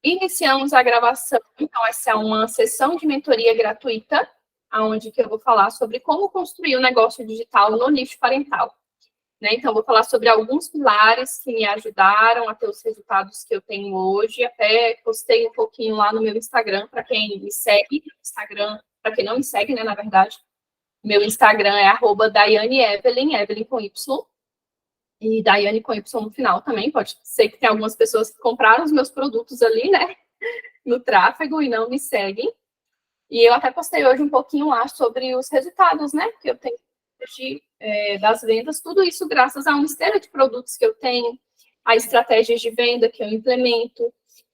Iniciamos a gravação, então essa é uma sessão de mentoria gratuita, onde que eu vou falar sobre como construir um negócio digital no nicho parental. Né? Então, vou falar sobre alguns pilares que me ajudaram a ter os resultados que eu tenho hoje. Até postei um pouquinho lá no meu Instagram, para quem me segue. Instagram, para quem não me segue, né, na verdade. Meu Instagram é @DaianeEvelyn, Evelyn com Y. E Daiane com Y no final também. Pode ser que tenha algumas pessoas que compraram os meus produtos ali, né, no tráfego e não me seguem. E eu até postei hoje um pouquinho lá sobre os resultados, né, que eu tenho das vendas, tudo isso graças a uma esteira de produtos que eu tenho, a estratégias de venda que eu implemento,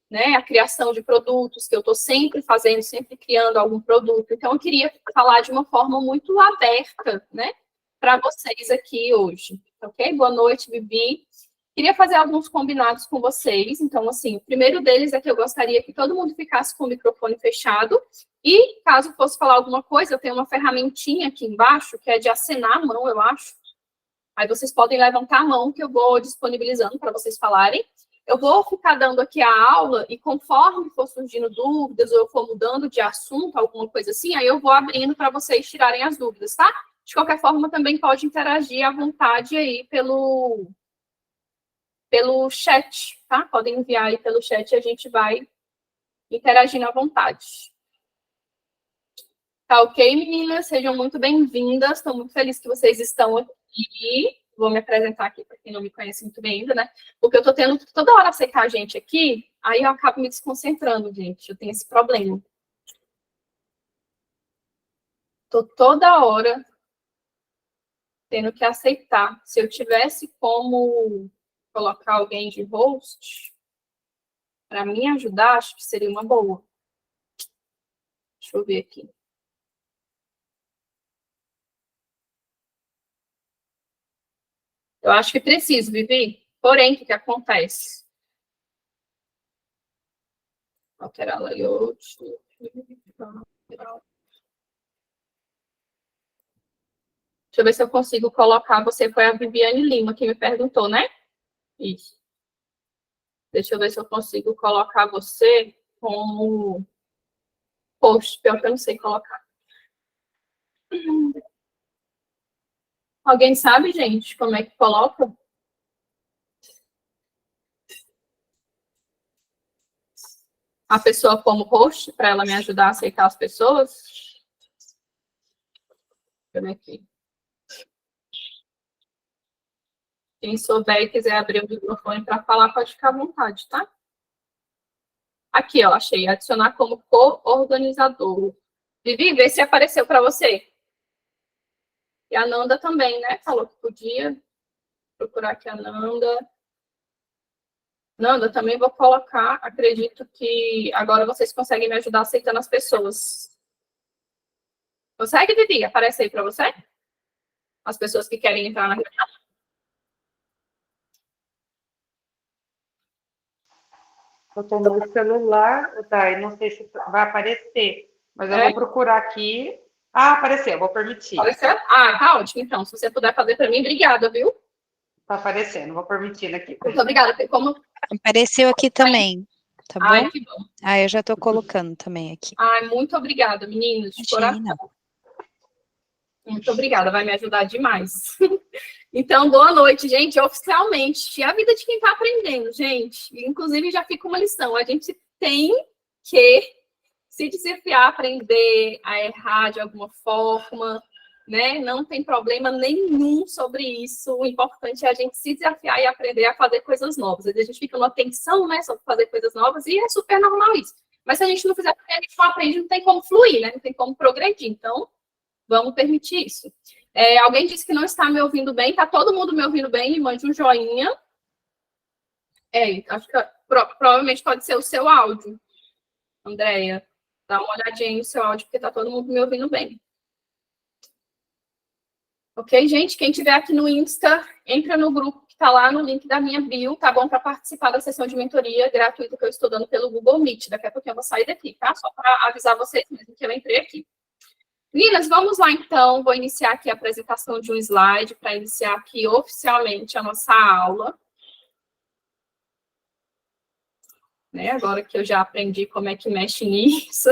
né, a criação de produtos que eu estou sempre fazendo, sempre criando algum produto. Então, eu queria falar de uma forma muito aberta, né, para vocês aqui hoje, ok? Boa noite, Bibi. Queria fazer alguns combinados com vocês. Então, assim, o primeiro deles é que eu gostaria que todo mundo ficasse com o microfone fechado. E, caso fosse falar alguma coisa, eu tenho uma ferramentinha aqui embaixo, que é de acenar a mão, eu acho. Aí vocês podem levantar a mão, que eu vou disponibilizando para vocês falarem. Eu vou ficar dando aqui a aula, e conforme for surgindo dúvidas, ou eu for mudando de assunto, alguma coisa assim, aí eu vou abrindo para vocês tirarem as dúvidas, tá? De qualquer forma, também pode interagir à vontade aí pelo chat, tá? Podem enviar aí pelo chat e a gente vai interagindo à vontade. Tá ok, meninas? Sejam muito bem-vindas. Estou muito feliz que vocês estão aqui. Vou me apresentar aqui para quem não me conhece muito bem ainda, né? Porque eu estou tendo que toda hora aceitar a gente aqui, aí eu acabo me desconcentrando, gente. Eu tenho esse problema. Estou toda hora tendo que aceitar. Se eu tivesse como colocar alguém de host, para me ajudar, acho que seria uma boa. Deixa eu ver aqui. Eu acho que preciso, Vivi. Porém, o que acontece? Alterar layout. Deixa eu ver se eu consigo colocar. Você foi a Viviane Lima que me perguntou, né? Isso. Deixa eu ver se eu consigo colocar você como host. Pior que eu não sei colocar. Alguém sabe, gente, como é que coloca? A pessoa como host, para ela me ajudar a aceitar as pessoas? Deixa eu ver aqui. Quem souber e quiser abrir o microfone para falar, pode ficar à vontade, tá? Aqui, ó, achei. Adicionar como co-organizador. Vivi, vê se apareceu para você. E a Nanda também, né? Falou que podia. Procurar aqui a Nanda. Nanda, também vou colocar. Acredito que agora vocês conseguem me ajudar aceitando as pessoas. Consegue, Vivi? Aparece aí para você? As pessoas que querem entrar na reunião. Eu estou no celular, Dai, não sei se vai aparecer, mas eu vou procurar aqui. Ah, apareceu, vou permitir. Apareceu? Ah, tá ótimo. Então, se você puder fazer para mim, obrigada, viu? Está aparecendo, vou permitir aqui. Muito obrigada. Apareceu aqui também, tá bom? Ai, que bom. Eu já estou colocando também aqui. Ai, muito obrigada, meninos, de coração. Muito obrigada, vai me ajudar demais. Então, boa noite, gente. Oficialmente, a vida de quem está aprendendo, gente. Inclusive, já fica uma lição. A gente tem que se desafiar a aprender, a errar de alguma forma, né? Não tem problema nenhum sobre isso. O importante é a gente se desafiar e aprender a fazer coisas novas. Às vezes a gente fica numa tensão, né, sobre fazer coisas novas, e é super normal isso. Mas se a gente não fizer, a gente não aprende, não tem como fluir, né? Não tem como progredir. Então, vamos permitir isso. Alguém disse que não está me ouvindo bem. Está todo mundo me ouvindo bem? Me mande um joinha. Acho que provavelmente pode ser o seu áudio, Andréia. Dá uma olhadinha aí no seu áudio, porque está todo mundo me ouvindo bem. Ok, gente? Quem estiver aqui no Insta, entra no grupo que está lá no link da minha bio, tá bom? Para participar da sessão de mentoria gratuita que eu estou dando pelo Google Meet. Daqui a pouquinho eu vou sair daqui, tá? Só para avisar vocês mesmo que eu entrei aqui. Meninas, vamos lá, então. Vou iniciar aqui a apresentação de um slide para iniciar aqui oficialmente a nossa aula. né? Agora que eu já aprendi como é que mexe nisso.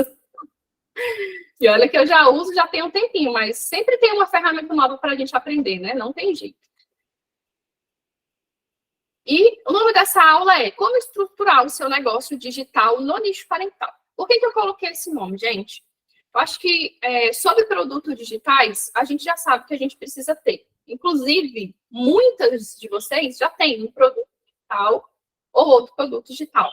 E olha que eu já uso, já tem um tempinho, mas sempre tem uma ferramenta nova para a gente aprender, né? Não tem jeito. E o nome dessa aula é Como Estruturar o Seu Negócio Digital no Nicho Parental. Por que eu coloquei esse nome, gente? Eu acho que sobre produtos digitais, a gente já sabe que a gente precisa ter. Inclusive, muitas de vocês já têm um produto digital ou outro produto digital.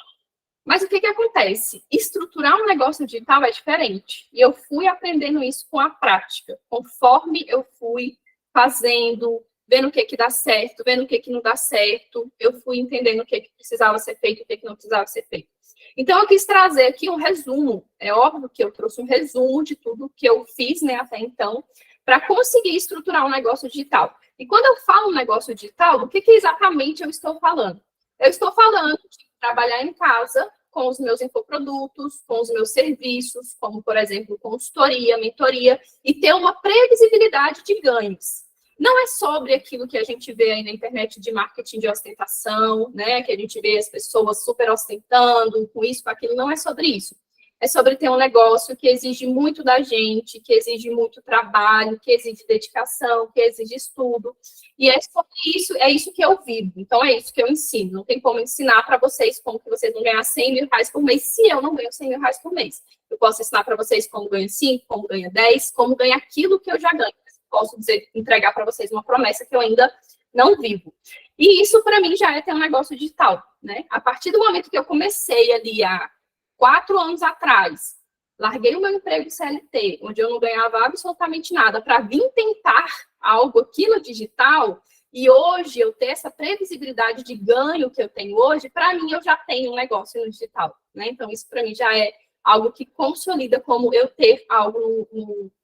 Mas o que acontece? Estruturar um negócio digital é diferente. E eu fui aprendendo isso com a prática. Conforme eu fui fazendo, vendo o que dá certo, vendo o que não dá certo, eu fui entendendo o que precisava ser feito, o que não precisava ser feito. Então, eu quis trazer aqui um resumo. É óbvio que eu trouxe um resumo de tudo que eu fiz, né, até então, para conseguir estruturar um negócio digital. E quando eu falo negócio digital, o que exatamente eu estou falando? Eu estou falando de trabalhar em casa com os meus infoprodutos, com os meus serviços, como, por exemplo, consultoria, mentoria, e ter uma previsibilidade de ganhos. Não é sobre aquilo que a gente vê aí na internet de marketing de ostentação, né? Que a gente vê as pessoas super ostentando, com isso, com aquilo. Não é sobre isso. É sobre ter um negócio que exige muito da gente, que exige muito trabalho, que exige dedicação, que exige estudo. E é sobre isso, é isso que eu vivo. Então, é isso que eu ensino. Não tem como ensinar para vocês como que vocês vão ganhar 100 mil reais por mês, se eu não ganho 100 mil reais por mês. Eu posso ensinar para vocês como ganha 5, como ganha 10, como ganha aquilo que eu já ganho. Posso dizer, entregar para vocês uma promessa que eu ainda não vivo. E isso, para mim, já é ter um negócio digital, né? A partir do momento que eu comecei ali há 4 anos atrás, larguei o meu emprego CLT, onde eu não ganhava absolutamente nada, para vir tentar algo aqui no digital, e hoje eu ter essa previsibilidade de ganho que eu tenho hoje, para mim, eu já tenho um negócio no digital, né? Então, isso para mim já é algo que consolida como eu ter algo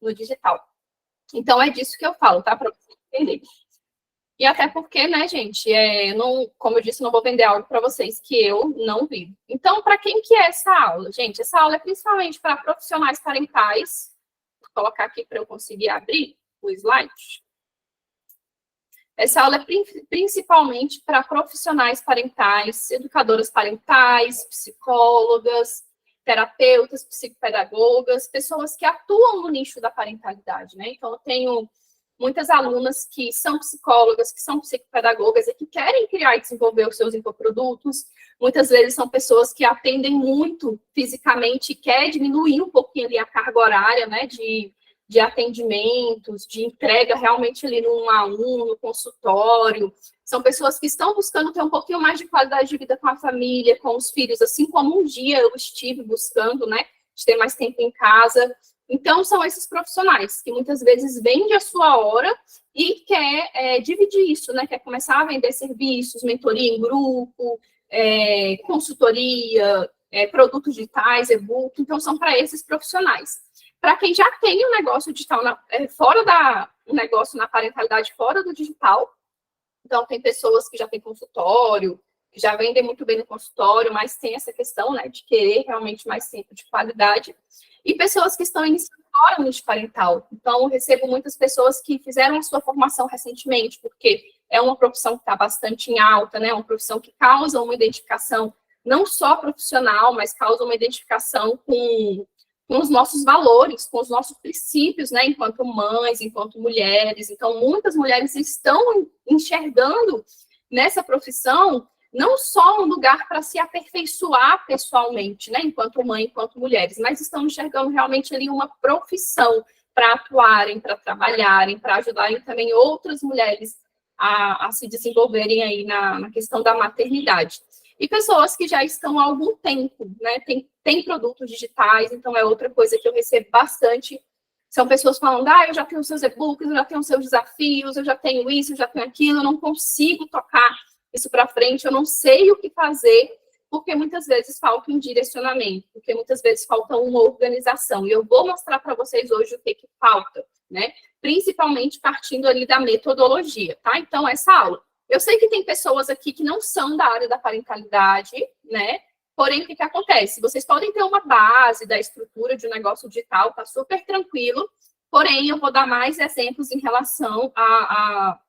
no digital. Então, é disso que eu falo, tá? Para vocês entenderem. E até porque, né, gente, como eu disse, não vou vender algo para vocês que eu não vivo. Então, para quem que é essa aula? Gente, essa aula é principalmente para profissionais parentais. Vou colocar aqui para eu conseguir abrir o slide. Essa aula é principalmente para profissionais parentais, educadoras parentais, psicólogas, terapeutas, psicopedagogas, pessoas que atuam no nicho da parentalidade, né? Então, eu tenho muitas alunas que são psicólogas, que são psicopedagogas e que querem criar e desenvolver os seus infoprodutos. Muitas vezes são pessoas que atendem muito fisicamente e querem diminuir um pouquinho ali a carga horária, né, de atendimentos, de entrega realmente ali no 1-a-1, no consultório. São pessoas que estão buscando ter um pouquinho mais de qualidade de vida com a família, com os filhos, assim como um dia eu estive buscando, né, de ter mais tempo em casa. Então, são esses profissionais que muitas vezes vendem a sua hora e quer dividir isso, né, quer começar a vender serviços, mentoria em grupo, consultoria, produtos digitais, e-book. Então, são para esses profissionais. Para quem já tem um negócio digital um negócio na parentalidade fora do digital, então tem pessoas que já têm consultório, que já vendem muito bem no consultório, mas tem essa questão, né, de querer realmente mais tempo de qualidade, e pessoas que estão iniciando agora no nicho parental. Então, eu recebo muitas pessoas que fizeram a sua formação recentemente, porque é uma profissão que está bastante em alta, né, uma profissão que causa uma identificação não só profissional, mas causa uma identificação com os nossos valores, com os nossos princípios, né, enquanto mães, enquanto mulheres. Então, muitas mulheres estão enxergando nessa profissão não só um lugar para se aperfeiçoar pessoalmente, né, enquanto mãe, enquanto mulheres, mas estão enxergando realmente ali uma profissão para atuarem, para trabalharem, para ajudarem também outras mulheres a se desenvolverem aí na questão da maternidade. E pessoas que já estão há algum tempo, né, tem produtos digitais, então é outra coisa que eu recebo bastante. São pessoas falando, eu já tenho os seus e-books, eu já tenho os seus desafios, eu já tenho isso, eu já tenho aquilo, eu não consigo tocar isso para frente, eu não sei o que fazer, porque muitas vezes falta um direcionamento, porque muitas vezes falta uma organização. E eu vou mostrar para vocês hoje o que falta, né? Principalmente partindo ali da metodologia, tá? Então, essa aula. Eu sei que tem pessoas aqui que não são da área da parentalidade, né? Porém, o que acontece? Vocês podem ter uma base da estrutura de um negócio digital, tá super tranquilo, porém, eu vou dar mais exemplos em relação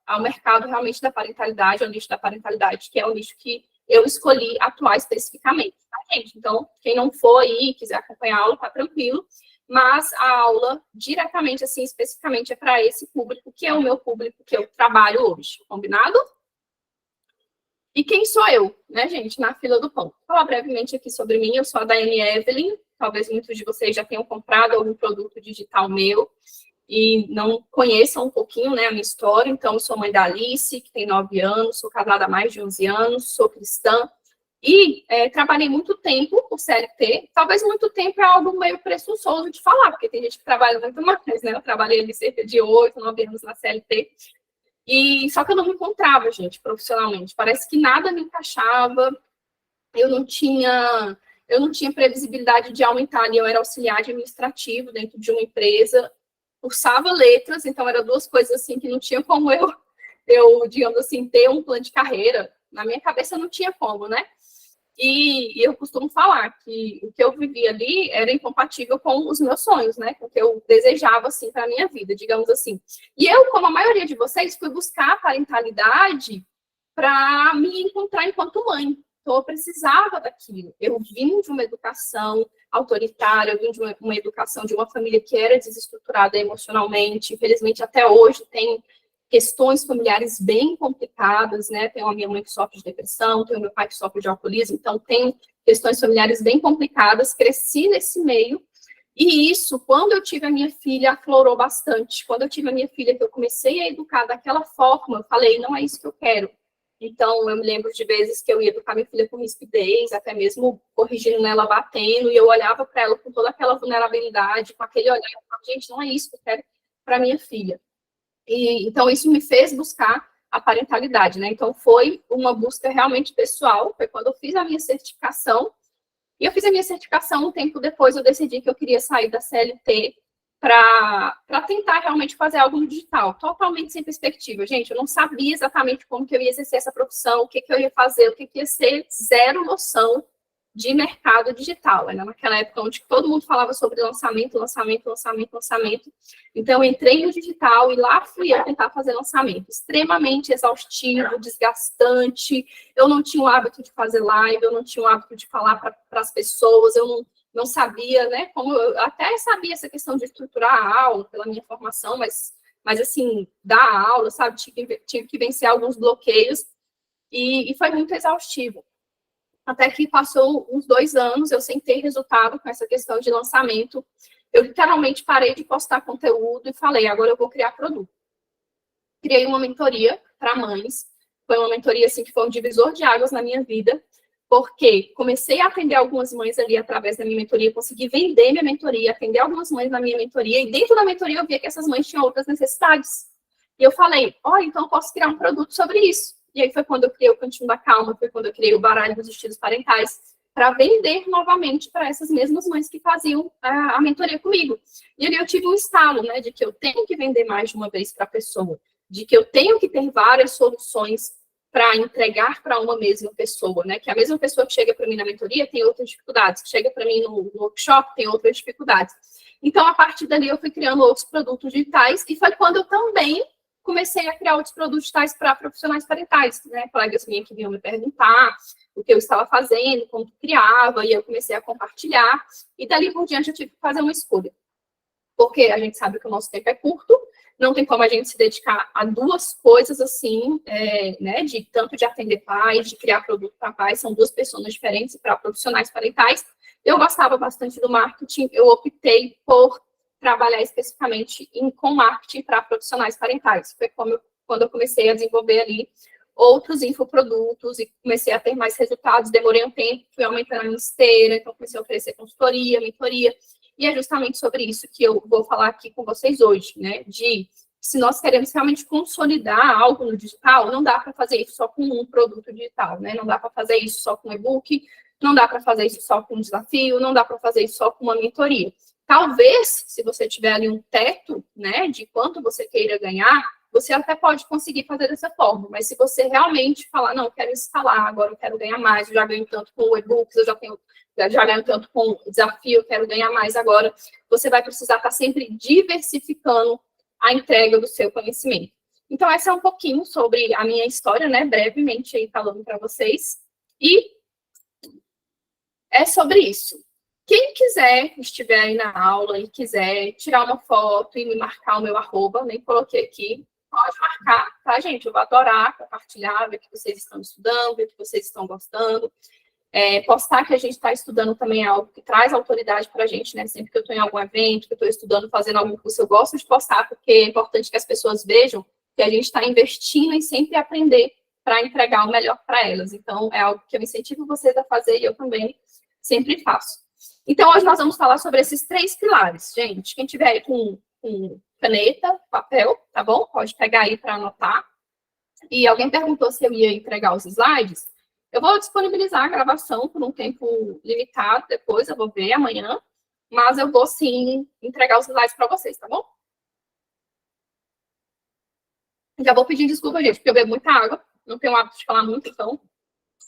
ao mercado realmente da parentalidade, ao nicho da parentalidade, que é o nicho que eu escolhi atuar especificamente, tá, gente? Então, quem não for aí e quiser acompanhar a aula, tá tranquilo. Mas a aula, diretamente, assim, especificamente, é para esse público, que é o meu público que eu trabalho hoje. Combinado? E quem sou eu, né, gente, na fila do pão? Vou falar brevemente aqui sobre mim. Eu sou a Daiane Evelyn. Talvez muitos de vocês já tenham comprado algum produto digital meu e não conheçam um pouquinho, né, a minha história. Então, eu sou mãe da Alice, que tem 9 anos, sou casada há mais de 11 anos, sou cristã. E trabalhei muito tempo por CLT. Talvez muito tempo é algo meio presunçoso de falar, porque tem gente que trabalha muito mais, né? Eu trabalhei ali cerca de 8, 9 anos na CLT. E só que eu não me encontrava, gente, profissionalmente. Parece que nada me encaixava. Eu não tinha previsibilidade de aumentar ali. Eu era auxiliar administrativo dentro de uma empresa, cursava letras, então eram duas coisas assim que não tinha como eu, digamos assim, ter um plano de carreira. Na minha cabeça não tinha como, né? E eu costumo falar que o que eu vivia ali era incompatível com os meus sonhos, né? Com o que eu desejava, assim, para a minha vida, digamos assim. E eu, como a maioria de vocês, fui buscar a parentalidade para me encontrar enquanto mãe. Então, eu precisava daquilo. Eu vim de uma educação autoritária, eu vim de uma educação de uma família que era desestruturada emocionalmente. Infelizmente, até hoje, tem questões familiares bem complicadas, né? Tenho a minha mãe que sofre de depressão, tenho meu pai que sofre de alcoolismo, então tem questões familiares bem complicadas. Cresci nesse meio, e isso, quando eu tive a minha filha, aflorou bastante. Quando eu tive a minha filha, que eu comecei a educar daquela forma, eu falei, não é isso que eu quero. Então, eu me lembro de vezes que eu ia educar minha filha com rispidez, até mesmo corrigindo nela, batendo, e eu olhava para ela com toda aquela vulnerabilidade, com aquele olhar, eu falava, gente, não é isso que eu quero para minha filha. E, então, isso me fez buscar a parentalidade, né? Então, foi uma busca realmente pessoal. Foi quando eu fiz a minha certificação. E eu fiz a minha certificação, um tempo depois eu decidi que eu queria sair da CLT para tentar realmente fazer algo no digital, totalmente sem perspectiva. Gente, eu não sabia exatamente como que eu ia exercer essa profissão, o que eu ia fazer, o que ia ser, zero noção de mercado digital. Era naquela época onde todo mundo falava sobre lançamento. Então, eu entrei no digital e lá fui eu tentar fazer lançamento. Extremamente exaustivo, desgastante. Eu não tinha o hábito de fazer live, eu não tinha o hábito de falar para as pessoas, eu não sabia, né? Como eu até sabia essa questão de estruturar a aula pela minha formação, mas assim, dar aula, sabe? Tive que vencer alguns bloqueios e foi muito exaustivo. Até que passou uns 2 anos, eu sem ter resultado com essa questão de lançamento. Eu literalmente parei de postar conteúdo e falei, agora eu vou criar produto. Criei uma mentoria para mães. Foi uma mentoria assim que foi um divisor de águas na minha vida, porque comecei a atender algumas mães ali através da minha mentoria, consegui vender minha mentoria, atender algumas mães na minha mentoria, e dentro da mentoria eu via que essas mães tinham outras necessidades. E eu falei, então eu posso criar um produto sobre isso. E aí foi quando eu criei o Cantinho da Calma, foi quando eu criei o Baralho dos Estilos Parentais, para vender novamente para essas mesmas mães que faziam a mentoria comigo. E ali eu tive um estalo, né, de que eu tenho que vender mais de uma vez para a pessoa, de que eu tenho que ter várias soluções para entregar para uma mesma pessoa, né, que a mesma pessoa que chega para mim na mentoria tem outras dificuldades, que chega para mim no workshop tem outras dificuldades. Então, a partir dali, eu fui criando outros produtos digitais, e foi quando eu também comecei a criar outros produtos digitais para profissionais parentais, né? Colegas minhas que vinham me perguntar o que eu estava fazendo, como criava, e eu comecei a compartilhar, e dali por diante eu tive que fazer uma escolha. Porque a gente sabe que o nosso tempo é curto, não tem como a gente se dedicar a duas coisas assim, né? De tanto de atender pais, de criar produto para pais, são duas pessoas diferentes para profissionais parentais. Eu gostava bastante do marketing, eu optei por trabalhar especificamente com marketing para profissionais parentais. Foi quando eu comecei a desenvolver ali outros infoprodutos e comecei a ter mais resultados. Demorei um tempo, fui aumentando a minha esteira, então comecei a oferecer consultoria, mentoria, e é justamente sobre isso que eu vou falar aqui com vocês hoje, né? De se nós queremos realmente consolidar algo no digital, não dá para fazer isso só com um produto digital, né? Não dá para fazer isso só com e-book, não dá para fazer isso só com um desafio, não dá para fazer isso só com uma mentoria. Talvez, se você tiver ali um teto, né, de quanto você queira ganhar, você até pode conseguir fazer dessa forma. Mas se você realmente falar, não, eu quero escalar, agora eu quero ganhar mais, eu já ganho tanto com e-books, eu já ganho tanto com desafio, eu quero ganhar mais agora, você vai precisar estar sempre diversificando a entrega do seu conhecimento. Então, essa é um pouquinho sobre a minha história, né, brevemente aí falando para vocês. E é sobre isso. Quem estiver aí na aula e quiser tirar uma foto e me marcar o meu arroba, nem coloquei aqui, pode marcar, tá, gente? Eu vou adorar compartilhar, ver o que vocês estão estudando, ver o que vocês estão gostando. Postar que a gente está estudando também é algo que traz autoridade para a gente, né? Sempre que eu estou em algum evento, que eu estou estudando, fazendo algum curso, eu gosto de postar, porque é importante que as pessoas vejam que a gente está investindo em sempre aprender para entregar o melhor para elas. Então, é algo que eu incentivo vocês a fazer e eu também sempre faço. Então, hoje nós vamos falar sobre esses 3 pilares, gente. Quem tiver aí com caneta, papel, tá bom? Pode pegar aí para anotar. E alguém perguntou se eu ia entregar os slides. Eu vou disponibilizar a gravação por um tempo limitado, depois eu vou ver amanhã, mas eu vou sim entregar os slides para vocês, tá bom? Já vou pedir desculpa, gente, porque eu bebo muita água, não tenho o hábito de falar muito, então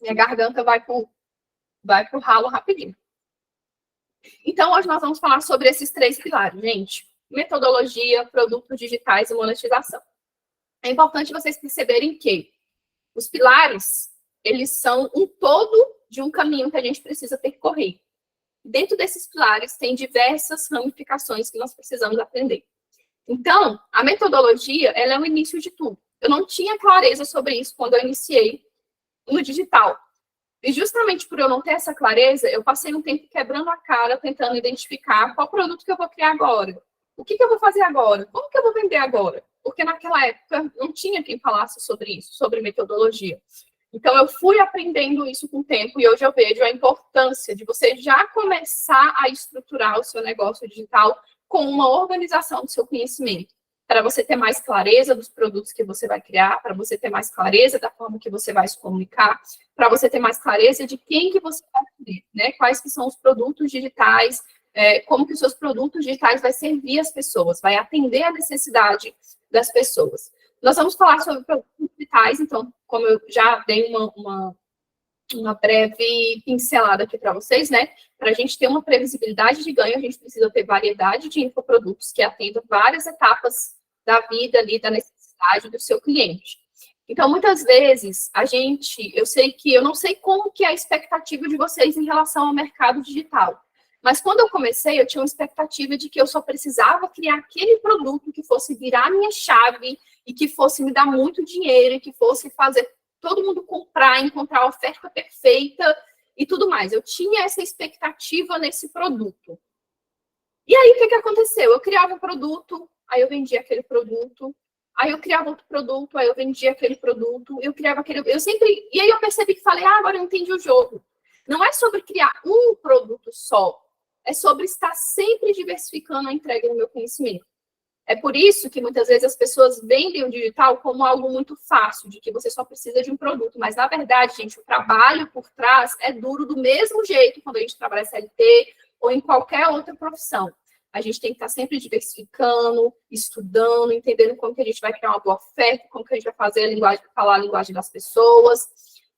minha garganta vai pro ralo rapidinho. Então, hoje nós vamos falar sobre esses 3 pilares, gente. Metodologia, produtos digitais e monetização. É importante vocês perceberem que os pilares, eles são um todo de um caminho que a gente precisa percorrer. Dentro desses pilares, tem diversas ramificações que nós precisamos aprender. Então, a metodologia, ela é o início de tudo. Eu não tinha clareza sobre isso quando eu iniciei no digital. E justamente por eu não ter essa clareza, eu passei um tempo quebrando a cara, tentando identificar qual produto que eu vou criar agora. O que eu vou fazer agora? Como que eu vou vender agora? Porque naquela época não tinha quem falasse sobre isso, sobre metodologia. Então, eu fui aprendendo isso com o tempo e hoje eu vejo a importância de você já começar a estruturar o seu negócio digital com uma organização do seu conhecimento, para você ter mais clareza dos produtos que você vai criar, para você ter mais clareza da forma que você vai se comunicar, para você ter mais clareza de quem que você vai vender, né? Quais que são os produtos digitais, como que os seus produtos digitais vai servir as pessoas, vai atender a necessidade das pessoas. Nós vamos falar sobre produtos digitais, então, como eu já dei uma breve pincelada aqui para vocês, né? Para a gente ter uma previsibilidade de ganho, a gente precisa ter variedade de infoprodutos que atendam várias etapas da vida ali, da necessidade do seu cliente. Então, muitas vezes, eu não sei como que é a expectativa de vocês em relação ao mercado digital. Mas quando eu comecei, eu tinha uma expectativa de que eu só precisava criar aquele produto que fosse virar minha chave e que fosse me dar muito dinheiro e que fosse fazer todo mundo comprar, encontrar a oferta perfeita e tudo mais. Eu tinha essa expectativa nesse produto. E aí, o que aconteceu? Eu criava um produto, aí eu vendia aquele produto, aí eu criava outro produto, aí eu vendia aquele produto, eu criava aquele... E aí eu percebi que falei, agora eu entendi o jogo. Não é sobre criar um produto só, é sobre estar sempre diversificando a entrega do meu conhecimento. É por isso que muitas vezes as pessoas vendem o digital como algo muito fácil, de que você só precisa de um produto. Mas, na verdade, gente, o trabalho por trás é duro do mesmo jeito quando a gente trabalha SLT ou em qualquer outra profissão. A gente tem que estar sempre diversificando, estudando, entendendo como que a gente vai criar uma boa oferta, como que a gente vai falar a linguagem das pessoas.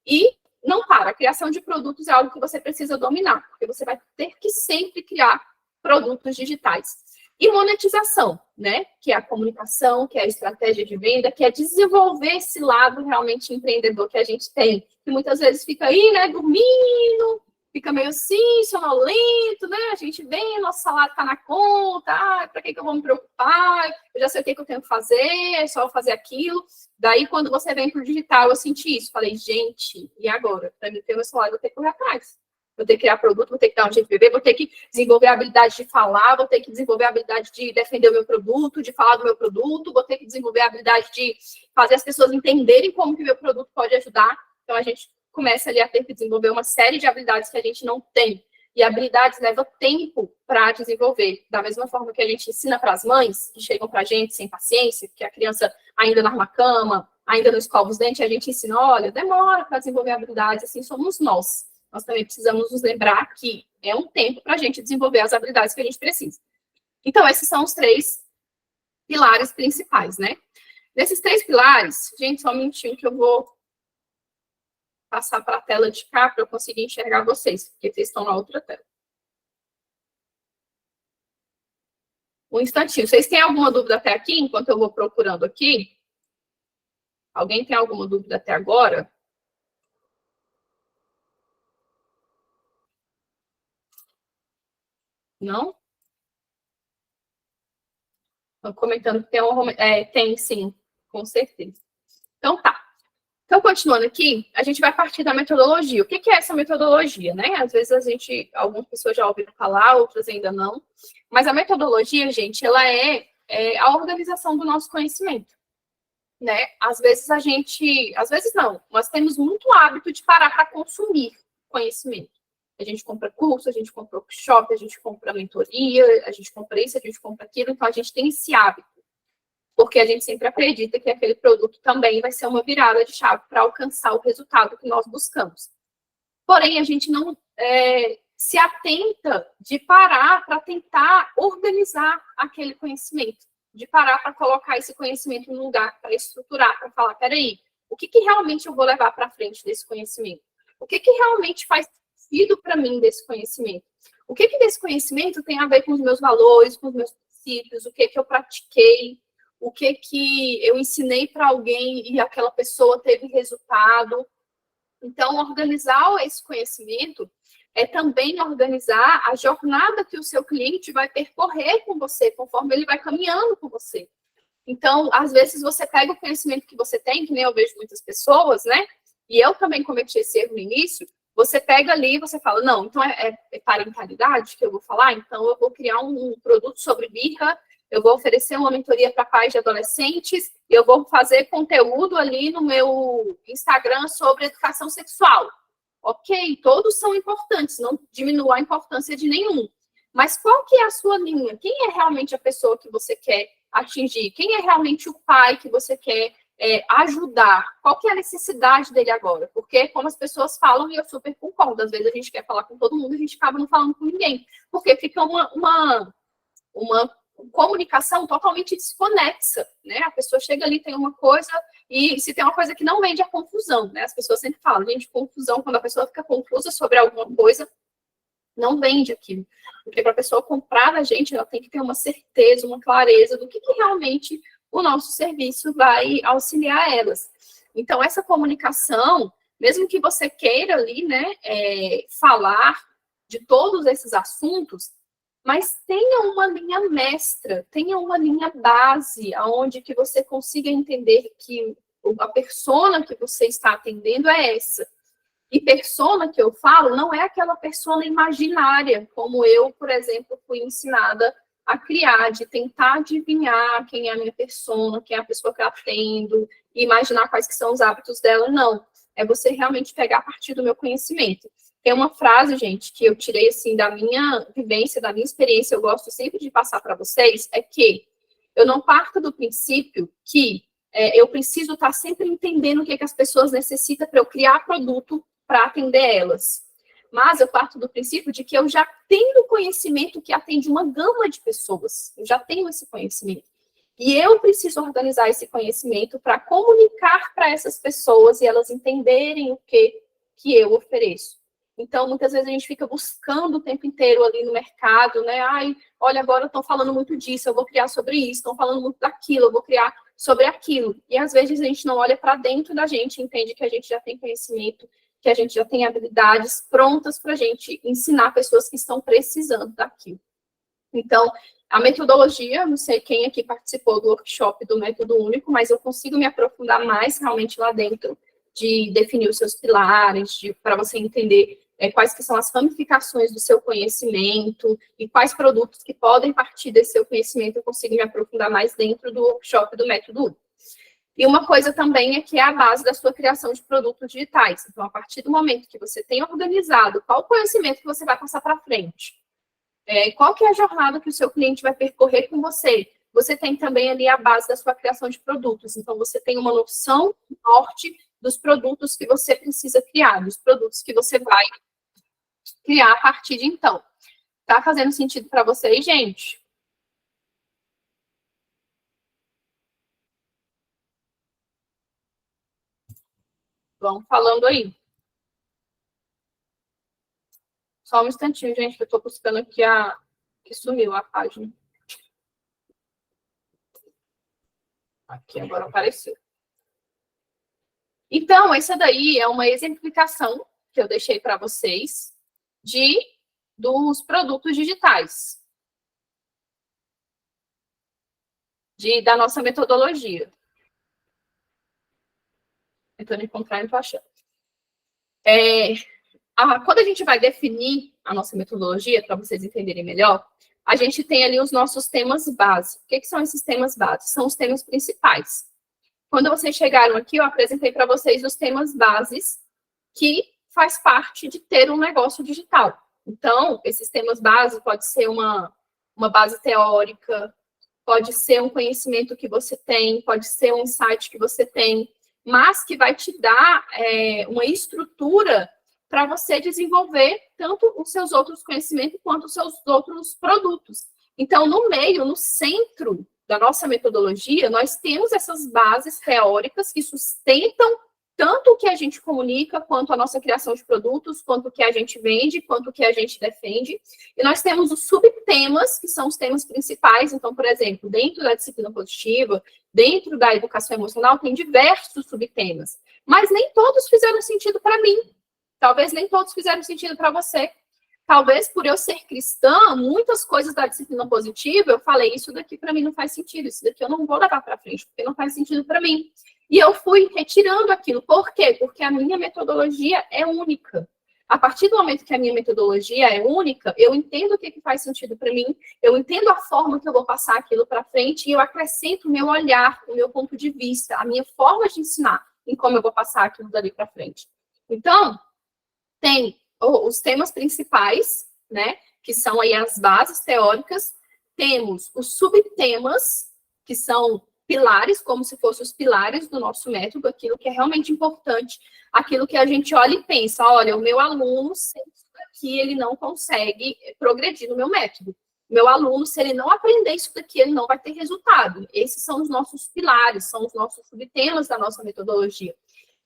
E não para. A criação de produtos é algo que você precisa dominar, porque você vai ter que sempre criar produtos digitais. E monetização, né? Que é a comunicação, que é a estratégia de venda, que é desenvolver esse lado realmente empreendedor que a gente tem, que muitas vezes fica aí, né, dormindo, fica meio assim, sonolento, né? A gente vem, nosso salário está na conta, para que eu vou me preocupar? Eu já sei o que eu tenho que fazer, é só fazer aquilo. Daí, quando você vem para o digital, eu senti isso. Falei, gente, e agora? Para mim ter meu salário, eu vou ter que correr atrás. Vou ter que criar produto, vou ter que dar um jeito de viver, vou ter que desenvolver a habilidade de falar, vou ter que desenvolver a habilidade de defender o meu produto, de falar do meu produto, vou ter que desenvolver a habilidade de fazer as pessoas entenderem como que o meu produto pode ajudar. Então, a gente começa ali a ter que desenvolver uma série de habilidades que a gente não tem. E habilidades levam tempo para desenvolver. Da mesma forma que a gente ensina para as mães, que chegam para a gente sem paciência, que a criança ainda não arruma a cama, ainda não escova os dentes, a gente ensina, olha, demora para desenvolver habilidades, assim somos nós. Nós também precisamos nos lembrar que é um tempo para a gente desenvolver as habilidades que a gente precisa. Então, esses são os 3 pilares principais, né? Nesses 3 pilares, gente, só um minutinho que eu vou passar para a tela de cá para eu conseguir enxergar vocês, porque vocês estão na outra tela. Um instantinho. Vocês têm alguma dúvida até aqui, enquanto eu vou procurando aqui? Alguém tem alguma dúvida até agora? Não? Estão comentando que tem sim, com certeza. Então tá. Então, continuando aqui, a gente vai partir da metodologia. O que é essa metodologia, né? Às vezes algumas pessoas já ouviram falar, outras ainda não. Mas a metodologia, gente, ela é a organização do nosso conhecimento, né? Às vezes não, nós temos muito hábito de parar para consumir conhecimento. A gente compra curso, a gente compra workshop, a gente compra mentoria, a gente compra isso, a gente compra aquilo, então a gente tem esse hábito. Porque a gente sempre acredita que aquele produto também vai ser uma virada de chave para alcançar o resultado que nós buscamos. Porém, a gente não se atenta de parar para tentar organizar aquele conhecimento, de parar para colocar esse conhecimento no lugar, para estruturar, para falar, peraí, o que realmente eu vou levar para frente desse conhecimento? O que realmente faz sentido para mim desse conhecimento? O que desse conhecimento tem a ver com os meus valores, com os meus princípios, o que eu pratiquei, o que eu ensinei para alguém e aquela pessoa teve resultado. Então, organizar esse conhecimento é também organizar a jornada que o seu cliente vai percorrer com você, conforme ele vai caminhando com você. Então, às vezes, você pega o conhecimento que você tem, que nem eu vejo muitas pessoas, né? E eu também cometi esse erro no início. Você pega ali e você fala, não, então é parentalidade que eu vou falar? Então, eu vou criar um produto sobre birra, eu vou oferecer uma mentoria para pais de adolescentes, eu vou fazer conteúdo ali no meu Instagram sobre educação sexual. Ok, todos são importantes, não diminua a importância de nenhum. Mas qual que é a sua linha? Quem é realmente a pessoa que você quer atingir? Quem é realmente o pai que você quer ajudar? Qual que é a necessidade dele agora? Porque como as pessoas falam, e eu super concordo, às vezes a gente quer falar com todo mundo, a gente acaba não falando com ninguém. Porque fica uma comunicação totalmente desconexa, né? A pessoa chega ali, tem uma coisa, e se tem uma coisa que não vende, é confusão, né? As pessoas sempre falam, gente, confusão, quando a pessoa fica confusa sobre alguma coisa, não vende aquilo. Porque para a pessoa comprar a gente, ela tem que ter uma certeza, uma clareza do que realmente o nosso serviço vai auxiliar elas. Então, essa comunicação, mesmo que você queira ali, né, falar de todos esses assuntos, mas tenha uma linha mestra, tenha uma linha base, aonde que você consiga entender que a persona que você está atendendo é essa. E persona que eu falo não é aquela persona imaginária, como eu, por exemplo, fui ensinada a criar, de tentar adivinhar quem é a minha persona, quem é a pessoa que eu atendo, e imaginar quais que são os hábitos dela, não. É você realmente pegar a partir do meu conhecimento. Tem uma frase, gente, que eu tirei, assim, da minha vivência, da minha experiência, eu gosto sempre de passar para vocês, é que eu não parto do princípio que eu preciso estar sempre entendendo o que as pessoas necessitam para eu criar produto para atender elas. Mas eu parto do princípio de que eu já tenho conhecimento que atende uma gama de pessoas. Eu já tenho esse conhecimento. E eu preciso organizar esse conhecimento para comunicar para essas pessoas e elas entenderem o que eu ofereço. Então, muitas vezes a gente fica buscando o tempo inteiro ali no mercado, né? Ai, olha, agora estão falando muito disso, eu vou criar sobre isso, estão falando muito daquilo, eu vou criar sobre aquilo. E às vezes a gente não olha para dentro da gente, entende que a gente já tem conhecimento, que a gente já tem habilidades prontas para a gente ensinar pessoas que estão precisando daquilo. Então, a metodologia, não sei quem aqui participou do workshop do Método Único, mas eu consigo me aprofundar mais realmente lá dentro, de definir os seus pilares, para você entender quais que são as ramificações do seu conhecimento e quais produtos que podem partir desse seu conhecimento, eu consigo me aprofundar mais dentro do workshop do Método Único. E uma coisa também é que é a base da sua criação de produtos digitais. Então, a partir do momento que você tem organizado qual o conhecimento que você vai passar para frente, qual que é a jornada que o seu cliente vai percorrer com você, você tem também ali a base da sua criação de produtos. Então, você tem uma noção norte dos produtos que você precisa criar, dos produtos que você vai criar a partir de então. Tá fazendo sentido para vocês, gente? Vão falando aí. Só um instantinho, gente, que eu estou buscando aqui que sumiu a página. Aqui, agora apareceu. Então, essa daí é uma exemplificação que eu deixei para vocês de dos produtos digitais, da nossa metodologia. Tentando encontrar, não estou achando. Quando a gente vai definir a nossa metodologia, para vocês entenderem melhor, a gente tem ali os nossos temas base. O que são esses temas base? São os temas principais. Quando vocês chegaram aqui, eu apresentei para vocês os temas bases que faz parte de ter um negócio digital. Então, esses temas base pode ser uma base teórica, pode ser um conhecimento que você tem, pode ser um insight que você tem, mas que vai te dar uma estrutura para você desenvolver tanto os seus outros conhecimentos quanto os seus outros produtos. Então, no meio, no centro da nossa metodologia, nós temos essas bases teóricas que sustentam tanto o que a gente comunica, quanto a nossa criação de produtos, quanto o que a gente vende, quanto o que a gente defende. E nós temos os subtemas, que são os temas principais. Então, por exemplo, dentro da disciplina positiva, dentro da educação emocional, tem diversos subtemas. Mas nem todos fizeram sentido para mim. Talvez nem todos fizeram sentido para você. Talvez por eu ser cristã, muitas coisas da disciplina positiva, eu falei, isso daqui para mim não faz sentido, isso daqui eu não vou levar para frente, porque não faz sentido para mim. E eu fui retirando aquilo. Por quê? Porque a minha metodologia é única. A partir do momento que a minha metodologia é única, eu entendo o que faz sentido para mim, eu entendo a forma que eu vou passar aquilo para frente e eu acrescento o meu olhar, o meu ponto de vista, a minha forma de ensinar em como eu vou passar aquilo dali para frente. Então, tem os temas principais, né, que são aí as bases teóricas, temos os subtemas, que são pilares, como se fossem os pilares do nosso método, aquilo que é realmente importante, aquilo que a gente olha e pensa, olha, o meu aluno, sem isso daqui, ele não consegue progredir no meu método. Meu aluno, se ele não aprender isso daqui, ele não vai ter resultado. Esses são os nossos pilares, são os nossos subtemas da nossa metodologia.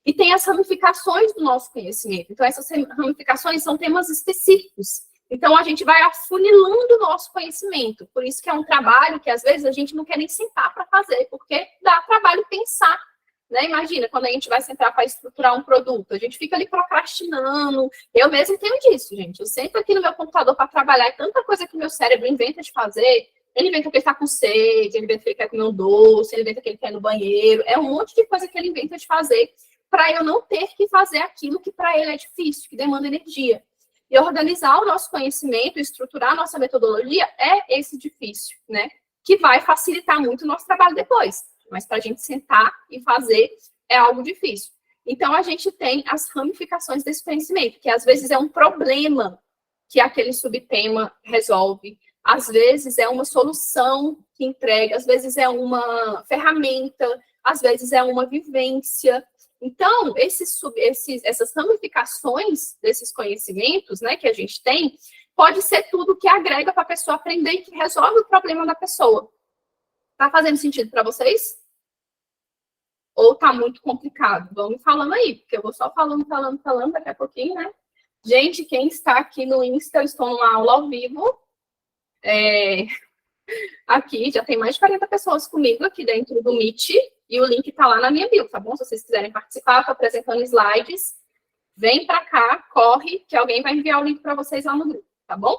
E tem as ramificações do nosso conhecimento. Então, essas ramificações são temas específicos. Então, a gente vai afunilando o nosso conhecimento. Por isso que é um trabalho que, às vezes, a gente não quer nem sentar para fazer, porque dá trabalho pensar. Né? Imagina, quando a gente vai sentar para estruturar um produto, a gente fica ali procrastinando. Eu mesmo tenho disso, gente. Eu sento aqui no meu computador para trabalhar, e tanta coisa que meu cérebro inventa de fazer. Ele inventa que ele está com sede, ele inventa que ele quer comer um doce, ele inventa que ele quer ir no banheiro. É um monte de coisa que ele inventa de fazer para eu não ter que fazer aquilo que para ele é difícil, que demanda energia. E organizar o nosso conhecimento, estruturar a nossa metodologia é esse difícil, né? Que vai facilitar muito o nosso trabalho depois. Mas para a gente sentar e fazer é algo difícil. Então, a gente tem as ramificações desse conhecimento, que às vezes é um problema que aquele subtema resolve, às vezes é uma solução que entrega, às vezes é uma ferramenta, às vezes é uma vivência. Então, essas ramificações desses conhecimentos, né, que a gente tem, pode ser tudo que agrega para a pessoa aprender e que resolve o problema da pessoa. Tá fazendo sentido para vocês? Ou tá muito complicado? Vão me falando aí, porque eu vou só falando daqui a pouquinho, né? Gente, quem está aqui no Insta, eu estou numa aula ao vivo. Aqui já tem mais de 40 pessoas comigo aqui dentro do Meet. E o link está lá na minha bio, tá bom? Se vocês quiserem participar, estou apresentando slides. Vem para cá, corre, que alguém vai enviar o link para vocês lá no grupo, tá bom?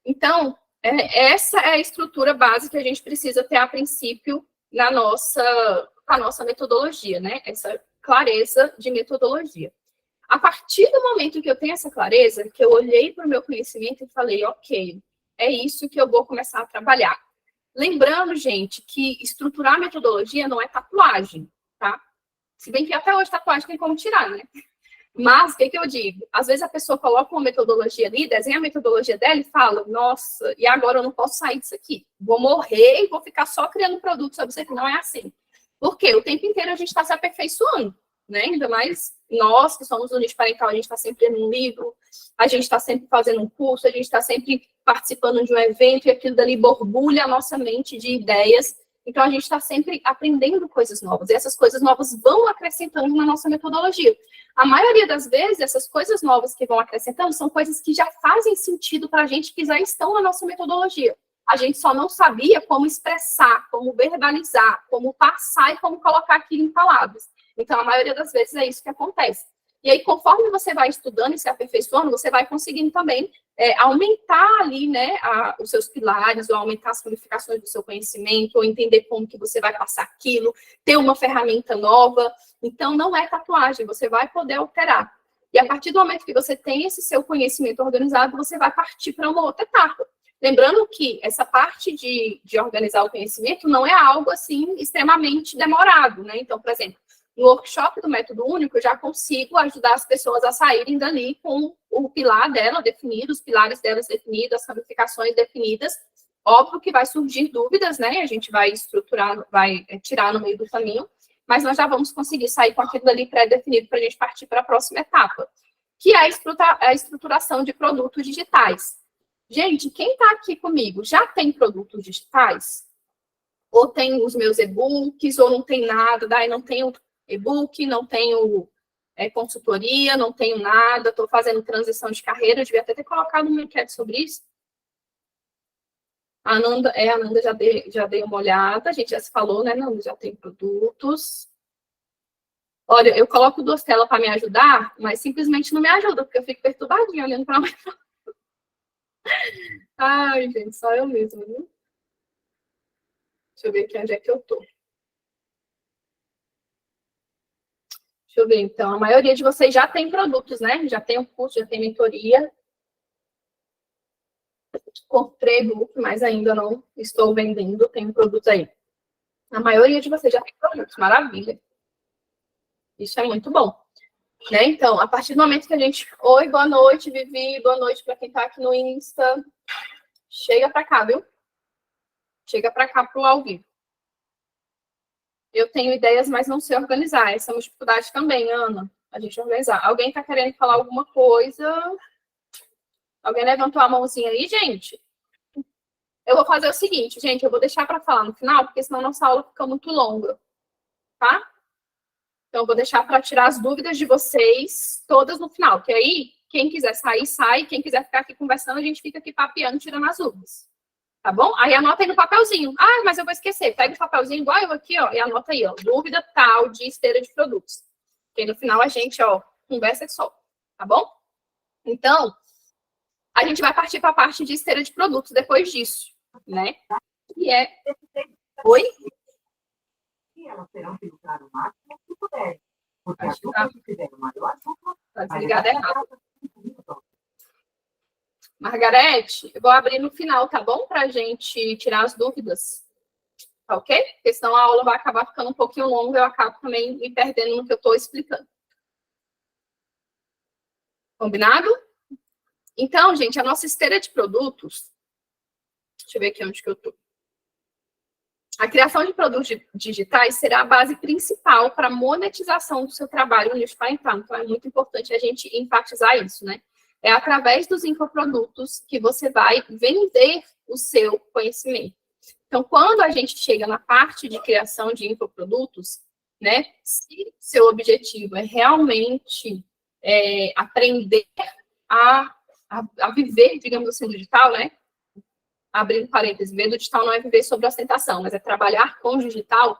Então, essa é a estrutura base que a gente precisa ter a princípio na nossa metodologia, né? Essa clareza de metodologia. A partir do momento que eu tenho essa clareza, que eu olhei para o meu conhecimento e falei, ok, é isso que eu vou começar a trabalhar. Lembrando, gente, que estruturar a metodologia não é tatuagem, tá? Se bem que até hoje tatuagem tem como tirar, né? Mas, o que eu digo? Às vezes a pessoa coloca uma metodologia ali, desenha a metodologia dela e fala, nossa, e agora eu não posso sair disso aqui. Vou morrer e vou ficar só criando produto sobre isso aqui. Não é assim. Por quê? O tempo inteiro a gente está se aperfeiçoando, né? Ainda mais nós, que somos do nicho parental, a gente está sempre lendo um livro, a gente está sempre fazendo um curso, a gente está sempre participando de um evento e aquilo dali borbulha a nossa mente de ideias. Então, a gente está sempre aprendendo coisas novas. E essas coisas novas vão acrescentando na nossa metodologia. A maioria das vezes, essas coisas novas que vão acrescentando são coisas que já fazem sentido para a gente, que já estão na nossa metodologia. A gente só não sabia como expressar, como verbalizar, como passar e como colocar aquilo em palavras. Então, a maioria das vezes é isso que acontece. E aí, conforme você vai estudando e se aperfeiçoando, você vai conseguindo também aumentar ali, né, os seus pilares, ou aumentar as qualificações do seu conhecimento, ou entender como que você vai passar aquilo, ter uma ferramenta nova. Então, não é tatuagem, você vai poder alterar. E a partir do momento que você tem esse seu conhecimento organizado, você vai partir para uma outra etapa. Lembrando que essa parte de organizar o conhecimento não é algo, assim, extremamente demorado, né? Então, por exemplo, no workshop do Método Único, eu já consigo ajudar as pessoas a saírem dali com o pilar dela definido, os pilares delas definidos, as ramificações definidas. Óbvio que vai surgir dúvidas, né? A gente vai estruturar, vai tirar no meio do caminho, mas nós já vamos conseguir sair com aquilo dali pré-definido para a gente partir para a próxima etapa, que é a estruturação de produtos digitais. Gente, quem está aqui comigo já tem produtos digitais? Ou tem os meus e-books, ou não tem nada, daí não tenho e-book, não tenho consultoria, não tenho nada, estou fazendo transição de carreira, eu devia até ter colocado uma enquete sobre isso. A Ananda já dei uma olhada, a gente já se falou, né, Ananda? Já tem produtos. Olha, eu coloco duas telas para me ajudar, mas simplesmente não me ajuda, porque eu fico perturbadinha olhando para lá. Ai, gente, só eu mesma, viu? Deixa eu ver aqui onde é que eu tô. Deixa eu ver, então. A maioria de vocês já tem produtos, né? Já tem um curso, já tem mentoria. Comprei e-book, mas ainda não estou vendendo. Tenho produtos aí. A maioria de vocês já tem produtos. Maravilha. Isso é muito bom. Né? Então, a partir do momento que a gente... Oi, boa noite, Vivi. Boa noite para quem está aqui no Insta. Chega para cá, viu? Chega para cá para o ao vivo. Eu tenho ideias, mas não sei organizar. Essa é uma dificuldade também, Ana, a gente organizar. Alguém está querendo falar alguma coisa? Alguém levantou a mãozinha aí, gente? Eu vou fazer o seguinte, gente, eu vou deixar para falar no final, porque senão nossa aula fica muito longa, tá? Então, eu vou deixar para tirar as dúvidas de vocês todas no final, que aí, quem quiser sair, sai. Quem quiser ficar aqui conversando, a gente fica aqui papeando, tirando as dúvidas. Tá bom? Aí anota aí no papelzinho. Ah, mas eu vou esquecer. Pega o papelzinho igual eu aqui, ó, e anota aí, ó. Dúvida tal de esteira de produtos. Porque no final a gente, ó, conversa só. Tá bom? Então, a gente vai partir para a parte de esteira de produtos depois disso, né? E é... Oi? Tá desligada errado. Margarete, eu vou abrir no final, tá bom? Pra gente tirar as dúvidas. Tá ok? Porque senão a aula vai acabar ficando um pouquinho longa, eu acabo também me perdendo no que eu tô explicando. Combinado? Então, gente, a nossa esteira de produtos... Deixa eu ver aqui onde que eu tô. A criação de produtos digitais será a base principal para a monetização do seu trabalho no nicho parental. Então, é muito importante a gente enfatizar isso, né? É através dos infoprodutos que você vai vender o seu conhecimento. Então, quando a gente chega na parte de criação de infoprodutos, né, se seu objetivo é realmente aprender a viver, digamos assim, do digital, né? Abrindo parênteses, viver do digital não é viver sobre ostentação, mas é trabalhar com o digital.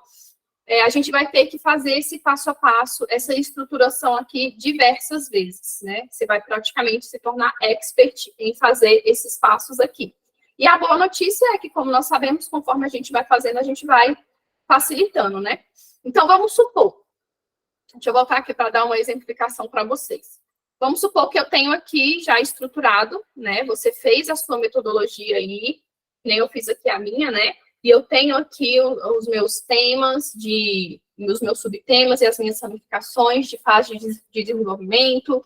A gente vai ter que fazer esse passo a passo, essa estruturação aqui diversas vezes, né? Você vai praticamente se tornar expert em fazer esses passos aqui. E a boa notícia é que, como nós sabemos, conforme a gente vai fazendo, a gente vai facilitando, né? Então, vamos supor, deixa eu voltar aqui para dar uma exemplificação para vocês. Vamos supor que eu tenho aqui já estruturado, né? Você fez a sua metodologia aí, nem eu fiz aqui a minha, né? E eu tenho aqui os meus temas, os meus subtemas e as minhas ramificações de fase de desenvolvimento,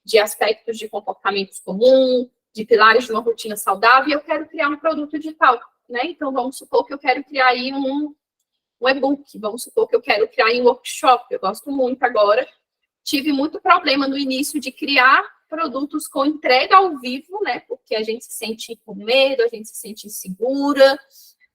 de aspectos de comportamentos comuns, de pilares de uma rotina saudável, e eu quero criar um produto digital, né? Então, vamos supor que eu quero criar aí um e-book, vamos supor que eu quero criar aí um workshop, eu gosto muito agora. Tive muito problema no início de criar produtos com entrega ao vivo, né? Porque a gente se sente com medo, a gente se sente insegura,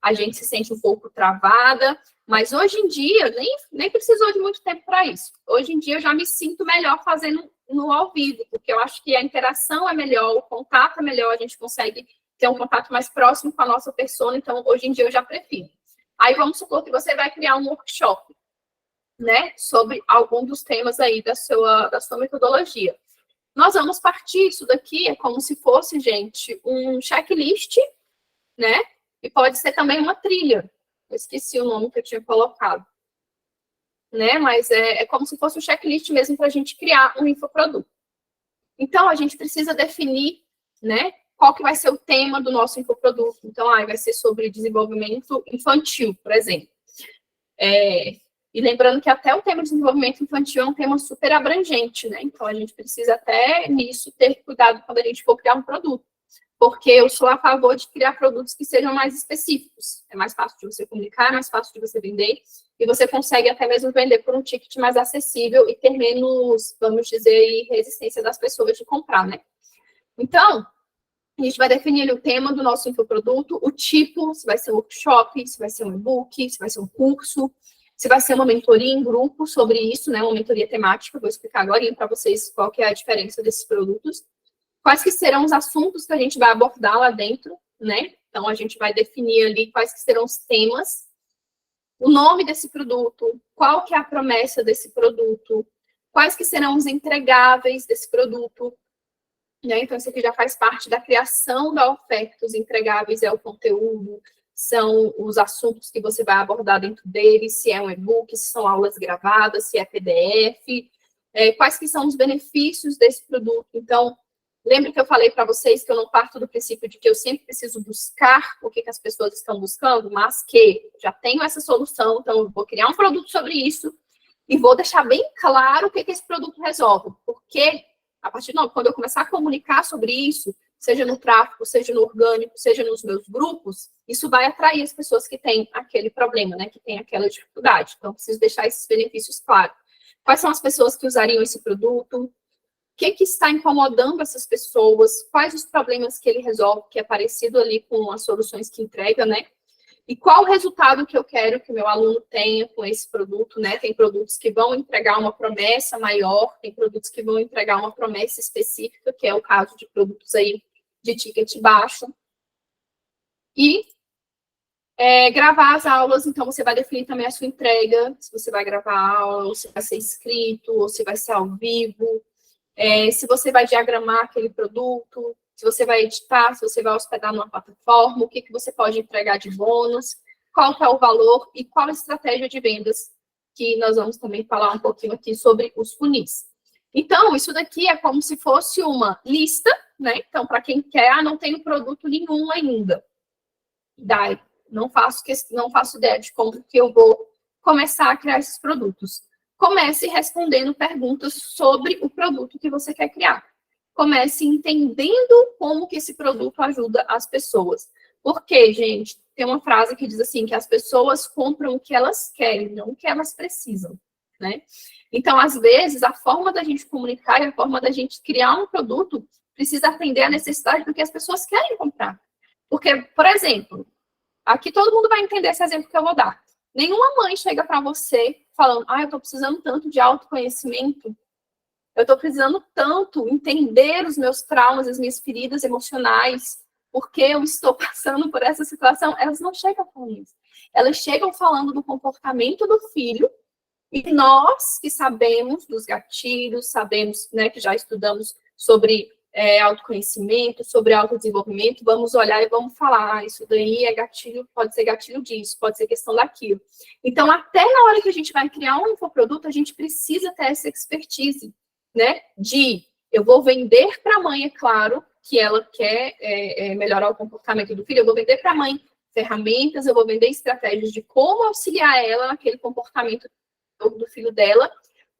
a gente se sente um pouco travada, mas hoje em dia, nem precisou de muito tempo para isso. Hoje em dia, eu já me sinto melhor fazendo no ao vivo, porque eu acho que a interação é melhor, o contato é melhor, a gente consegue ter um contato mais próximo com a nossa persona, então, hoje em dia, eu já prefiro. Aí, vamos supor que você vai criar um workshop. né, sobre algum dos temas aí da sua metodologia. Nós vamos partir, isso daqui é como se fosse, gente, um checklist, né, e pode ser também uma trilha. Eu esqueci o nome que eu tinha colocado, né, mas é como se fosse um checklist mesmo para a gente criar um infoproduto. Então, a gente precisa definir, né, qual que vai ser o tema do nosso infoproduto. Então, vai ser sobre desenvolvimento infantil, por exemplo. E lembrando que até o tema de desenvolvimento infantil é um tema super abrangente, né? Então, a gente precisa até nisso ter cuidado quando a gente for criar um produto. Porque eu sou a favor de criar produtos que sejam mais específicos. É mais fácil de você comunicar, é mais fácil de você vender. E você consegue até mesmo vender por um ticket mais acessível e ter menos, vamos dizer, resistência das pessoas de comprar, né? Então, a gente vai definir o tema do nosso infoproduto, o tipo, se vai ser um workshop, se vai ser um e-book, se vai ser um curso, se vai ser uma mentoria em grupo sobre isso, né? Uma mentoria temática, vou explicar agora para vocês qual que é a diferença desses produtos. Quais que serão os assuntos que a gente vai abordar lá dentro, né? Então, a gente vai definir ali quais que serão os temas, o nome desse produto, qual que é a promessa desse produto, quais que serão os entregáveis desse produto, né? Então, isso aqui já faz parte da criação da oferta. Os entregáveis é o conteúdo, são os assuntos que você vai abordar dentro dele, se é um e-book, se são aulas gravadas, se é PDF, quais que são os benefícios desse produto. Então, lembra que eu falei para vocês que eu não parto do princípio de que eu sempre preciso buscar o que as pessoas estão buscando, mas que já tenho essa solução, então eu vou criar um produto sobre isso e vou deixar bem claro o que esse produto resolve. Porque a partir de quando eu começar a comunicar sobre isso, seja no tráfego, seja no orgânico, seja nos meus grupos, isso vai atrair as pessoas que têm aquele problema, né? Que têm aquela dificuldade. Então, preciso deixar esses benefícios claros. Quais são as pessoas que usariam esse produto? O que está incomodando essas pessoas? Quais os problemas que ele resolve, que é parecido ali com as soluções que entrega, né? E qual o resultado que eu quero que o meu aluno tenha com esse produto, né? Tem produtos que vão entregar uma promessa maior, tem produtos que vão entregar uma promessa específica, que é o caso de produtos aí de ticket baixo. E gravar as aulas, então você vai definir também a sua entrega, se você vai gravar a aula, ou se vai ser escrito, ou se vai ser ao vivo, se você vai diagramar aquele produto, se você vai editar, se você vai hospedar numa plataforma, o que você pode entregar de bônus, qual que é o valor e qual a estratégia de vendas, que nós vamos também falar um pouquinho aqui sobre os funis. Então, isso daqui é como se fosse uma lista, né? Então, para quem quer, não tenho produto nenhum ainda. Daí, não faço ideia de como que eu vou começar a criar esses produtos. Comece respondendo perguntas sobre o produto que você quer criar. Comece entendendo como que esse produto ajuda as pessoas. Porque, gente, tem uma frase que diz assim, que as pessoas compram o que elas querem, não o que elas precisam, né? Então, às vezes, a forma da gente comunicar e a forma da gente criar um produto precisa atender à necessidade do que as pessoas querem comprar. Porque, por exemplo, aqui todo mundo vai entender esse exemplo que eu vou dar. Nenhuma mãe chega para você falando, eu estou precisando tanto de autoconhecimento, eu estou precisando tanto entender os meus traumas, as minhas feridas emocionais, porque eu estou passando por essa situação. Elas não chegam falando isso. Elas chegam falando do comportamento do filho, e nós que sabemos dos gatilhos, sabemos, né, que já estudamos sobre autoconhecimento, sobre autodesenvolvimento, vamos olhar e vamos falar, isso daí é gatilho, pode ser gatilho disso, pode ser questão daquilo. Então, até na hora que a gente vai criar um infoproduto, a gente precisa ter essa expertise, né, eu vou vender para a mãe, é claro, que ela quer melhorar o comportamento do filho, eu vou vender para a mãe ferramentas, eu vou vender estratégias de como auxiliar ela naquele comportamento do filho dela,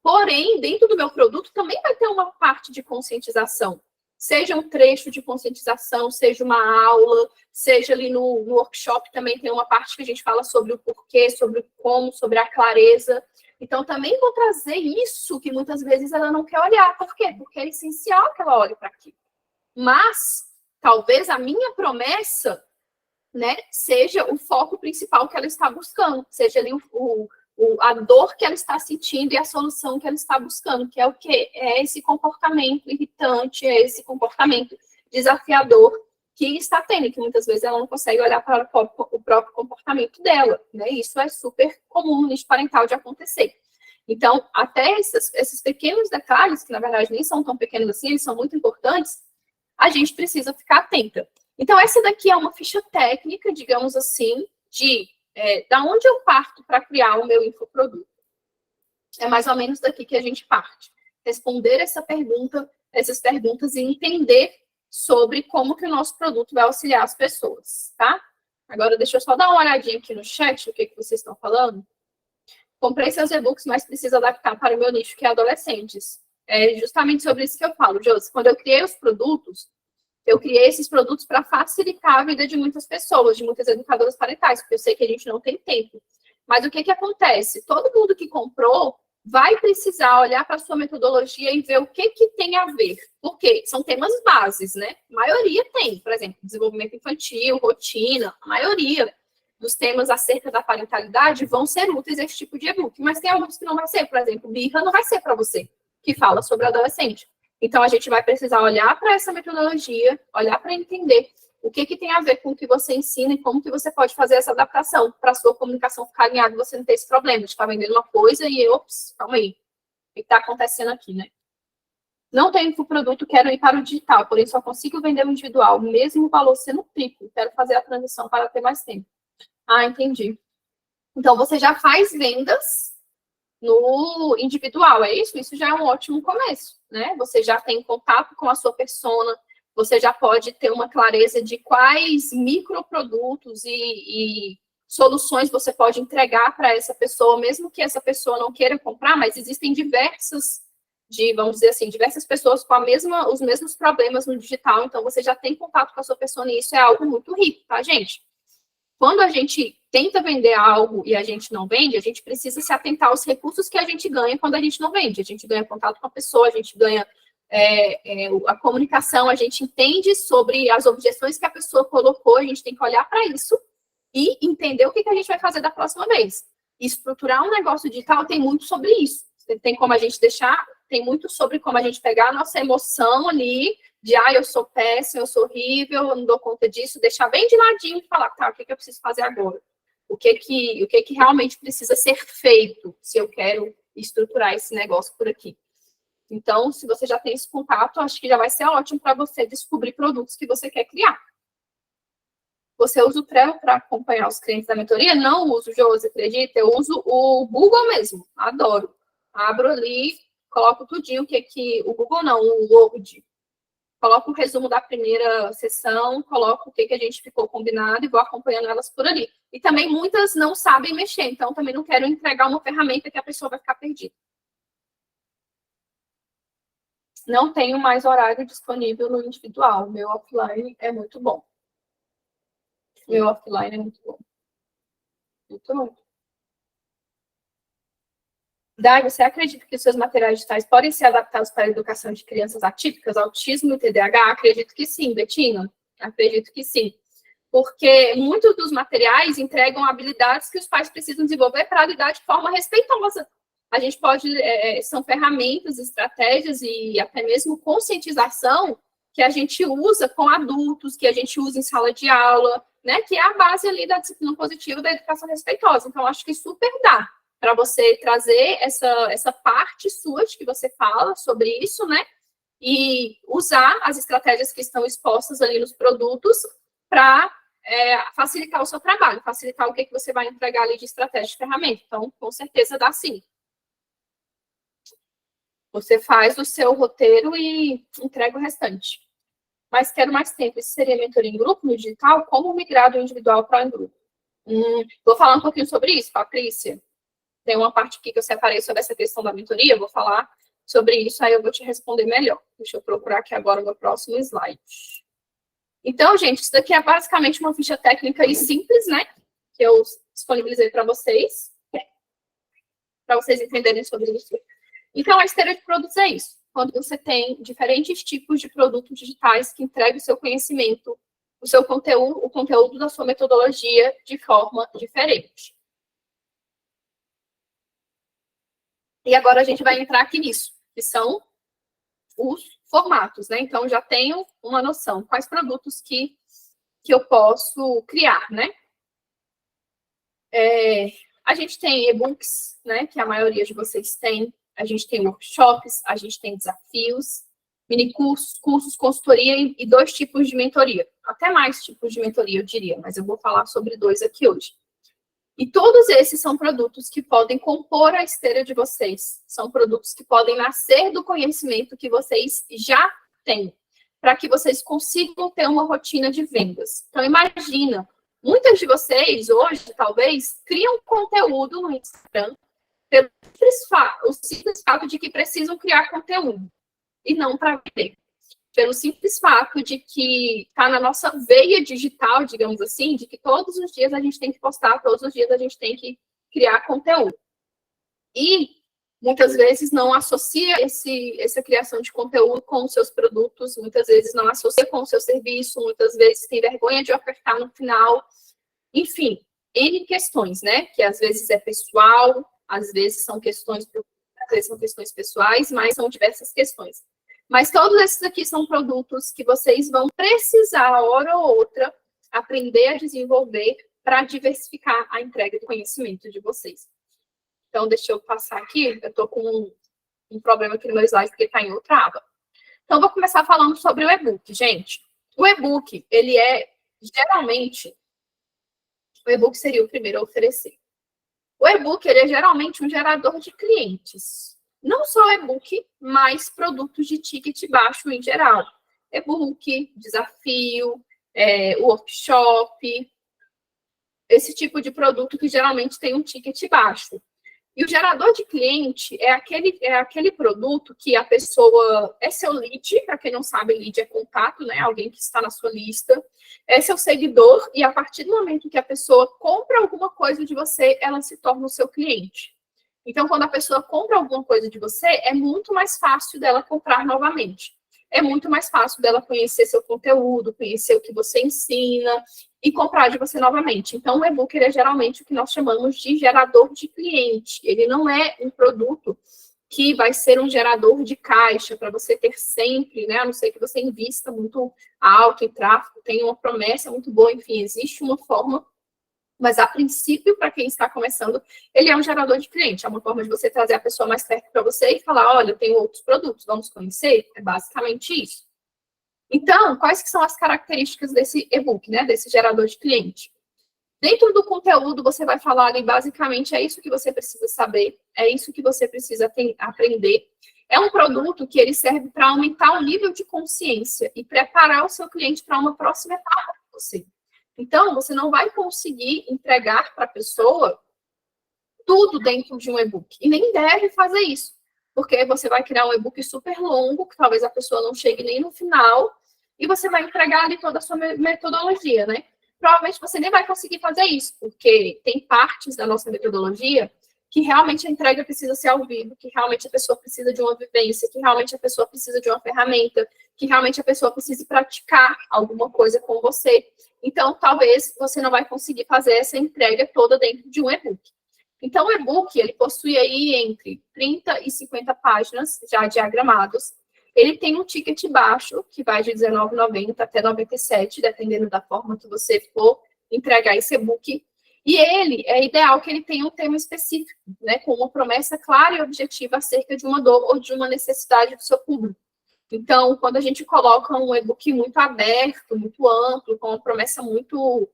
porém, dentro do meu produto também vai ter uma parte de conscientização, seja um trecho de conscientização, seja uma aula, seja ali no workshop também tem uma parte que a gente fala sobre o porquê, sobre o como, sobre a clareza. Então, também vou trazer isso que muitas vezes ela não quer olhar. Por quê? Porque é essencial que ela olhe para aquilo. Mas, talvez a minha promessa, né, seja o foco principal que ela está buscando, seja ali a dor que ela está sentindo e a solução que ela está buscando, que é o quê? É esse comportamento irritante, é esse comportamento desafiador que está tendo, que muitas vezes ela não consegue olhar para o próprio comportamento dela, né? Isso é super comum no nicho parental de acontecer. Então, até esses pequenos detalhes, que na verdade nem são tão pequenos assim, eles são muito importantes, a gente precisa ficar atenta. Então, essa daqui é uma ficha técnica, digamos assim, de da onde eu parto para criar o meu infoproduto. É mais ou menos daqui que a gente parte. Responder essas perguntas e entender sobre como que o nosso produto vai auxiliar as pessoas, tá? Agora, deixa eu só dar uma olhadinha aqui no chat, o que vocês estão falando. Comprei seus e-books, mas preciso adaptar para o meu nicho, que é adolescentes. É justamente sobre isso que eu falo, Josi. Quando eu criei os produtos, eu criei esses produtos para facilitar a vida de muitas pessoas, de muitas educadoras parentais, porque eu sei que a gente não tem tempo. Mas o que acontece? Todo mundo que comprou vai precisar olhar para a sua metodologia e ver o que tem a ver. Porque são temas bases, né? A maioria tem, por exemplo, desenvolvimento infantil, rotina, a maioria dos temas acerca da parentalidade vão ser úteis esse tipo de e-book, mas tem alguns que não vai ser, por exemplo, birra não vai ser para você, que fala sobre adolescente. Então, a gente vai precisar olhar para essa metodologia, olhar para entender o que tem a ver com o que você ensina e como que você pode fazer essa adaptação para a sua comunicação ficar alinhada e você não ter esse problema de estar vendendo uma coisa e, ops, calma aí, o que está acontecendo aqui, né? Não tenho infoproduto, quero ir para o digital, porém só consigo vender o individual, mesmo o valor sendo triplo, quero fazer a transição para ter mais tempo. Ah, entendi. Então, você já faz vendas no individual, é isso? Isso já é um ótimo começo, né? Você já tem contato com a sua persona, você já pode ter uma clareza de quais microprodutos e soluções você pode entregar para essa pessoa, mesmo que essa pessoa não queira comprar, mas existem vamos dizer assim, diversas pessoas com os mesmos problemas no digital, então você já tem contato com a sua persona e isso é algo muito rico, tá, gente? Quando a gente tenta vender algo e a gente não vende, a gente precisa se atentar aos recursos que a gente ganha quando a gente não vende. A gente ganha contato com a pessoa, a gente ganha a comunicação, a gente entende sobre as objeções que a pessoa colocou, a gente tem que olhar para isso e entender o que a gente vai fazer da próxima vez. Estruturar um negócio digital tem muito sobre isso. Tem como a gente tem muito sobre como a gente pegar a nossa emoção ali, de, eu sou péssima, eu sou horrível, eu não dou conta disso, deixar bem de ladinho e falar, tá, o que eu preciso fazer agora? O que realmente precisa ser feito se eu quero estruturar esse negócio por aqui? Então, se você já tem esse contato, acho que já vai ser ótimo para você descobrir produtos que você quer criar. Você usa o Trello para acompanhar os clientes da mentoria? Não uso, Josi, acredita? Eu uso o Google mesmo, adoro. Abro ali, coloco tudinho, o Google não, o Word. Coloco o resumo da primeira sessão, coloco o que a gente ficou combinado e vou acompanhando elas por ali. E também muitas não sabem mexer, então também não quero entregar uma ferramenta que a pessoa vai ficar perdida. Não tenho mais horário disponível no individual. Meu offline é muito bom. Meu offline é muito bom. Muito bom. Dai, você acredita que os seus materiais digitais podem ser adaptados para a educação de crianças atípicas, autismo e TDAH? Acredito que sim, Betina. Acredito que sim. Porque muitos dos materiais entregam habilidades que os pais precisam desenvolver para lidar de forma respeitosa. A gente pode, são ferramentas, estratégias e até mesmo conscientização que a gente usa com adultos, que a gente usa em sala de aula, né? Que é a base ali da disciplina positiva da educação respeitosa. Então, acho que super dá para você trazer essa parte sua de que você fala sobre isso, né? E usar as estratégias que estão expostas ali nos produtos para facilitar o seu trabalho, facilitar o que você vai entregar ali de estratégia de ferramenta. Então, com certeza dá sim. Você faz o seu roteiro e entrega o restante. Mas quero mais tempo. Isso seria mentoria em grupo no digital? Como migrar do individual para o grupo? Vou falar um pouquinho sobre isso, Patrícia. Tem uma parte aqui que eu separei sobre essa questão da mentoria. Eu vou falar sobre isso, aí eu vou te responder melhor. Deixa eu procurar aqui agora o meu próximo slide. Então, gente, isso daqui é basicamente uma ficha técnica e simples, né? Que eu disponibilizei para vocês entenderem sobre isso. Então, a esteira de produtos é isso. Quando você tem diferentes tipos de produtos digitais que entregam o seu conhecimento, o seu conteúdo, o conteúdo da sua metodologia de forma diferente. E agora a gente vai entrar aqui nisso, que são os formatos, né? Então, já tenho uma noção. Quais produtos que eu posso criar, né? A gente tem e-books, né, que a maioria de vocês tem. A gente tem workshops, a gente tem desafios, minicursos, cursos, consultoria e 2 tipos de mentoria. Até mais tipos de mentoria, eu diria, mas eu vou falar sobre 2 aqui hoje. E todos esses são produtos que podem compor a esteira de vocês. São produtos que podem nascer do conhecimento que vocês já têm, para que vocês consigam ter uma rotina de vendas. Então, imagina, muitas de vocês, hoje, talvez, criam conteúdo no Instagram pelo simples fato de que precisam criar conteúdo e não para vender. Pelo simples fato de que está na nossa veia digital, digamos assim, de que todos os dias a gente tem que postar, todos os dias a gente tem que criar conteúdo. E muitas vezes não associa essa criação de conteúdo com os seus produtos, muitas vezes não associa com o seu serviço, muitas vezes tem vergonha de ofertar no final. Enfim, N questões, né? Que às vezes é pessoal, às vezes são questões pessoais, mas são diversas questões. Mas todos esses aqui são produtos que vocês vão precisar, hora ou outra, aprender a desenvolver para diversificar a entrega do conhecimento de vocês. Então, deixa eu passar aqui. Eu estou com um problema aqui no meu slide, porque está em outra aba. Então, vou começar falando sobre o e-book, gente. O e-book, ele é, geralmente, o e-book seria o primeiro a oferecer. O e-book, ele é geralmente um gerador de clientes. Não só e-book, mas produtos de ticket baixo em geral. E-book, desafio, workshop, esse tipo de produto que geralmente tem um ticket baixo. E o gerador de cliente é aquele produto que a pessoa é seu lead, para quem não sabe, lead é contato, né? Alguém que está na sua lista, é seu seguidor, e a partir do momento que a pessoa compra alguma coisa de você, ela se torna o seu cliente. Então, quando a pessoa compra alguma coisa de você, é muito mais fácil dela comprar novamente. É muito mais fácil dela conhecer seu conteúdo, conhecer o que você ensina e comprar de você novamente. Então, o e-book é geralmente o que nós chamamos de gerador de cliente. Ele não é um produto que vai ser um gerador de caixa para você ter sempre, né? A não ser que você invista muito alto em tráfego, tenha uma promessa muito boa, enfim, existe uma forma. Mas, a princípio, para quem está começando, ele é um gerador de cliente. É uma forma de você trazer a pessoa mais perto para você e falar, olha, eu tenho outros produtos, vamos conhecer? É basicamente isso. Então, quais que são as características desse e-book, né? Desse gerador de cliente? Dentro do conteúdo, você vai falar ali, basicamente, é isso que você precisa saber, é isso que você precisa aprender. É um produto que ele serve para aumentar o nível de consciência e preparar o seu cliente para uma próxima etapa com você. Então, você não vai conseguir entregar para a pessoa tudo dentro de um e-book. E nem deve fazer isso. Porque você vai criar um e-book super longo, que talvez a pessoa não chegue nem no final, e você vai entregar ali toda a sua metodologia, né? Provavelmente você nem vai conseguir fazer isso, porque tem partes da nossa metodologia que realmente a entrega precisa ser ao vivo, que realmente a pessoa precisa de uma vivência, que realmente a pessoa precisa de uma ferramenta, que realmente a pessoa precisa praticar alguma coisa com você. Então, talvez você não vai conseguir fazer essa entrega toda dentro de um e-book. Então, o e-book, ele possui aí entre 30 e 50 páginas já diagramados. Ele tem um ticket baixo, que vai de R$19,90 até R$97, dependendo da forma que você for entregar esse e-book. E ele, é ideal que ele tenha um tema específico, né, com uma promessa clara e objetiva acerca de uma dor ou de uma necessidade do seu público. Então, quando a gente coloca um e-book muito aberto, muito amplo, com uma promessa muito,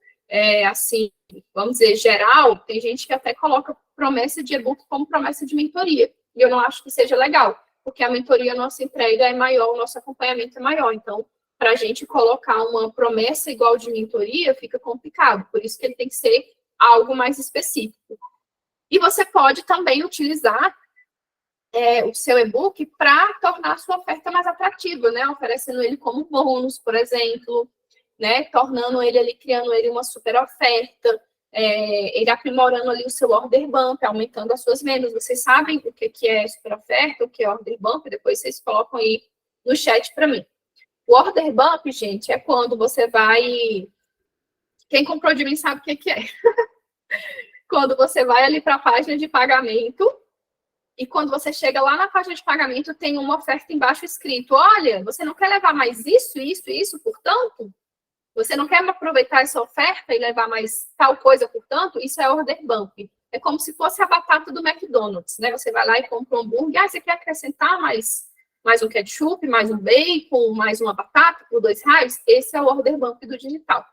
assim, vamos dizer, geral, tem gente que até coloca promessa de e-book como promessa de mentoria. E eu não acho que seja legal, porque a mentoria, a nossa entrega é maior, o nosso acompanhamento é maior. Então, para a gente colocar uma promessa igual de mentoria, fica complicado. Por isso que ele tem que ser algo mais específico. E você pode também utilizar o seu e-book para tornar a sua oferta mais atrativa, né? Oferecendo ele como bônus, por exemplo, né? Tornando ele ali, criando ele uma super oferta, ele aprimorando ali o seu order bump, aumentando as suas vendas. Vocês sabem o que é super oferta, o que é order bump? Depois vocês colocam aí no chat para mim. O order bump, gente, é quando você vai... Quem comprou de mim sabe o que é. Quando você vai ali para a página de pagamento e quando você chega lá na página de pagamento, tem uma oferta embaixo escrito, olha, você não quer levar mais isso, portanto? Você não quer aproveitar essa oferta e levar mais tal coisa, portanto? Isso é order bump. é como se fosse a batata do McDonald's, né? Você vai lá e compra um hambúrguer, você quer acrescentar mais um ketchup, mais um bacon, mais uma batata por R$2? Esse é o order bump do digital.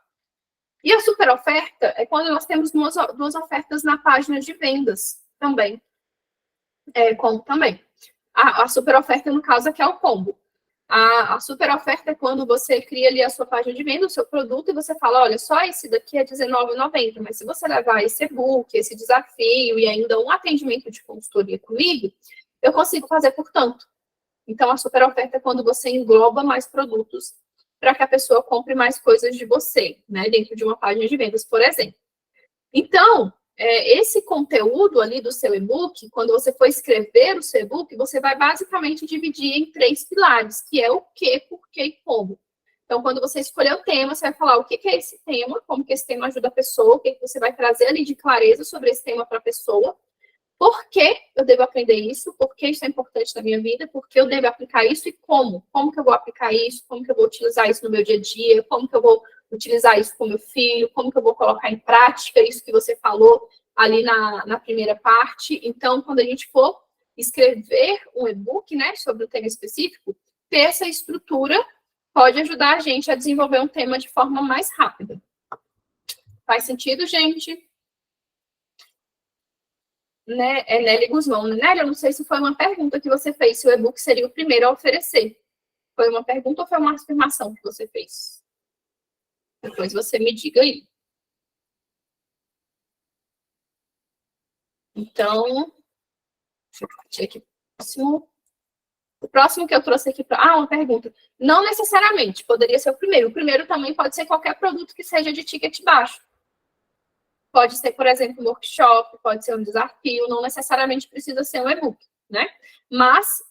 E a super oferta é quando nós temos duas ofertas na página de vendas também. Combo também. A super oferta, no caso, aqui é o combo. A super oferta é quando você cria ali a sua página de venda, o seu produto, e você fala, olha, só esse daqui é R$19,90, mas se você levar esse e-book, esse desafio e ainda um atendimento de consultoria comigo, eu consigo fazer por tanto. Então, a super oferta é quando você engloba mais produtos para que a pessoa compre mais coisas de você, né, dentro de uma página de vendas, por exemplo. Então, esse conteúdo ali do seu e-book, quando você for escrever o seu e-book, você vai basicamente dividir em 3 pilares, que é o que, por que e como. Então, quando você escolher o tema, você vai falar o que é esse tema, como que esse tema ajuda a pessoa, o que você vai trazer ali de clareza sobre esse tema para a pessoa, por que eu devo aprender isso, por que isso é importante na minha vida, por que eu devo aplicar isso e como. Como que eu vou aplicar isso, como que eu vou utilizar isso no meu dia a dia, como que eu vou utilizar isso com meu filho, como que eu vou colocar em prática isso que você falou ali na primeira parte. Então, quando a gente for escrever um e-book, né, sobre um tema específico, ter essa estrutura pode ajudar a gente a desenvolver um tema de forma mais rápida. Faz sentido, gente? Né, Nelly Guzmão. Nelly, eu não sei se foi uma pergunta que você fez, se o e-book seria o primeiro a oferecer. Foi uma pergunta ou foi uma afirmação que você fez? Depois você me diga aí. Então, deixa eu partir aqui pro próximo. O próximo que eu trouxe aqui para... uma pergunta. Não necessariamente, poderia ser o primeiro. O primeiro também pode ser qualquer produto que seja de ticket baixo. Pode ser, por exemplo, um workshop, pode ser um desafio, não necessariamente precisa ser um e-book, né? Mas,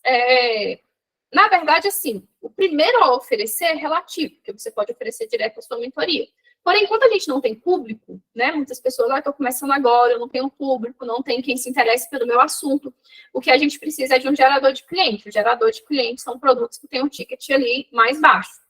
na verdade, assim, o primeiro a oferecer é relativo, porque você pode oferecer direto a sua mentoria. Porém, enquanto a gente não tem público, né? Muitas pessoas, estou começando agora, eu não tenho público, não tem quem se interesse pelo meu assunto. O que a gente precisa é de um gerador de cliente. O gerador de cliente são produtos que têm um ticket ali mais baixo.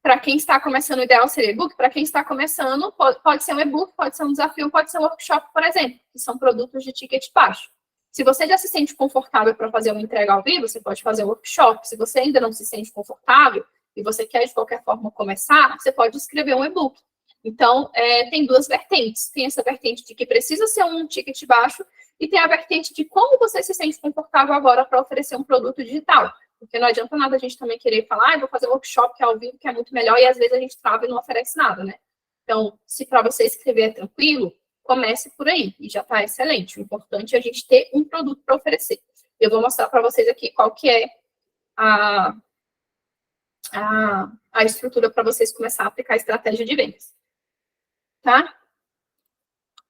Para quem está começando, o ideal seria e-book. Para quem está começando, pode ser um e-book, pode ser um desafio, pode ser um workshop, por exemplo, que são produtos de ticket baixo. Se você já se sente confortável para fazer uma entrega ao vivo, você pode fazer um workshop. Se você ainda não se sente confortável e você quer, de qualquer forma, começar, você pode escrever um e-book. Então, tem duas vertentes. Tem essa vertente de que precisa ser um ticket baixo e tem a vertente de como você se sente confortável agora para oferecer um produto digital. Porque não adianta nada a gente também querer falar, vou fazer um workshop que é ao vivo, que é muito melhor, e às vezes a gente trava e não oferece nada, né? Então, se para você escrever é tranquilo, comece por aí, e já está excelente. O importante é a gente ter um produto para oferecer. Eu vou mostrar para vocês aqui qual que é a estrutura para vocês começarem a aplicar a estratégia de vendas. Tá?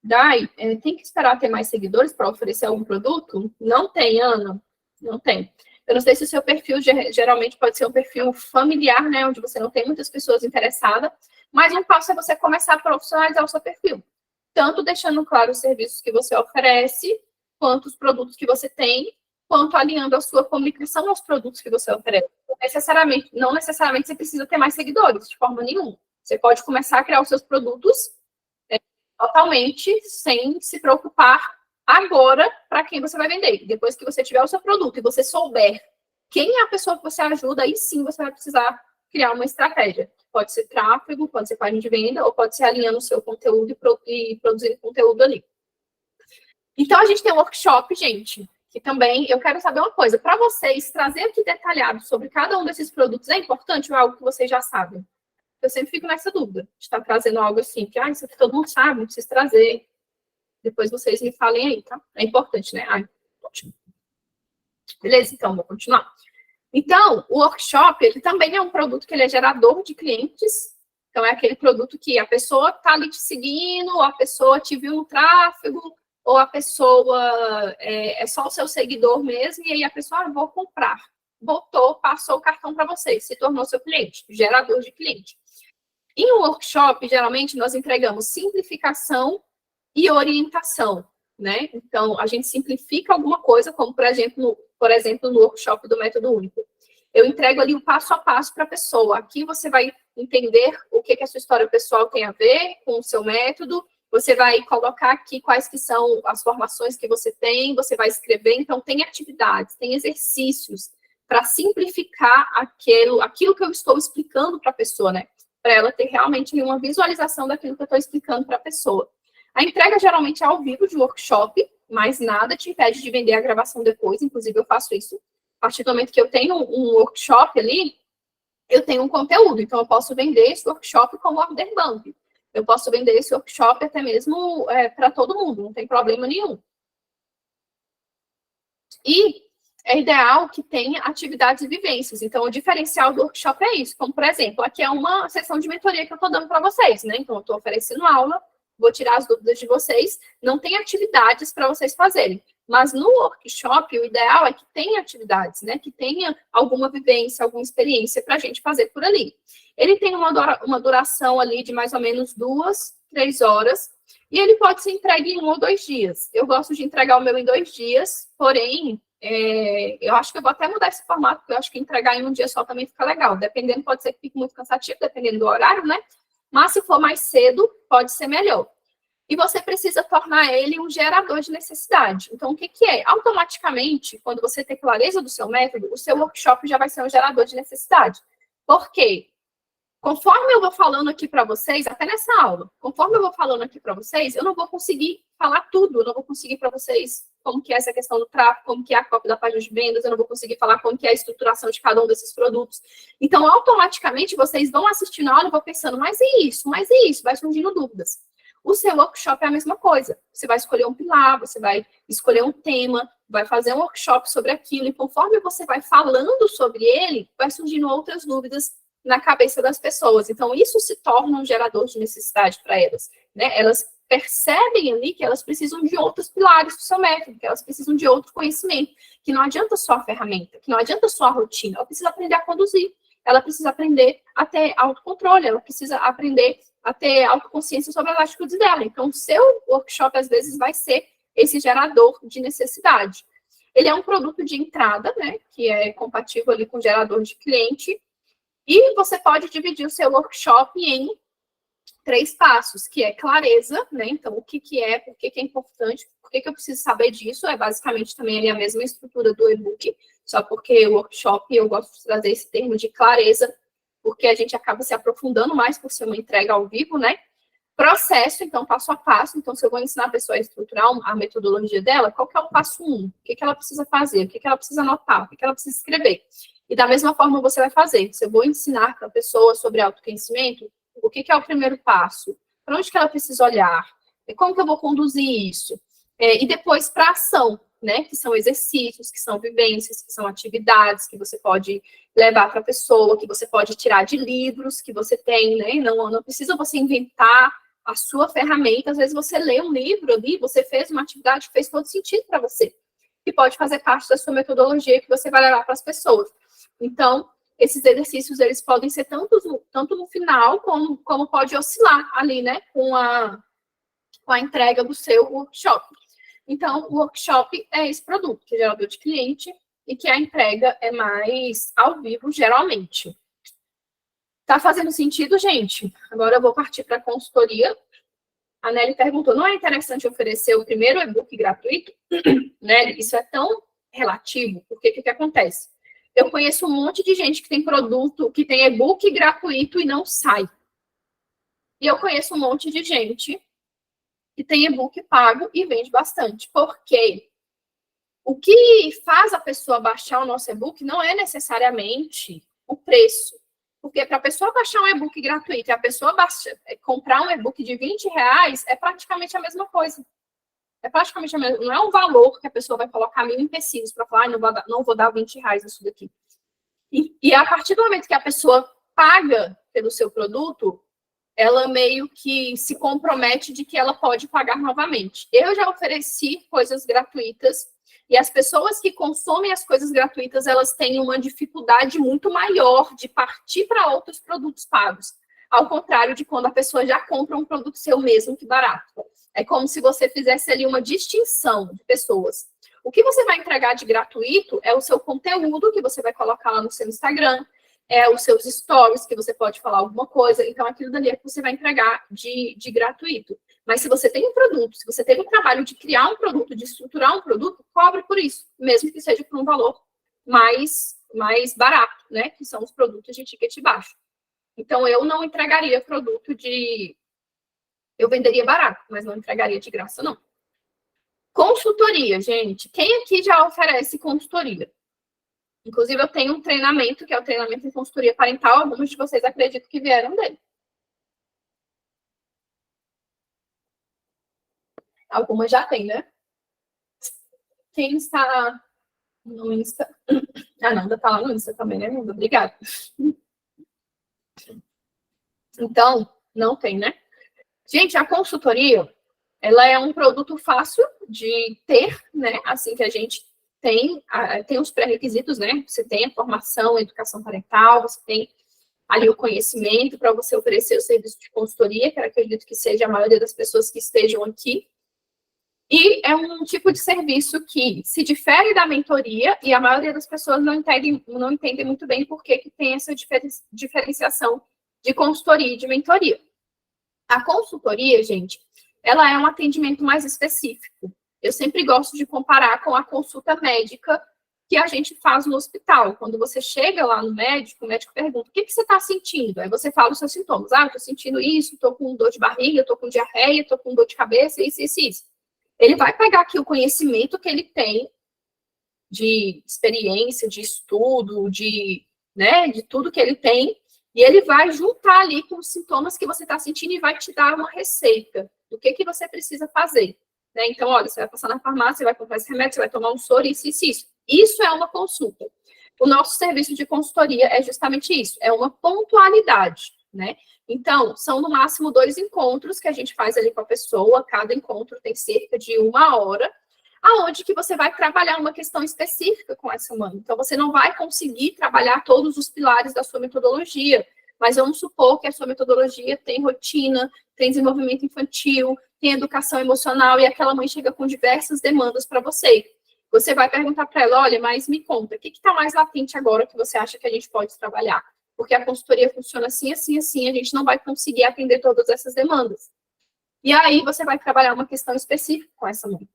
Dai, tem que esperar ter mais seguidores para oferecer algum produto? Não tem, Ana. Não tem. Eu não sei se o seu perfil geralmente pode ser um perfil familiar, né? Onde você não tem muitas pessoas interessadas. Mas um passo é você começar a profissionalizar o seu perfil. Tanto deixando claro os serviços que você oferece, quanto os produtos que você tem, quanto alinhando a sua comunicação aos produtos que você oferece. Não necessariamente você precisa ter mais seguidores, de forma nenhuma. Você pode começar a criar os seus produtos totalmente sem se preocupar agora para quem você vai vender. Depois que você tiver o seu produto e você souber quem é a pessoa que você ajuda, aí sim você vai precisar criar uma estratégia. Pode ser tráfego, pode ser página de venda, ou pode ser alinhando o seu conteúdo e produzindo conteúdo ali. Então, a gente tem um workshop, gente, que também eu quero saber uma coisa. Para vocês, trazer aqui detalhado sobre cada um desses produtos é importante ou é algo que vocês já sabem? Eu sempre fico nessa dúvida, de estar trazendo algo assim, que isso aqui todo mundo sabe, não precisa trazer. Depois vocês me falem aí, tá? É importante, né? Ótimo. Beleza, então, vou continuar. Então, o workshop, ele também é um produto que ele é gerador de clientes. Então, é aquele produto que a pessoa está ali te seguindo, ou a pessoa te viu no tráfego, ou a pessoa é só o seu seguidor mesmo, e aí a pessoa, vou comprar. Botou, passou o cartão para você, se tornou seu cliente, gerador de cliente. Em um workshop, geralmente, nós entregamos simplificação e orientação, né? Então, a gente simplifica alguma coisa, como, por exemplo, no workshop do Método Único. Eu entrego ali o passo a passo para a pessoa. Aqui você vai entender o que a sua história pessoal tem a ver com o seu método, Você vai colocar aqui quais que são as formações que você vai escrever. Então, tem atividades, tem exercícios para simplificar aquilo que eu estou explicando para a pessoa, né? Para ela ter realmente uma visualização daquilo que eu estou explicando para a pessoa. A entrega geralmente é ao vivo de workshop, mas nada te impede de vender a gravação depois, inclusive eu faço isso. A partir do momento que eu tenho um workshop ali, eu tenho um conteúdo, então eu posso vender esse workshop como order bump. Eu posso vender esse workshop até mesmo para todo mundo, não tem problema nenhum. E é ideal que tenha atividades e vivências. Então, o diferencial do workshop é isso. Como, por exemplo, aqui é uma sessão de mentoria que eu estou dando para vocês, né? Então, eu estou oferecendo aula, vou tirar as dúvidas de vocês. Não tem atividades para vocês fazerem. Mas no workshop, o ideal é que tenha atividades, né? Que tenha alguma vivência, alguma experiência para a gente fazer por ali. Ele tem uma duração ali de mais ou menos 2, 3 horas. E ele pode ser entregue em 1 ou 2 dias. Eu gosto de entregar o meu em 2 dias, porém, eu acho que eu vou até mudar esse formato, porque eu acho que entregar em um dia só também fica legal. Dependendo, pode ser que fique muito cansativo, dependendo do horário, né? Mas se for mais cedo, pode ser melhor. E você precisa tornar ele um gerador de necessidade. Então, o que é? Automaticamente, quando você tem clareza do seu método, o seu workshop já vai ser um gerador de necessidade. Por quê? Conforme eu vou falando aqui para vocês, até nessa aula, conforme eu vou falando aqui para vocês, eu não vou conseguir falar tudo, eu não vou conseguir para vocês como que é essa questão do tráfego, como que é a cópia da página de vendas, eu não vou conseguir falar como que é a estruturação de cada um desses produtos. Então, automaticamente, vocês vão assistindo a aula e vão pensando, mas e isso, vai surgindo dúvidas. O seu workshop é a mesma coisa. Você vai escolher um pilar, você vai escolher um tema, vai fazer um workshop sobre aquilo, e conforme você vai falando sobre ele, vai surgindo outras dúvidas na cabeça das pessoas. Então, isso se torna um gerador de necessidade para elas, né? Elas percebem ali que elas precisam de outros pilares do seu método, que elas precisam de outro conhecimento, que não adianta só a ferramenta, que não adianta só a rotina, ela precisa aprender a conduzir, ela precisa aprender a ter autocontrole, ela precisa aprender a ter autoconsciência sobre as atitudes dela. Então, o seu workshop, às vezes, vai ser esse gerador de necessidade. Ele é um produto de entrada, né, que é compatível ali com o gerador de cliente, e você pode dividir o seu workshop em 3 passos, que é clareza, né? Então, o que é, por que é importante, por que eu preciso saber disso, é basicamente também ali a mesma estrutura do e-book, só porque o workshop, eu gosto de trazer esse termo de clareza, porque a gente acaba se aprofundando mais por ser uma entrega ao vivo, né? Processo, então, passo a passo. Então, se eu vou ensinar a pessoa a estruturar a metodologia dela, qual que é o passo 1? O que ela precisa fazer? O que ela precisa anotar? O que ela precisa escrever? E da mesma forma você vai fazer. Se eu vou ensinar para a pessoa sobre autoconhecimento, o que é o primeiro passo? Para onde que ela precisa olhar? Como que eu vou conduzir isso? E depois para a ação, né? Que são exercícios, que são vivências, que são atividades que você pode levar para a pessoa, que você pode tirar de livros que você tem, né? Não precisa você inventar a sua ferramenta. Às vezes você lê um livro ali, você fez uma atividade que fez todo sentido para você, que pode fazer parte da sua metodologia que você vai levar para as pessoas. Então, esses exercícios, eles podem ser tanto no final, como pode oscilar ali, né, com a entrega do seu workshop. Então, o workshop é esse produto, que é gerador de cliente, e que a entrega é mais ao vivo, geralmente. Tá fazendo sentido, gente? Agora eu vou partir para a consultoria. A Nelly perguntou, não é interessante oferecer o primeiro e-book gratuito? Nelly, isso é tão relativo, porque o que acontece? Eu conheço um monte de gente que tem produto, que tem e-book gratuito e não sai. E eu conheço um monte de gente que tem e-book pago e vende bastante. Porque o que faz a pessoa baixar o nosso e-book não é necessariamente o preço. Porque para a pessoa baixar um e-book gratuito e a pessoa comprar um e-book de R$20 é praticamente a mesma coisa. É praticamente a mesma, não é um valor que a pessoa vai colocar 1000 empecilhos para falar, não vou dar R$20 nisso daqui. E a partir do momento que a pessoa paga pelo seu produto, ela meio que se compromete de que ela pode pagar novamente. Eu já ofereci coisas gratuitas, e as pessoas que consomem as coisas gratuitas, elas têm uma dificuldade muito maior de partir para outros produtos pagos. Ao contrário de quando a pessoa já compra um produto seu mesmo que barato. É como se você fizesse ali uma distinção de pessoas. O que você vai entregar de gratuito é o seu conteúdo que você vai colocar lá no seu Instagram, os seus stories, que você pode falar alguma coisa. Então, aquilo dali é que você vai entregar de gratuito. Mas se você tem um produto, se você teve o trabalho de criar um produto, de estruturar um produto, cobre por isso, mesmo que seja por um valor mais barato, né? Que são os produtos de ticket baixo. Então, eu não entregaria produto de... Eu venderia barato, mas não entregaria de graça, não. Consultoria, gente. Quem aqui já oferece consultoria? Inclusive, eu tenho um treinamento, que é o treinamento em consultoria parental. Alguns de vocês acredito que vieram dele. Algumas já tem, né? Quem está no Insta... Ah, não, ainda está lá no Insta também, né? Obrigada. Então, não tem, né? Gente, a consultoria, ela é um produto fácil de ter, né? Assim que a gente tem os pré-requisitos, né? Você tem a formação, a educação parental, você tem ali o conhecimento para você oferecer o serviço de consultoria, que eu acredito que seja a maioria das pessoas que estejam aqui. E é um tipo de serviço que se difere da mentoria e a maioria das pessoas não entendem muito bem por que tem essa diferenciação de consultoria e de mentoria. A consultoria, gente, ela é um atendimento mais específico. Eu sempre gosto de comparar com a consulta médica que a gente faz no hospital. Quando você chega lá no médico, o médico pergunta, o que você está sentindo? Aí você fala os seus sintomas. Ah, eu estou sentindo isso, estou com dor de barriga, estou com diarreia, estou com dor de cabeça, isso. Ele vai pegar aqui o conhecimento que ele tem de experiência, de estudo, de tudo que ele tem, e ele vai juntar ali com os sintomas que você está sentindo e vai te dar uma receita do que você precisa fazer. Né? Então, olha, você vai passar na farmácia, você vai comprar esse remédio, você vai tomar um soro, isso. Isso é uma consulta. O nosso serviço de consultoria é justamente isso, é uma pontualidade, né? Então, são no máximo 2 encontros que a gente faz ali com a pessoa, cada encontro tem cerca de 1 hora, aonde que você vai trabalhar uma questão específica com essa mãe. Então, você não vai conseguir trabalhar todos os pilares da sua metodologia, mas vamos supor que a sua metodologia tem rotina, tem desenvolvimento infantil, tem educação emocional, e aquela mãe chega com diversas demandas para você. Você vai perguntar para ela, olha, mas me conta, o que está mais latente agora que você acha que a gente pode trabalhar? Porque a consultoria funciona assim, a gente não vai conseguir atender todas essas demandas. E aí você vai trabalhar uma questão específica com essa mãe.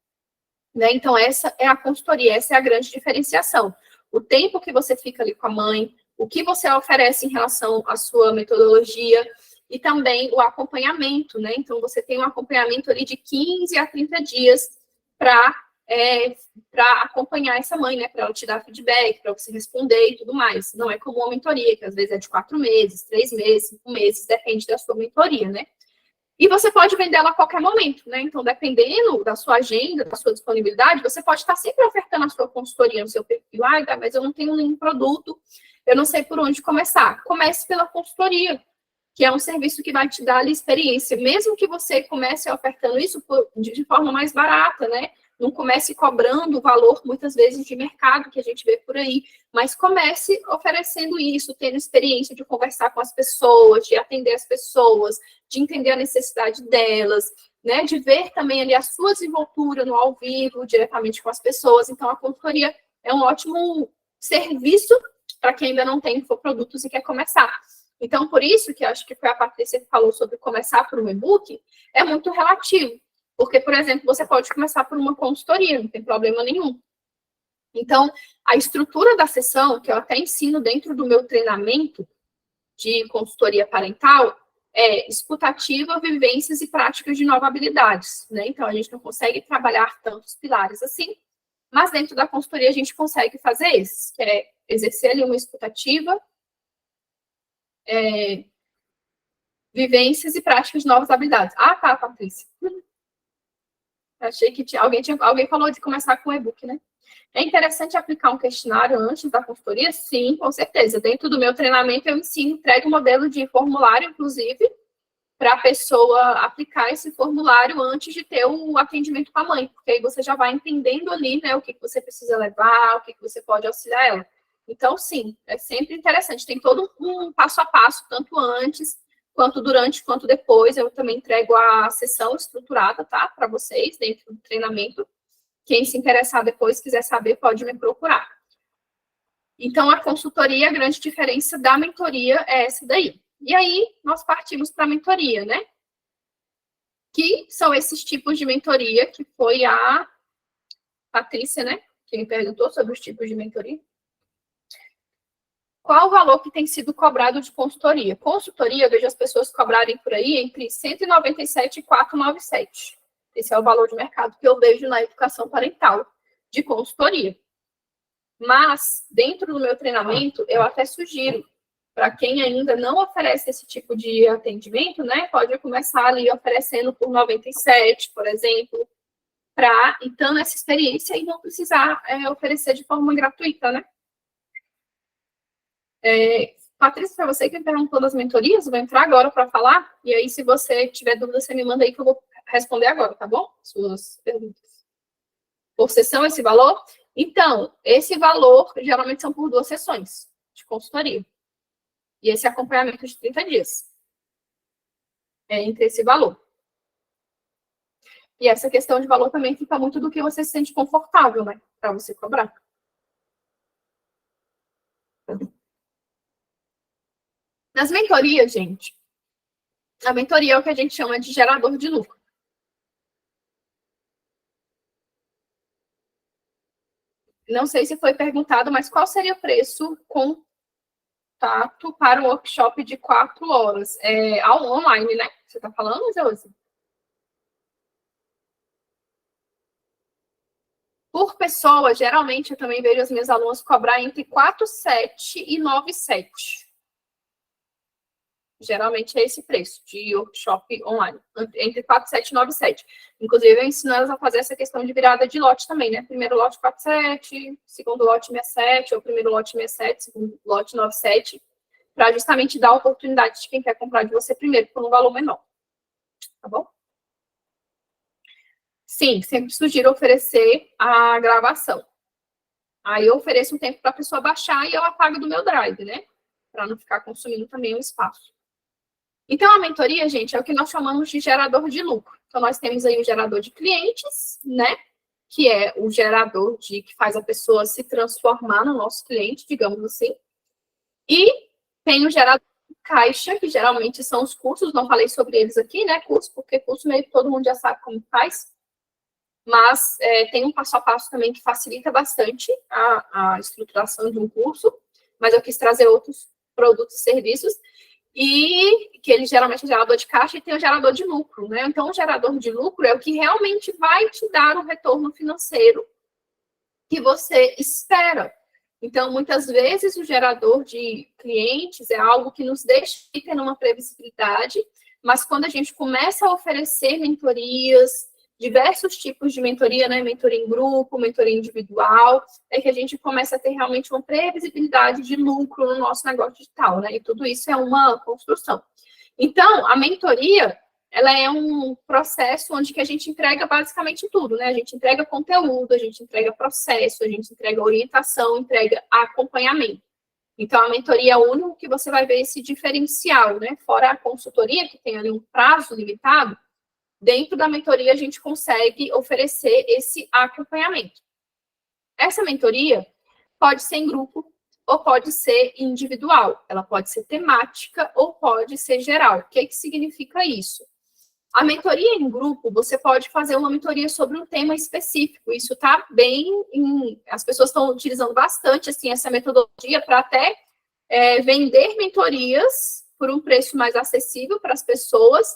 Né? Então, essa é a consultoria, essa é a grande diferenciação. O tempo que você fica ali com a mãe, o que você oferece em relação à sua metodologia e também o acompanhamento, né? Então, você tem um acompanhamento ali de 15 a 30 dias para acompanhar essa mãe, né? Para ela te dar feedback, para você responder e tudo mais. Não é como uma mentoria, que às vezes é de 4 meses, 3 meses, 5 meses, depende da sua mentoria, né? E você pode vender ela a qualquer momento, né? Então, dependendo da sua agenda, da sua disponibilidade, você pode estar sempre ofertando a sua consultoria no seu perfil. Ah, mas eu não tenho nenhum produto, eu não sei por onde começar. Comece pela consultoria, que é um serviço que vai te dar ali experiência. Mesmo que você comece ofertando isso de forma mais barata, né? Não comece cobrando o valor, muitas vezes, de mercado que a gente vê por aí, mas comece oferecendo isso, tendo experiência de conversar com as pessoas, de atender as pessoas, de entender a necessidade delas, né? De ver também ali a sua desenvoltura no ao vivo, diretamente com as pessoas. Então, a consultoria é um ótimo serviço para quem ainda não tem infoprodutos e quer começar. Então, por isso que acho que foi a Patrícia que falou sobre começar por um e-book, é muito relativo. Porque, por exemplo, você pode começar por uma consultoria, não tem problema nenhum. Então, a estrutura da sessão, que eu até ensino dentro do meu treinamento de consultoria parental, é escutativa, vivências e práticas de novas habilidades, né? Então, a gente não consegue trabalhar tantos pilares assim, mas dentro da consultoria a gente consegue fazer esses, que é exercer ali uma escutativa, vivências e práticas de novas habilidades. Ah, tá, Patrícia. Achei que alguém falou de começar com e-book, né? É interessante aplicar um questionário antes da consultoria? Sim, com certeza. Dentro do meu treinamento, eu ensino, entrego um modelo de formulário, inclusive, para a pessoa aplicar esse formulário antes de ter o atendimento com a mãe, porque aí você já vai entendendo ali, né, o que você precisa levar, o que você pode auxiliar ela. Então, sim, é sempre interessante. Tem todo um passo a passo, tanto antes, quanto durante, quanto depois. Eu também entrego a sessão estruturada, tá? Para vocês, dentro do treinamento. Quem se interessar depois, quiser saber, pode me procurar. Então, a consultoria, a grande diferença da mentoria é essa daí. E aí, nós partimos para a mentoria, né? Que são esses tipos de mentoria, que foi a Patrícia, né? Que me perguntou sobre os tipos de mentoria. Qual o valor que tem sido cobrado de consultoria? Consultoria, eu vejo as pessoas cobrarem por aí entre 197 e 497. Esse é o valor de mercado que eu vejo na educação parental de consultoria. Mas, dentro do meu treinamento, eu até sugiro, para quem ainda não oferece esse tipo de atendimento, né, pode começar ali oferecendo por 97, por exemplo, para então nessa experiência e não precisar oferecer de forma gratuita, né? Patrícia, para você que me perguntou das mentorias, eu vou entrar agora para falar, e aí se você tiver dúvida, você me manda aí que eu vou responder agora, tá bom? Suas perguntas. Por sessão, esse valor? Então, esse valor geralmente são por 2 sessões de consultoria. E esse acompanhamento de 30 dias. É entre esse valor. E essa questão de valor também fica muito do que você se sente confortável, né? Para você cobrar. Nas mentorias, gente, a mentoria é o que a gente chama de gerador de lucro. Não sei se foi perguntado, mas qual seria o preço contato para o workshop de 4 horas? Online, né? Você está falando, Josi? Por pessoa, geralmente, eu também vejo as minhas alunas cobrar entre 4,7 e 9,7. Geralmente é esse preço de workshop online, entre 4,7 e 9,7. Inclusive, eu ensino elas a fazer essa questão de virada de lote também, né? Primeiro lote 4,7, segundo lote 67, ou primeiro lote 67, segundo lote 97, para justamente dar a oportunidade de quem quer comprar de você primeiro, por um valor menor. Tá bom? Sim, sempre sugiro oferecer a gravação. Aí eu ofereço um tempo para a pessoa baixar e eu apago do meu drive, né? Para não ficar consumindo também o espaço. Então, a mentoria, gente, é o que nós chamamos de gerador de lucro. Então, nós temos aí o gerador de clientes, né? Que é o gerador que faz a pessoa se transformar no nosso cliente, digamos assim. E tem o gerador de caixa, que geralmente são os cursos. Não falei sobre eles aqui, né? Curso, porque curso meio que todo mundo já sabe como faz. Mas tem um passo a passo também que facilita bastante a estruturação de um curso. Mas eu quis trazer outros produtos e serviços. E que ele geralmente é gerador de caixa e tem o gerador de lucro, né? Então, o gerador de lucro é o que realmente vai te dar o retorno financeiro que você espera. Então, muitas vezes, o gerador de clientes é algo que nos deixa ter uma previsibilidade, mas quando a gente começa a oferecer mentorias, diversos tipos de mentoria, né? Mentoria em grupo, mentoria individual, é que a gente começa a ter realmente uma previsibilidade de lucro no nosso negócio digital, né? E tudo isso é uma construção. Então, a mentoria, ela é um processo onde que a gente entrega basicamente tudo, né? A gente entrega conteúdo, a gente entrega processo, a gente entrega orientação, entrega acompanhamento. Então, a mentoria é o único que você vai ver esse diferencial, né? Fora a consultoria, que tem ali um prazo limitado, dentro da mentoria, a gente consegue oferecer esse acompanhamento. Essa mentoria pode ser em grupo ou pode ser individual. Ela pode ser temática ou pode ser geral. O que significa isso? A mentoria em grupo, você pode fazer uma mentoria sobre um tema específico. Isso está bem... As pessoas estão utilizando bastante assim, essa metodologia para até vender mentorias por um preço mais acessível para as pessoas,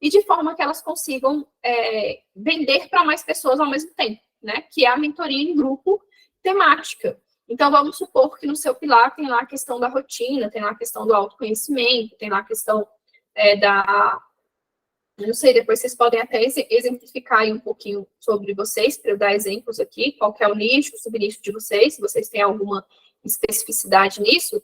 e de forma que elas consigam vender para mais pessoas ao mesmo tempo, né? Que é a mentoria em grupo temática. Então, vamos supor que no seu pilar tem lá a questão da rotina, tem lá a questão do autoconhecimento, tem lá a questão não sei, depois vocês podem até exemplificar aí um pouquinho sobre vocês, para eu dar exemplos aqui, qual que é o nicho, o subnicho de vocês, se vocês têm alguma especificidade nisso.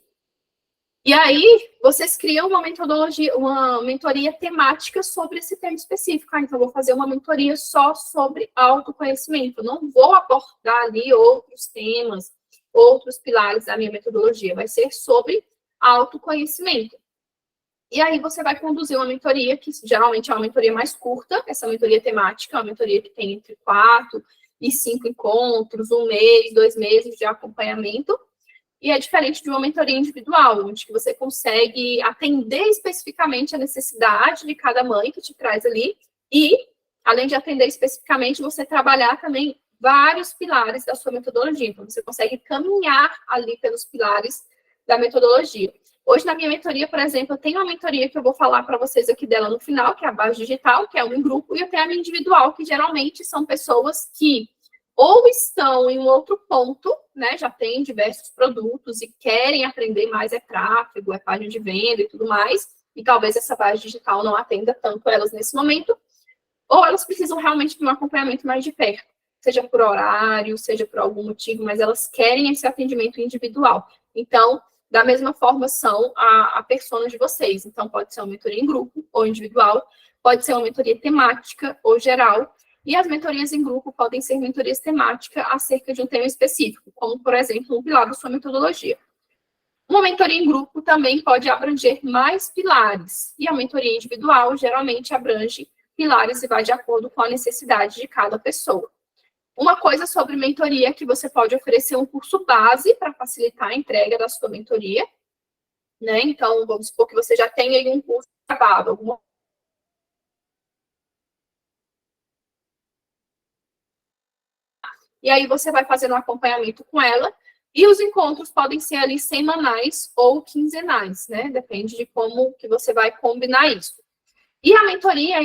E aí, vocês criam uma metodologia, uma mentoria temática sobre esse tema específico. Então, eu vou fazer uma mentoria só sobre autoconhecimento. Eu não vou abordar ali outros temas, outros pilares da minha metodologia. Vai ser sobre autoconhecimento. E aí, você vai conduzir uma mentoria, que geralmente é uma mentoria mais curta. Essa mentoria temática é uma mentoria que tem entre 4 e 5 encontros, 1 mês, 2 meses de acompanhamento. e é diferente de uma mentoria individual, onde que você consegue atender especificamente a necessidade de cada mãe que te traz ali, e, além de atender especificamente, você trabalhar também vários pilares da sua metodologia. Então, você consegue caminhar ali pelos pilares da metodologia. Hoje, na minha mentoria, por exemplo, eu tenho uma mentoria que eu vou falar para vocês aqui dela no final, que é a base digital, que é um em grupo, e eu tenho a minha individual, que geralmente são pessoas que ou estão em um outro ponto, né, já têm diversos produtos e querem aprender mais tráfego, página de venda e tudo mais, e talvez essa base digital não atenda tanto elas nesse momento, ou elas precisam realmente de um acompanhamento mais de perto, seja por horário, seja por algum motivo, mas elas querem esse atendimento individual. Então, da mesma forma, são a persona de vocês. Então, pode ser uma mentoria em grupo ou individual, pode ser uma mentoria temática ou geral, e as mentorias em grupo podem ser mentorias temáticas acerca de um tema específico, como, por exemplo, um pilar da sua metodologia. Uma mentoria em grupo também pode abranger mais pilares, e a mentoria individual geralmente abrange pilares e vai de acordo com a necessidade de cada pessoa. Uma coisa sobre mentoria é que você pode oferecer um curso base para facilitar a entrega da sua mentoria, né? Então, vamos supor que você já tenha aí um curso gravado, alguma. E aí você vai fazendo um acompanhamento com ela, e os encontros podem ser ali semanais ou quinzenais, né? Depende de como que você vai combinar isso. E a mentoria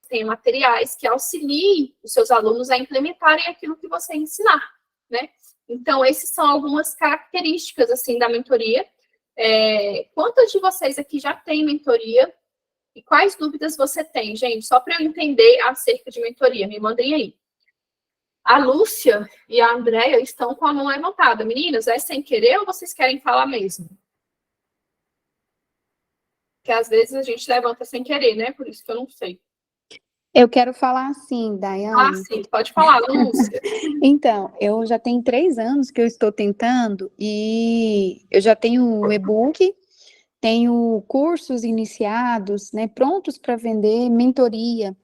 tem materiais que auxiliem os seus alunos a implementarem aquilo que você ensinar, né? Então, essas são algumas características, assim, da mentoria. Quantas de vocês aqui já têm mentoria? E quais dúvidas você tem, gente? Só para eu entender acerca de mentoria, me mandem aí. A Lúcia e a Andréia estão com a mão levantada. Meninas, é sem querer ou vocês querem falar mesmo? Porque às vezes a gente levanta sem querer, né? Por isso que eu não sei. Eu quero falar sim, Daiane. Sim, pode falar, Lúcia. Então, eu já tenho 3 anos que eu estou tentando e eu já tenho o e-book, tenho cursos iniciados, né, prontos para vender, mentoria,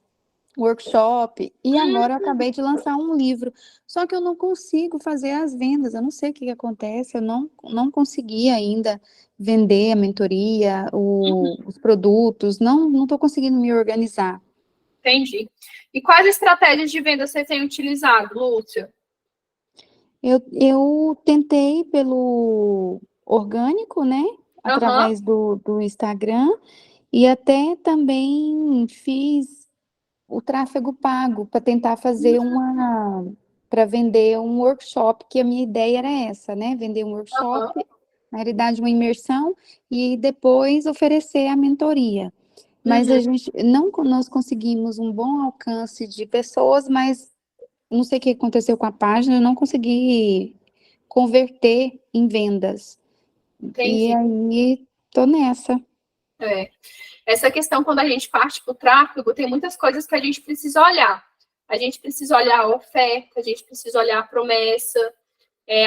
workshop, e agora eu acabei de lançar um livro. Só que eu não consigo fazer as vendas, eu não sei o que acontece, eu não consegui ainda vender a mentoria, os produtos, não estou conseguindo me organizar. Entendi. E quais estratégias de venda você tem utilizado, Lúcia? Eu tentei pelo orgânico, né? Através do Instagram, e até também fiz o tráfego pago para tentar fazer para vender um workshop, que a minha ideia era essa, né? Vender um workshop, na realidade, uma imersão, e depois oferecer a mentoria. Mas a gente nós conseguimos um bom alcance de pessoas, mas não sei o que aconteceu com a página, eu não consegui converter em vendas. Entendi. E aí, tô nessa. Essa questão, quando a gente parte para o tráfego, tem muitas coisas que a gente precisa olhar. A gente precisa olhar a oferta, a gente precisa olhar a promessa,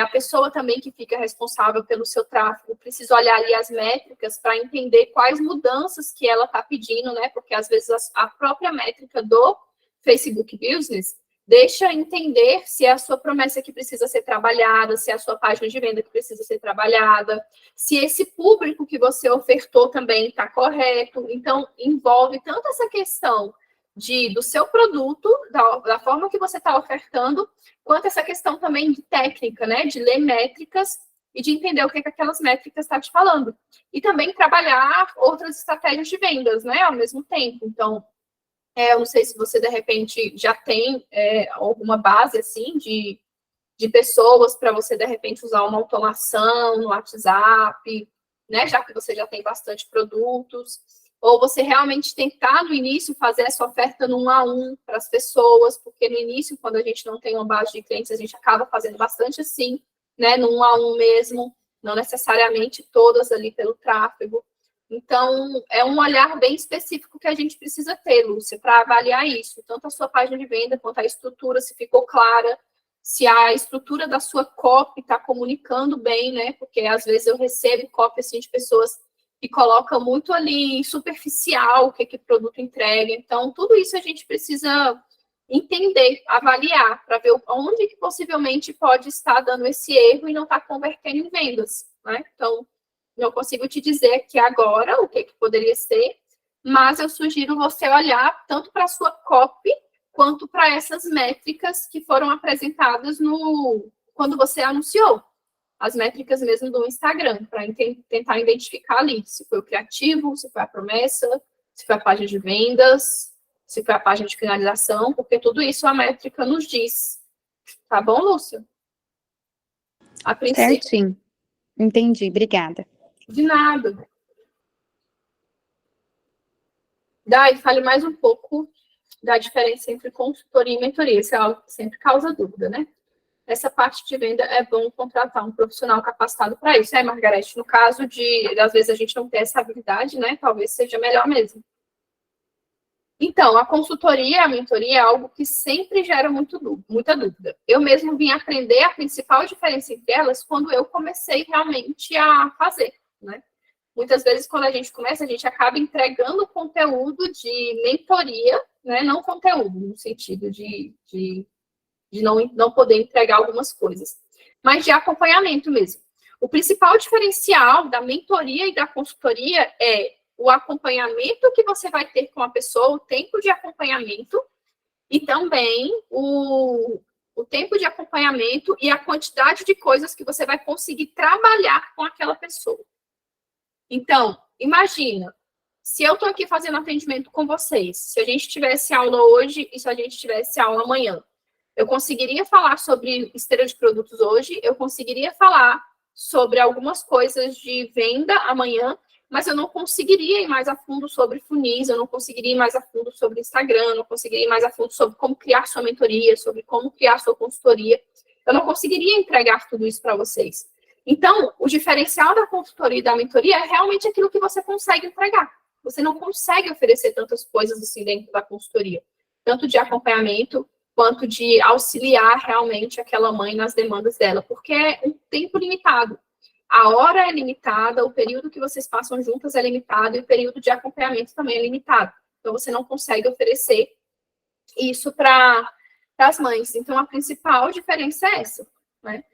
a pessoa também que fica responsável pelo seu tráfego precisa olhar ali as métricas para entender quais mudanças que ela está pedindo, né? Porque às vezes a própria métrica do Facebook Business deixa entender se é a sua promessa que precisa ser trabalhada, se é a sua página de venda que precisa ser trabalhada, se esse público que você ofertou também está correto. Então, envolve tanto essa questão do seu produto, da forma que você está ofertando, quanto essa questão também de técnica, né? De ler métricas e de entender o que aquelas métricas estão te falando. E também trabalhar outras estratégias de vendas, né? Ao mesmo tempo. Então, eu não sei se você, de repente, já tem alguma base, assim, de pessoas para você, de repente, usar uma automação no WhatsApp, né? Já que você já tem bastante produtos. Ou você realmente tentar, no início, fazer essa oferta no 1 a 1 para as pessoas, porque no início, quando a gente não tem uma base de clientes, a gente acaba fazendo bastante assim, né? No 1 a 1 mesmo, não necessariamente todas ali pelo tráfego. Então, é um olhar bem específico que a gente precisa ter, Lúcia, para avaliar isso. Tanto a sua página de venda, quanto a estrutura, se ficou clara, se a estrutura da sua copy está comunicando bem, né? Porque, às vezes, eu recebo copy, assim, de pessoas que colocam muito ali superficial o que o produto entrega. Então, tudo isso a gente precisa entender, avaliar, para ver onde que possivelmente pode estar dando esse erro e não está convertendo em vendas, né? Então, não consigo te dizer aqui agora o que poderia ser, mas eu sugiro você olhar tanto para a sua copy quanto para essas métricas que foram apresentadas quando você anunciou. As métricas mesmo do Instagram, para tentar identificar ali se foi o criativo, se foi a promessa, se foi a página de vendas, se foi a página de finalização, porque tudo isso a métrica nos diz. Tá bom, Lúcia? A princípio. Certinho. Entendi, obrigada. De nada. Dai, fale mais um pouco da diferença entre consultoria e mentoria. Isso é algo que sempre causa dúvida, né? Essa parte de venda é bom contratar um profissional capacitado para isso. Margarete, no caso às vezes a gente não tem essa habilidade, né? Talvez seja melhor mesmo. Então, a consultoria e a mentoria é algo que sempre gera muita dúvida. Eu mesmo vim aprender a principal diferença entre elas quando eu comecei realmente a fazer, né? Muitas vezes, quando a gente começa, a gente acaba entregando conteúdo de mentoria, né? Não conteúdo, no sentido de não poder entregar algumas coisas, mas de acompanhamento mesmo. O principal diferencial da mentoria e da consultoria é o acompanhamento que você vai ter com a pessoa, o tempo de acompanhamento, e também o tempo de acompanhamento e a quantidade de coisas que você vai conseguir trabalhar com aquela pessoa. Então, imagina, se eu estou aqui fazendo atendimento com vocês, se a gente tivesse aula hoje e se a gente tivesse aula amanhã, eu conseguiria falar sobre esteira de produtos hoje, eu conseguiria falar sobre algumas coisas de venda amanhã, mas eu não conseguiria ir mais a fundo sobre funis, eu não conseguiria ir mais a fundo sobre Instagram, eu não conseguiria ir mais a fundo sobre como criar sua mentoria, sobre como criar sua consultoria. Eu não conseguiria entregar tudo isso para vocês. Então, o diferencial da consultoria e da mentoria é realmente aquilo que você consegue entregar. Você não consegue oferecer tantas coisas assim dentro da consultoria, tanto de acompanhamento, quanto de auxiliar realmente aquela mãe nas demandas dela, porque é um tempo limitado. A hora é limitada, o período que vocês passam juntas é limitado e o período de acompanhamento também é limitado. Então, você não consegue oferecer isso para as mães. Então, a principal diferença é essa, né?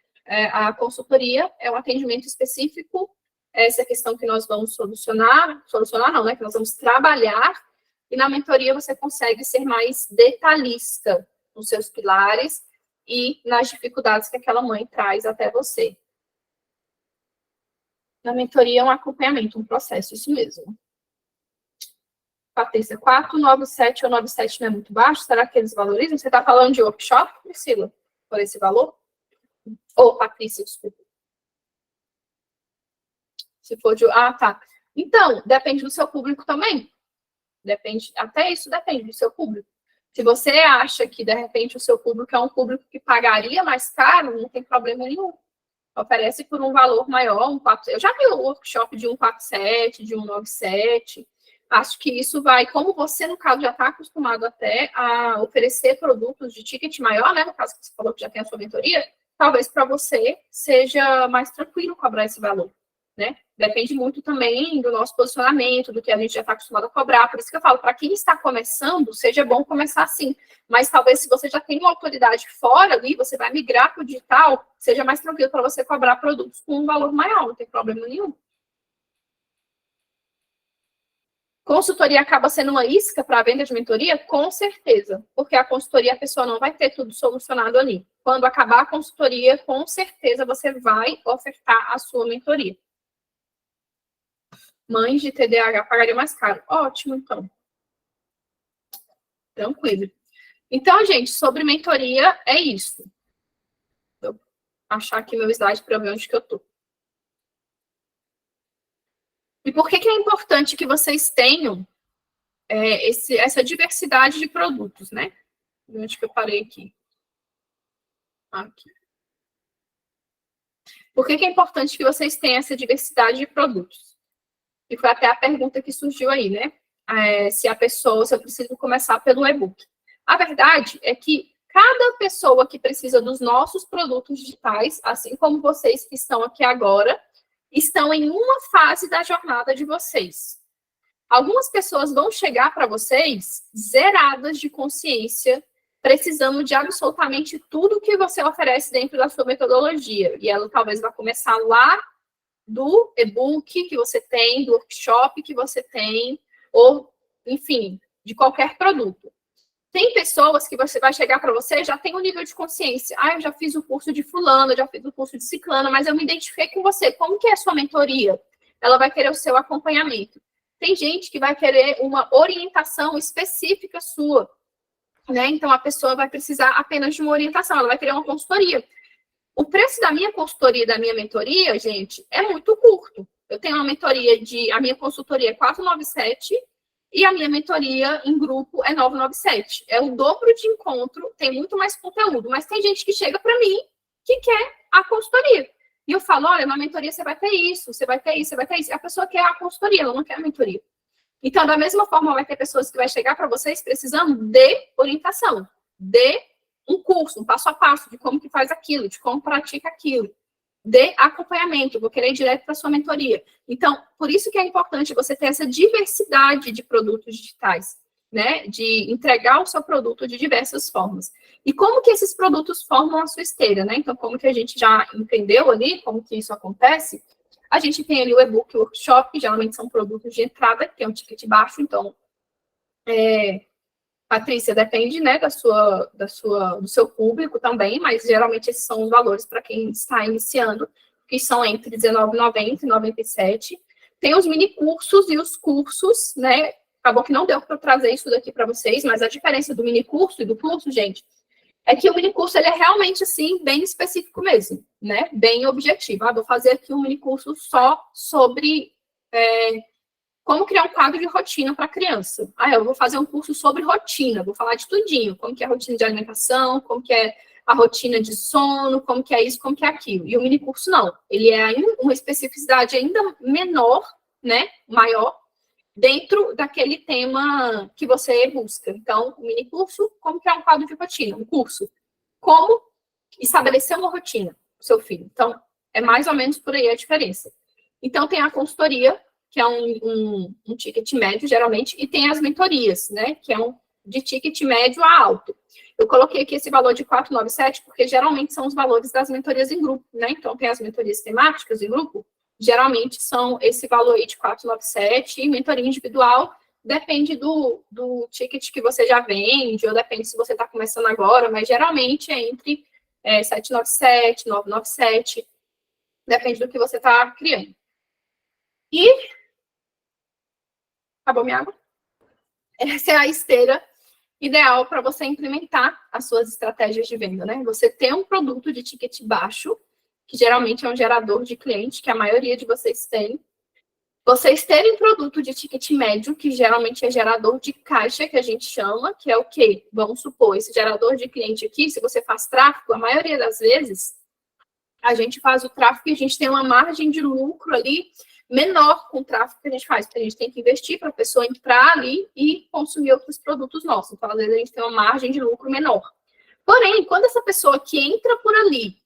A consultoria é um atendimento específico, essa questão que nós vamos solucionar não, né? Que nós vamos trabalhar, e na mentoria você consegue ser mais detalhista nos seus pilares e nas dificuldades que aquela mãe traz até você. Na mentoria é um acompanhamento, um processo, isso mesmo. Patrícia, 497 ou 97 não é muito baixo? Será que eles valorizam? Você está falando de workshop, Priscila? Por esse valor? Ou Patrícia, desculpa. Se for de... Ah, tá. Então, depende do seu público também. Depende, até isso depende do seu público. Se você acha que, de repente, o seu público é um público que pagaria mais caro, não tem problema nenhum. Oferece por um valor maior, eu já vi o workshop de 147, de 197. Acho que isso vai, como você, no caso, já está acostumado até a oferecer produtos de ticket maior, né? No caso que você falou que já tem a sua mentoria, talvez para você seja mais tranquilo cobrar esse valor, né? Depende muito também do nosso posicionamento, do que a gente já está acostumado a cobrar. Por isso que eu falo, para quem está começando, seja bom começar assim. Mas talvez se você já tem uma autoridade fora ali, você vai migrar para o digital, seja mais tranquilo para você cobrar produtos com um valor maior, não tem problema nenhum. Consultoria acaba sendo uma isca para a venda de mentoria? Com certeza, porque a consultoria a pessoa não vai ter tudo solucionado ali. Quando acabar a consultoria, com certeza você vai ofertar a sua mentoria. Mães de TDAH pagariam mais caro. Ótimo, então. Tranquilo. Então, gente, sobre mentoria, é isso. Vou achar aqui meu slide para ver onde que eu estou. E por que é importante que vocês tenham essa diversidade de produtos, né? Onde que eu parei aqui? Aqui. Por que é importante que vocês tenham essa diversidade de produtos? E foi até a pergunta que surgiu aí, né? Se eu preciso começar pelo e-book. A verdade é que cada pessoa que precisa dos nossos produtos digitais, assim como vocês que estão aqui agora, estão em uma fase da jornada de vocês. Algumas pessoas vão chegar para vocês zeradas de consciência precisando de absolutamente tudo que você oferece dentro da sua metodologia. E ela talvez vá começar lá do e-book que você tem, do workshop que você tem, ou, enfim, de qualquer produto. Tem pessoas que você vai chegar para você, já tem um nível de consciência. Ah, eu já fiz o curso de fulano, eu já fiz o curso de ciclano, mas eu me identifiquei com você. Como que é a sua mentoria? Ela vai querer o seu acompanhamento. Tem gente que vai querer uma orientação específica sua, né? Então, a pessoa vai precisar apenas de uma orientação, ela vai querer uma consultoria. O preço da minha consultoria e da minha mentoria, gente, é muito curto. Eu tenho uma mentoria a minha consultoria é 497 e a minha mentoria em grupo é 997. É o dobro de encontro, tem muito mais conteúdo, mas tem gente que chega para mim que quer a consultoria. E eu falo, olha, na mentoria você vai ter isso, você vai ter isso, você vai ter isso. A pessoa quer a consultoria, ela não quer a mentoria. Então, da mesma forma, vai ter pessoas que vai chegar para vocês precisando de orientação, de um curso, um passo a passo de como que faz aquilo, de como pratica aquilo, de acompanhamento, eu vou querer ir direto para a sua mentoria. Então, por isso que é importante você ter essa diversidade de produtos digitais, né? De entregar o seu produto de diversas formas. E como que esses produtos formam a sua esteira, né? Então, como que a gente já entendeu ali, como que isso acontece, a gente tem ali o e-book e o workshop, que geralmente são produtos de entrada, que tem um ticket baixo, então, Patrícia, depende, né, do seu público também, mas geralmente esses são os valores para quem está iniciando, que são entre R$19,90 e R$97. Tem os mini cursos e os cursos, né? Acabou que não deu para trazer isso daqui para vocês, mas a diferença do mini curso e do curso, gente, é que o mini curso ele é realmente assim bem específico mesmo, né? Bem objetivo. Vou fazer aqui um mini curso só sobre como criar um quadro de rotina para criança. Eu vou fazer um curso sobre rotina, vou falar de tudinho, como que é a rotina de alimentação, como que é a rotina de sono, como que é isso, como que é aquilo. E o mini curso não, ele é uma especificidade ainda menor, né, maior, dentro daquele tema que você busca. Então, o mini curso, como criar um quadro de rotina, um curso, como estabelecer uma rotina para o seu filho. Então, é mais ou menos por aí a diferença. Então, tem a consultoria, que é um ticket médio, geralmente, e tem as mentorias, né, que é de ticket médio a alto. Eu coloquei aqui esse valor de 497, porque geralmente são os valores das mentorias em grupo, né, então tem as mentorias temáticas em grupo, geralmente são esse valor aí de 497, e mentoria individual depende do ticket que você já vende, ou depende se você está começando agora, mas geralmente é entre 797, 997, depende do que você está criando. E acabou minha água? Essa é a esteira ideal para você implementar as suas estratégias de venda, né? Você tem um produto de ticket baixo, que geralmente é um gerador de cliente, que a maioria de vocês tem. Vocês terem produto de ticket médio, que geralmente é gerador de caixa, que a gente chama, que é o quê? Vamos supor, esse gerador de cliente aqui, se você faz tráfego, a maioria das vezes, a gente faz o tráfego e a gente tem uma margem de lucro ali menor com o tráfego que a gente faz, porque a gente tem que investir para a pessoa entrar ali e consumir outros produtos nossos. Então, às vezes, a gente tem uma margem de lucro menor. Porém, quando essa pessoa que entra por ali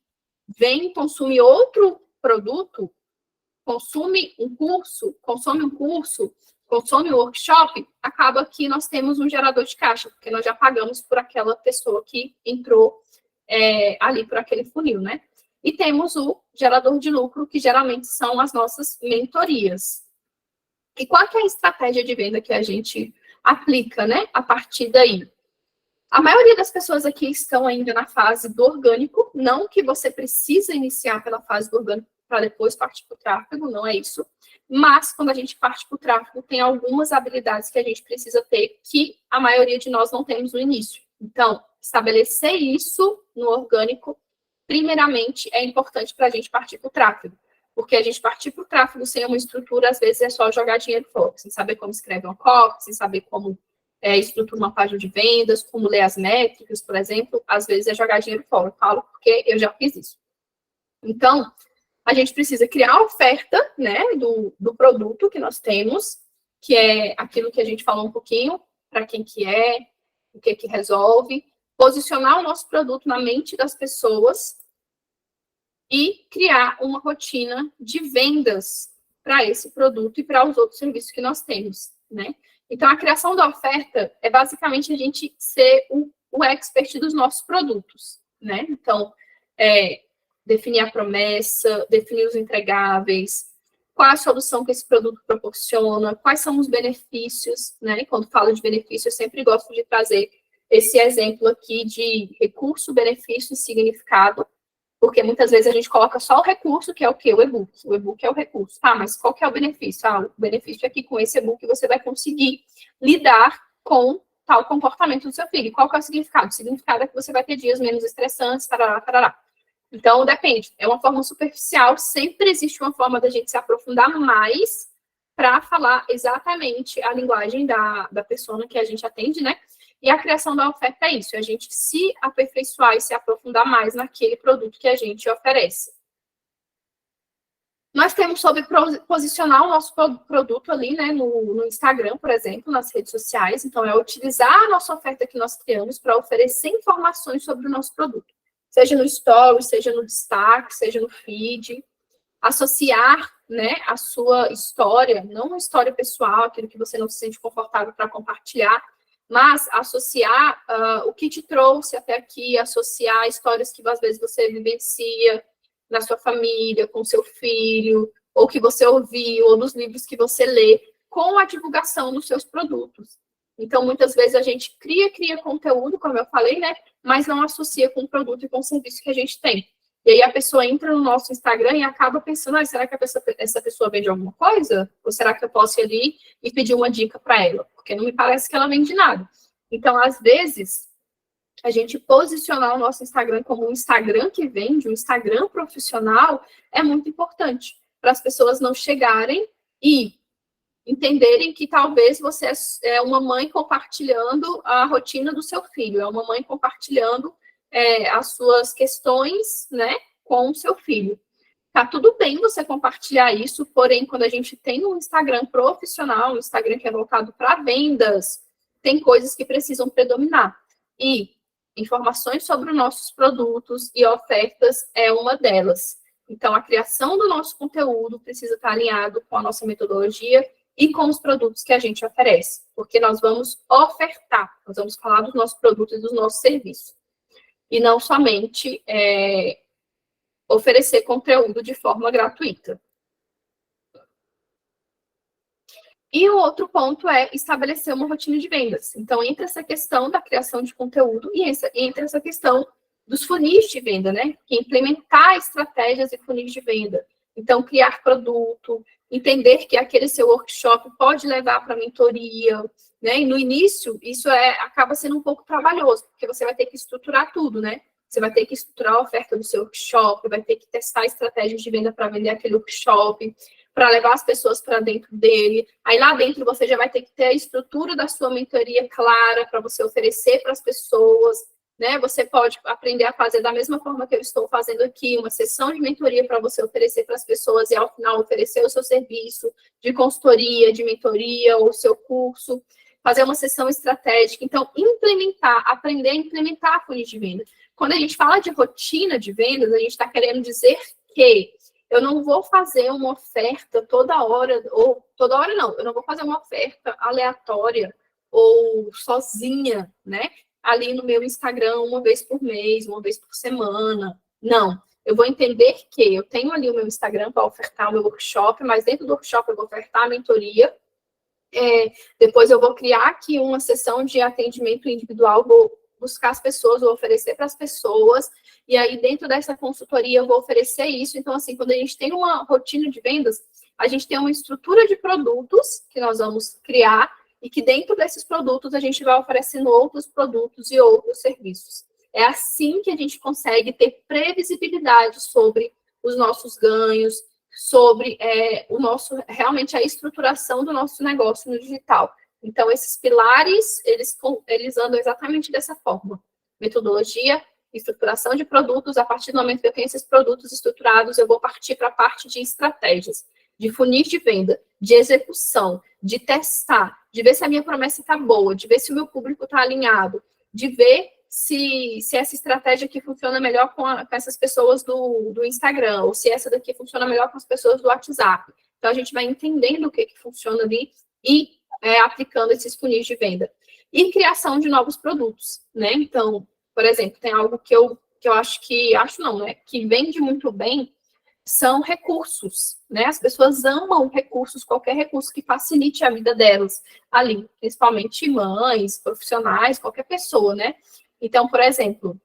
vem consumir outro produto, consome um curso, consome um workshop, acaba que nós temos um gerador de caixa, porque nós já pagamos por aquela pessoa que entrou ali por aquele funil, né? E temos o gerador de lucro, que geralmente são as nossas mentorias. E qual que é a estratégia de venda que a gente aplica, né, a partir daí? A maioria das pessoas aqui estão ainda na fase do orgânico, não que você precisa iniciar pela fase do orgânico para depois partir para o tráfego, não é isso. Mas, quando a gente parte para o tráfego, tem algumas habilidades que a gente precisa ter que a maioria de nós não temos no início. Então, estabelecer isso no orgânico, primeiramente, é importante para a gente partir para o tráfego. Porque a gente partir para o tráfego sem uma estrutura, às vezes, é só jogar dinheiro fora. Sem saber como escreve uma copy, sem saber como estrutura uma página de vendas, como ler as métricas, por exemplo, às vezes é jogar dinheiro fora. Eu falo porque eu já fiz isso. Então, a gente precisa criar a oferta, né, do produto que nós temos, que é aquilo que a gente falou um pouquinho, para quem que é, o que resolve, posicionar o nosso produto na mente das pessoas e criar uma rotina de vendas para esse produto e para os outros serviços que nós temos, né? Então, a criação da oferta é basicamente a gente ser o expert dos nossos produtos, né? Então, definir a promessa, definir os entregáveis, qual a solução que esse produto proporciona, quais são os benefícios, né? Quando falo de benefício, eu sempre gosto de trazer esse exemplo aqui de recurso, benefício e significado, porque muitas vezes a gente coloca só o recurso, que é o quê? O e-book. O e-book é o recurso. Ah, mas qual que é o benefício? Ah, o benefício é que com esse e-book você vai conseguir lidar com tal comportamento do seu filho. Qual que é o significado? O significado é que você vai ter dias menos estressantes, tarará, tarará. Então, depende. É uma forma superficial, sempre existe uma forma da gente se aprofundar mais para falar exatamente a linguagem da persona que a gente atende, né? E a criação da oferta é isso, é a gente se aperfeiçoar e se aprofundar mais naquele produto que a gente oferece. Nós temos sobre posicionar o nosso produto ali, né, no Instagram, por exemplo, nas redes sociais. Então, é utilizar a nossa oferta que nós criamos para oferecer informações sobre o nosso produto. Seja no story, seja no destaque, seja no feed. Associar, né, a sua história, não uma história pessoal, aquilo que você não se sente confortável para compartilhar, mas associar o que te trouxe até aqui, associar histórias que às vezes você vivencia na sua família, com seu filho, ou que você ouviu, ou nos livros que você lê, com a divulgação dos seus produtos. Então, muitas vezes a gente cria conteúdo, como eu falei, né, mas não associa com o produto e com o serviço que a gente tem. E aí a pessoa entra no nosso Instagram e acaba pensando, será que essa pessoa vende alguma coisa? Ou será que eu posso ir ali e pedir uma dica para ela? Porque não me parece que ela vende nada. Então, às vezes, a gente posicionar o nosso Instagram como um Instagram que vende, um Instagram profissional, é muito importante para as pessoas não chegarem e entenderem que talvez você é uma mãe compartilhando a rotina do seu filho, é uma mãe compartilhando as suas questões, né, com o seu filho. Tá tudo bem você compartilhar isso, porém, quando a gente tem um Instagram profissional, um Instagram que é voltado para vendas, tem coisas que precisam predominar. E informações sobre os nossos produtos e ofertas é uma delas. Então, a criação do nosso conteúdo precisa estar alinhado com a nossa metodologia e com os produtos que a gente oferece, porque nós vamos ofertar, nós vamos falar dos nossos produtos e dos nossos serviços. E não somente oferecer conteúdo de forma gratuita. E o outro ponto é estabelecer uma rotina de vendas. Então, entre essa questão da criação de conteúdo e entre essa questão dos funis de venda, né? Que implementar estratégias e funis de venda. Então, criar produto, entender que aquele seu workshop pode levar para mentoria, né? E no início, isso acaba sendo um pouco trabalhoso, porque você vai ter que estruturar tudo, né? Você vai ter que estruturar a oferta do seu workshop, vai ter que testar estratégias de venda para vender aquele workshop, para levar as pessoas para dentro dele. Aí lá dentro você já vai ter que ter a estrutura da sua mentoria clara para você oferecer para as pessoas, né? Você pode aprender a fazer da mesma forma que eu estou fazendo aqui, uma sessão de mentoria para você oferecer para as pessoas e ao final oferecer o seu serviço de consultoria, de mentoria ou o seu curso, fazer uma sessão estratégica. Então, aprender a implementar a funil de venda. Quando a gente fala de rotina de vendas, a gente está querendo dizer que eu não vou fazer uma oferta toda hora, ou toda hora não, eu não vou fazer uma oferta aleatória ou sozinha, né? Ali no meu Instagram, uma vez por mês, uma vez por semana. Não, eu vou entender que eu tenho ali o meu Instagram para ofertar o meu workshop, mas dentro do workshop eu vou ofertar a mentoria. Depois eu vou criar aqui uma sessão de atendimento individual, vou buscar as pessoas, vou oferecer para as pessoas, e aí dentro dessa consultoria eu vou oferecer isso. Então, assim, quando a gente tem uma rotina de vendas, a gente tem uma estrutura de produtos que nós vamos criar, e que dentro desses produtos a gente vai oferecendo outros produtos e outros serviços. É assim que a gente consegue ter previsibilidade sobre os nossos ganhos, sobre realmente a estruturação do nosso negócio no digital. Então, esses pilares, eles andam exatamente dessa forma. Metodologia, estruturação de produtos. A partir do momento que eu tenho esses produtos estruturados, eu vou partir para a parte de estratégias, de funis de venda, de execução, de testar, de ver se a minha promessa está boa, de ver se o meu público está alinhado, de ver se essa estratégia aqui funciona melhor com essas pessoas do Instagram, ou se essa daqui funciona melhor com as pessoas do WhatsApp. Então, a gente vai entendendo o que funciona ali e aplicando esses funis de venda. e criação de novos produtos, né? Então, por exemplo, tem algo que eu acho não, né? Que vende muito bem, são recursos, né? As pessoas amam recursos, qualquer recurso que facilite a vida delas ali, principalmente mães, profissionais, qualquer pessoa, né? Então, por exemplo,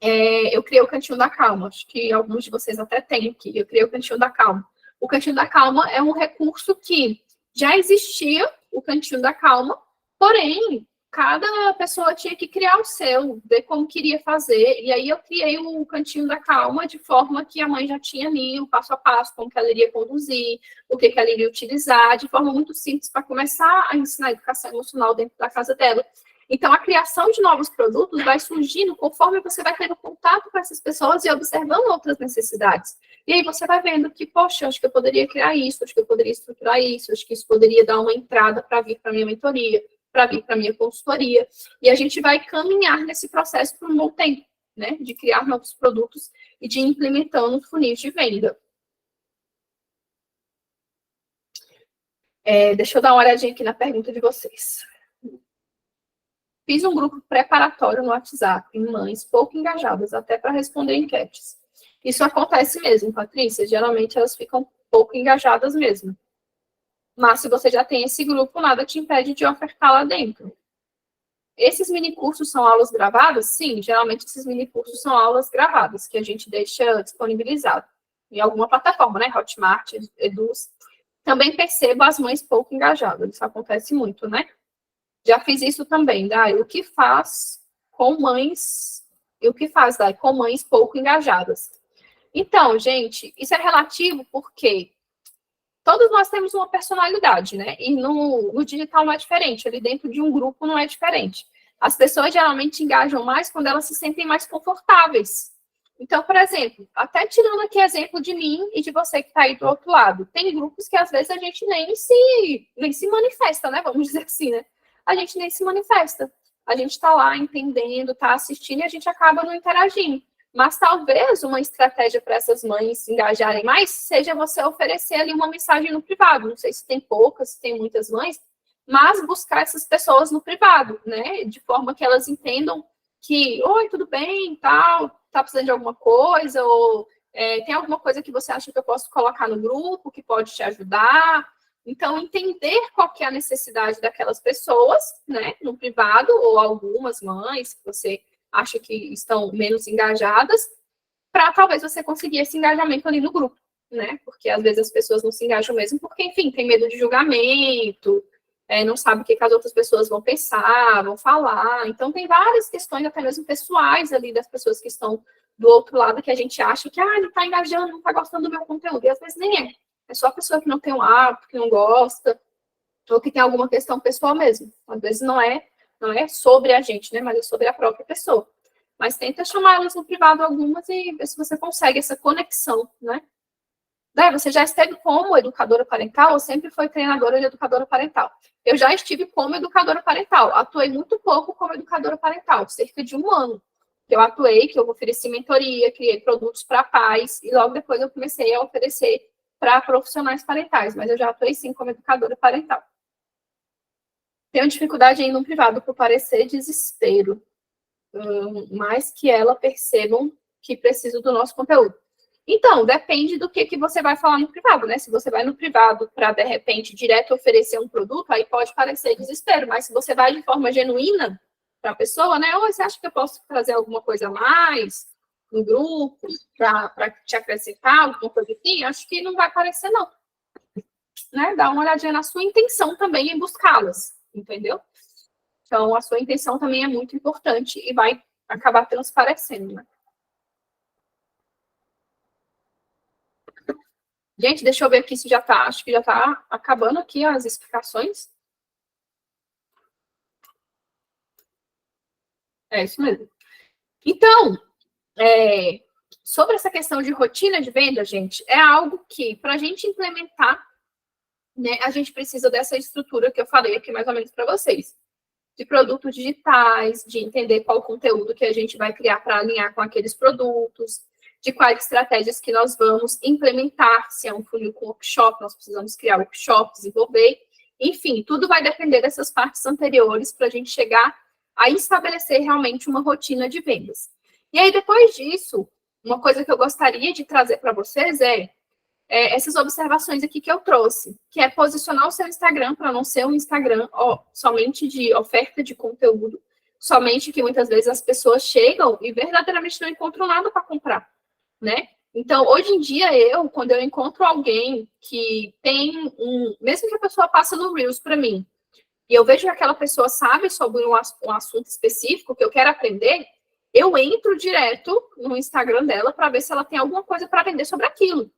eu criei o Cantinho da Calma, acho que alguns de vocês até têm aqui, eu criei o Cantinho da Calma. O Cantinho da Calma é um recurso que já existia, o Cantinho da Calma, porém, cada pessoa tinha que criar o seu, ver como queria fazer, e aí eu criei o Cantinho da Calma de forma que a mãe já tinha ali o passo a passo, como que ela iria conduzir, o que ela iria utilizar, de forma muito simples para começar a ensinar a educação emocional dentro da casa dela. Então, a criação de novos produtos vai surgindo conforme você vai tendo contato com essas pessoas e observando outras necessidades. E aí você vai vendo que, poxa, acho que eu poderia criar isso, acho que eu poderia estruturar isso, acho que isso poderia dar uma entrada para vir para a minha mentoria, para vir para a minha consultoria. E a gente vai caminhar nesse processo por um bom tempo, né? De criar novos produtos e de ir implementando funis de venda. Deixa eu dar uma olhadinha aqui na pergunta de vocês. Fiz um grupo preparatório no WhatsApp, em mães pouco engajadas, até para responder enquetes. Isso acontece mesmo, Patrícia. Geralmente elas ficam pouco engajadas mesmo. Mas se você já tem esse grupo, nada te impede de ofertar lá dentro. Esses minicursos são aulas gravadas? Sim, geralmente esses minicursos são aulas gravadas, que a gente deixa disponibilizado em alguma plataforma, né? Hotmart, Eduz. Também percebo as mães pouco engajadas. Isso acontece muito, né? Já fiz isso também, Dai. O que faz com mães... E o que faz, Dai, com mães pouco engajadas? Então, gente, isso é relativo porque todos nós temos uma personalidade, né? E no digital não é diferente. Ali dentro de um grupo não é diferente. As pessoas geralmente engajam mais quando elas se sentem mais confortáveis. Então, por exemplo, até tirando aqui exemplo de mim e de você que está aí do outro lado, tem grupos que às vezes a gente nem se manifesta, né? Vamos dizer assim, né? A gente nem se manifesta. A gente está lá entendendo, está assistindo e a gente acaba não interagindo. Mas talvez uma estratégia para essas mães se engajarem mais seja você oferecer ali uma mensagem no privado. Não sei se tem poucas, se tem muitas mães, mas buscar essas pessoas no privado, né? De forma que elas entendam que, oi, tudo bem, tal, tá precisando de alguma coisa, ou tem alguma coisa que você acha que eu posso colocar no grupo, que pode te ajudar. Então, entender qual que é a necessidade daquelas pessoas, né, no privado, ou algumas mães que você acha que estão menos engajadas, para talvez você conseguir esse engajamento ali no grupo, né? Porque às vezes as pessoas não se engajam mesmo porque, enfim, tem medo de julgamento, não sabe o que as outras pessoas vão pensar, vão falar. Então, tem várias questões, até mesmo pessoais ali, das pessoas que estão do outro lado, que a gente acha que, ele está engajando, não está gostando do meu conteúdo. E às vezes nem é. É só a pessoa que não tem um hábito, que não gosta, ou que tem alguma questão pessoal mesmo. Às vezes não é sobre a gente, né? Mas é sobre a própria pessoa. Mas tenta chamar elas no privado algumas e ver se você consegue essa conexão, né? Daí, você já esteve como educadora parental ou sempre foi treinadora de educadora parental? Eu já estive como educadora parental. Atuei muito pouco como educadora parental, cerca de 1 ano. Que eu atuei, que eu ofereci mentoria, criei produtos para pais, e logo depois eu comecei a oferecer para profissionais parentais, mas eu já atuei sim como educadora parental. Tenho dificuldade em ir no privado por parecer desespero, mas que elas percebam que preciso do nosso conteúdo. Então, depende do que você vai falar no privado, né? Se você vai no privado para, de repente, direto oferecer um produto, aí pode parecer desespero, mas se você vai de forma genuína para a pessoa, né? Ou você acha que eu posso trazer alguma coisa a mais no grupo para te acrescentar, alguma coisa assim? Acho que não vai parecer, não. Né? Dá uma olhadinha na sua intenção também em buscá-las, entendeu? Então, a sua intenção também é muito importante e vai acabar transparecendo, né? Gente, deixa eu ver aqui se já tá, acho que já tá acabando aqui as explicações. É isso mesmo. Então, sobre essa questão de rotina de venda, gente, é algo que, para a gente implementar, né, a gente precisa dessa estrutura que eu falei aqui mais ou menos para vocês. De produtos digitais, de entender qual conteúdo que a gente vai criar para alinhar com aqueles produtos, de quais estratégias que nós vamos implementar, se é um funil com workshop, nós precisamos criar workshop, desenvolver, enfim. enfim, tudo vai depender dessas partes anteriores para a gente chegar a estabelecer realmente uma rotina de vendas. E aí, depois disso, uma coisa que eu gostaria de trazer para vocês é essas observações aqui que eu trouxe, que é posicionar o seu Instagram para não ser um Instagram somente de oferta de conteúdo, somente que muitas vezes as pessoas chegam e verdadeiramente não encontram nada para comprar, né? Então, hoje em dia, quando eu encontro alguém que tem mesmo que a pessoa passe no Reels para mim, e eu vejo que aquela pessoa sabe sobre um assunto específico que eu quero aprender, eu entro direto no Instagram dela para ver se ela tem alguma coisa para vender sobre aquilo.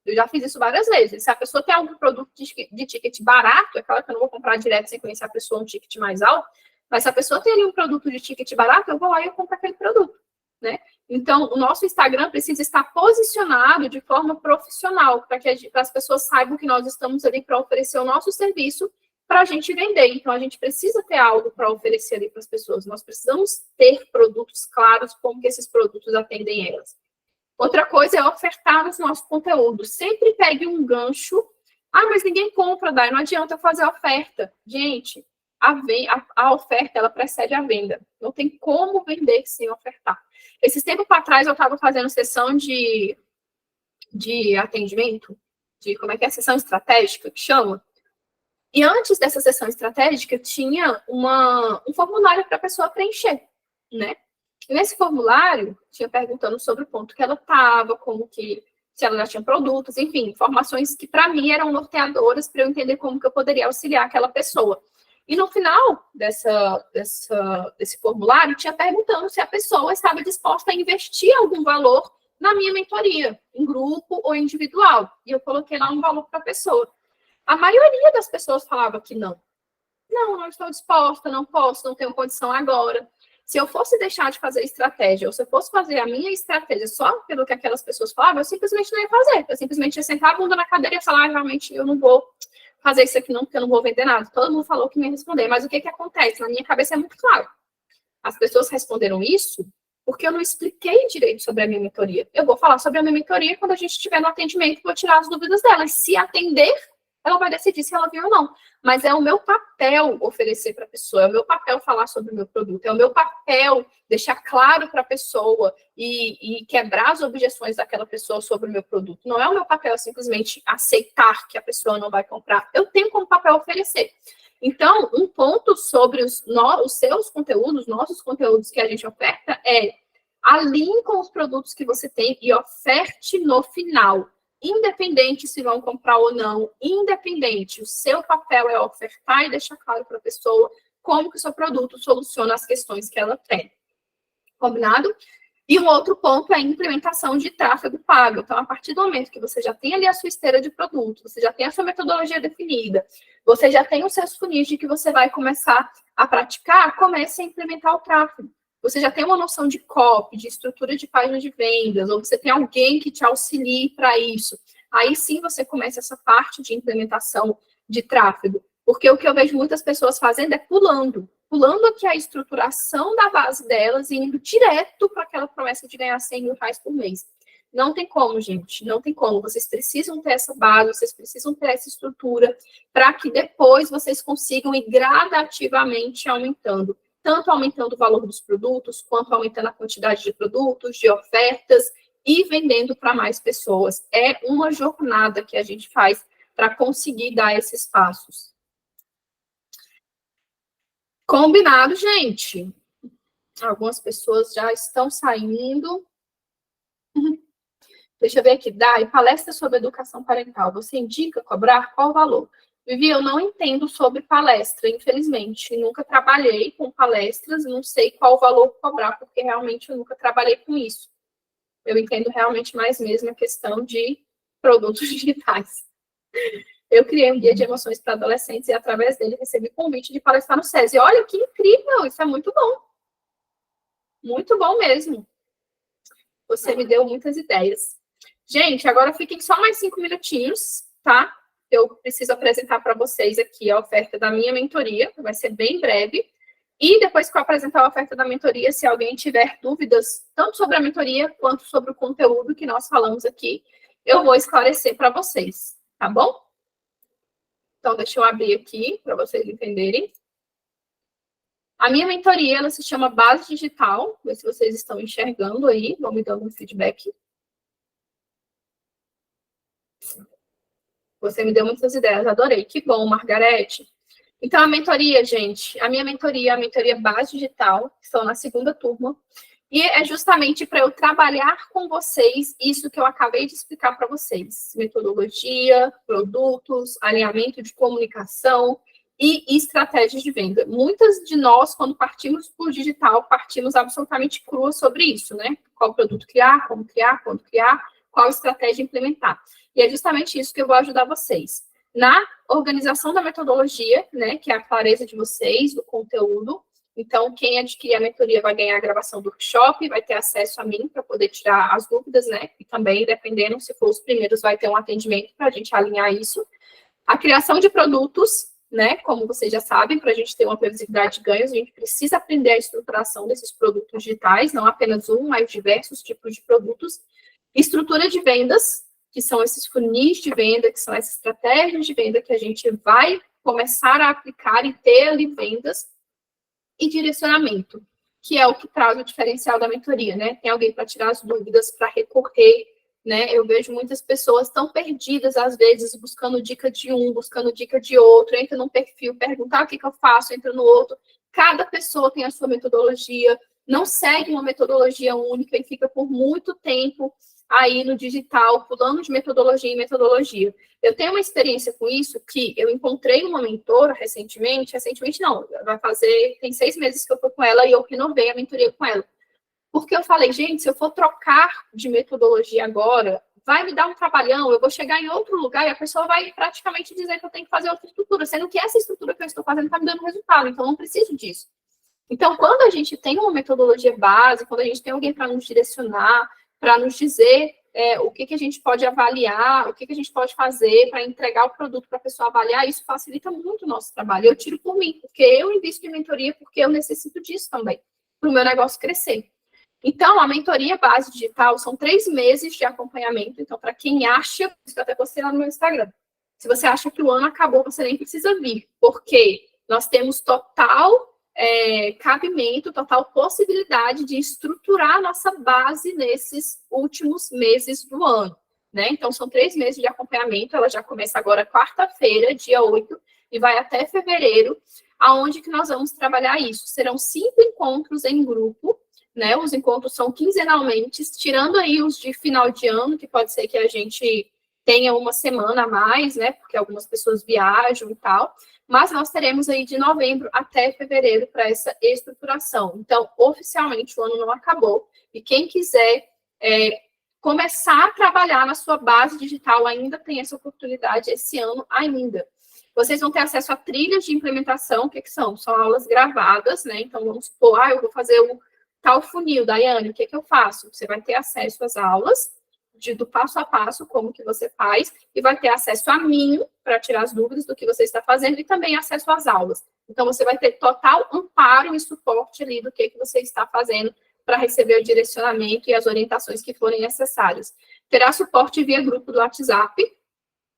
Eu já fiz isso várias vezes. Se a pessoa tem algum produto de ticket barato, é claro que eu não vou comprar direto sem conhecer a pessoa um ticket mais alto, mas se a pessoa tem ali um produto de ticket barato, eu vou lá e eu compro aquele produto, né? Então, o nosso Instagram precisa estar posicionado de forma profissional, para que as pessoas saibam que nós estamos ali para oferecer o nosso serviço para a gente vender. Então, a gente precisa ter algo para oferecer ali para as pessoas. Nós precisamos ter produtos claros, como que esses produtos atendem elas. Outra coisa é ofertar os nossos conteúdos. Sempre pegue um gancho. Ah, mas ninguém compra, Dai, não adianta eu fazer oferta. Gente, a oferta, ela precede a venda. Não tem como vender sem ofertar. Esses tempos para trás, eu estava fazendo sessão de atendimento, como é que é? Sessão estratégica, que chama. E antes dessa sessão estratégica, tinha um formulário para a pessoa preencher, né? E nesse formulário, tinha perguntando sobre o ponto que ela estava, se ela já tinha produtos, enfim, informações que para mim eram norteadoras para eu entender como que eu poderia auxiliar aquela pessoa. E no final desse formulário, tinha perguntando se a pessoa estava disposta a investir algum valor na minha mentoria, em grupo ou individual. E eu coloquei lá um valor para a pessoa. A maioria das pessoas falava que não. Não estou disposta, não posso, não tenho condição agora. Se eu fosse deixar de fazer estratégia, ou se eu fosse fazer a minha estratégia só pelo que aquelas pessoas falavam, eu simplesmente não ia fazer. Eu simplesmente ia sentar a bunda na cadeira e falar, realmente, eu não vou fazer isso aqui não, porque eu não vou vender nada. Todo mundo falou que me ia responder. Mas o que acontece? Na minha cabeça é muito claro. As pessoas responderam isso porque eu não expliquei direito sobre a minha mentoria. Eu vou falar sobre a minha mentoria quando a gente estiver no atendimento, vou tirar as dúvidas delas. Se atender, ela vai decidir se ela viu ou não. Mas é o meu papel oferecer para a pessoa, é o meu papel falar sobre o meu produto, é o meu papel deixar claro para a pessoa e quebrar as objeções daquela pessoa sobre o meu produto. Não é o meu papel simplesmente aceitar que a pessoa não vai comprar. Eu tenho como papel oferecer. Então, um ponto sobre os seus conteúdos, nossos conteúdos que a gente oferta é alinhe com os produtos que você tem e oferte no final. Independente se vão comprar ou não, independente, o seu papel é ofertar e deixar claro para a pessoa como que o seu produto soluciona as questões que ela tem. Combinado? E um outro ponto é a implementação de tráfego pago. Então, a partir do momento que você já tem ali a sua esteira de produtos, você já tem a sua metodologia definida, você já tem os seus funis de que você vai começar a praticar, comece a implementar o tráfego. Você já tem uma noção de copy, de estrutura de página de vendas, ou você tem alguém que te auxilie para isso. Aí sim você começa essa parte de implementação de tráfego. Porque o que eu vejo muitas pessoas fazendo é pulando aqui a estruturação da base delas e indo direto para aquela promessa de ganhar 100 mil reais por mês. Não tem como, gente, não tem como. Vocês precisam ter essa base, vocês precisam ter essa estrutura para que depois vocês consigam ir gradativamente aumentando. Tanto aumentando o valor dos produtos, quanto aumentando a quantidade de produtos, de ofertas e vendendo para mais pessoas. É uma jornada que a gente faz para conseguir dar esses passos. Combinado, gente? Algumas pessoas já estão saindo. Deixa eu ver aqui. Dai, palestra sobre educação parental. Você indica cobrar qual valor? Vivi, eu não entendo sobre palestra, infelizmente. Nunca trabalhei com palestras, não sei qual valor cobrar, porque realmente eu nunca trabalhei com isso. Eu entendo realmente mais mesmo a questão de produtos digitais. Eu criei um guia de emoções para adolescentes e, através dele, recebi convite de palestrar no SESI. Olha, que incrível! Isso é muito bom. Muito bom mesmo. Você me deu muitas ideias. Gente, agora fiquem só mais 5 minutinhos, tá? Eu preciso apresentar para vocês aqui a oferta da minha mentoria, vai ser bem breve. E depois que eu apresentar a oferta da mentoria, se alguém tiver dúvidas, tanto sobre a mentoria, quanto sobre o conteúdo que nós falamos aqui, eu vou esclarecer para vocês, tá bom? Então, deixa eu abrir aqui para vocês entenderem. A minha mentoria, ela se chama Base Digital. Vê se vocês estão enxergando aí, vão me dando um feedback. Você me deu muitas ideias, adorei. Que bom, Margarete. Então, a mentoria, gente, a mentoria Base Digital, que estão na segunda turma, e é justamente para eu trabalhar com vocês isso que eu acabei de explicar para vocês. Metodologia, produtos, alinhamento de comunicação e estratégias de venda. Muitas de nós, quando partimos por digital, partimos absolutamente cruas sobre isso, né? Qual produto criar, como criar, quando criar, qual estratégia implementar. E é justamente isso que eu vou ajudar vocês. Na organização da metodologia, né, que é a clareza de vocês, do conteúdo. Então, quem adquirir a mentoria vai ganhar a gravação do workshop, vai ter acesso a mim para poder tirar as dúvidas, né? E também, dependendo, se for os primeiros, vai ter um atendimento para a gente alinhar isso. A criação de produtos, né? Como vocês já sabem, para a gente ter uma previsibilidade de ganhos, a gente precisa aprender a estruturação desses produtos digitais, não apenas um, mas diversos tipos de produtos. Estrutura de vendas, que são esses funis de venda, que são essas estratégias de venda que a gente vai começar a aplicar e ter ali vendas. E direcionamento, que é o que traz o diferencial da mentoria, né? Tem alguém para tirar as dúvidas, para recorrer, né? Eu vejo muitas pessoas tão perdidas, às vezes, buscando dica de um, buscando dica de outro, entra num perfil, pergunta o que eu faço, entra no outro. Cada pessoa tem a sua metodologia, não segue uma metodologia única e fica por muito tempo aí no digital, pulando de metodologia em metodologia. Eu tenho uma experiência com isso, que eu encontrei uma mentora recentemente não, tem 6 meses que eu estou com ela e eu renovei a mentoria com ela. Porque eu falei, gente, se eu for trocar de metodologia agora, vai me dar um trabalhão, eu vou chegar em outro lugar e a pessoa vai praticamente dizer que eu tenho que fazer outra estrutura, sendo que essa estrutura que eu estou fazendo está me dando resultado, então eu não preciso disso. Então, quando a gente tem uma metodologia base, quando a gente tem alguém para nos direcionar, para nos dizer o que a gente pode avaliar, o que a gente pode fazer para entregar o produto para a pessoa avaliar, isso facilita muito o nosso trabalho. Eu tiro por mim, porque eu invisto em mentoria, porque eu necessito disso também, para o meu negócio crescer. Então, a mentoria base digital são 3 meses de acompanhamento. Então, para quem acha, isso eu até postei lá no meu Instagram, se você acha que o ano acabou, você nem precisa vir, porque nós temos total cabimento, total possibilidade de estruturar a nossa base nesses últimos meses do ano, né? Então, são 3 meses de acompanhamento, ela já começa agora quarta-feira, dia 8, e vai até fevereiro, aonde que nós vamos trabalhar isso. Serão 5 encontros em grupo, né? Os encontros são quinzenalmente, tirando aí os de final de ano, que pode ser que a gente tenha uma semana a mais, né? Porque algumas pessoas viajam e tal. Mas nós teremos aí de novembro até fevereiro para essa estruturação. Então, oficialmente, o ano não acabou. E quem quiser começar a trabalhar na sua base digital ainda tem essa oportunidade esse ano ainda. Vocês vão ter acesso a trilhas de implementação, o que são? São aulas gravadas, né? Então, vamos supor, eu vou fazer o tal funil, Daiane, o que eu faço? Você vai ter acesso às aulas, do passo a passo, como que você faz, e vai ter acesso a mim, para tirar as dúvidas do que você está fazendo, e também acesso às aulas. Então, você vai ter total amparo e suporte ali do que você está fazendo para receber o direcionamento e as orientações que forem necessárias. Terá suporte via grupo do WhatsApp,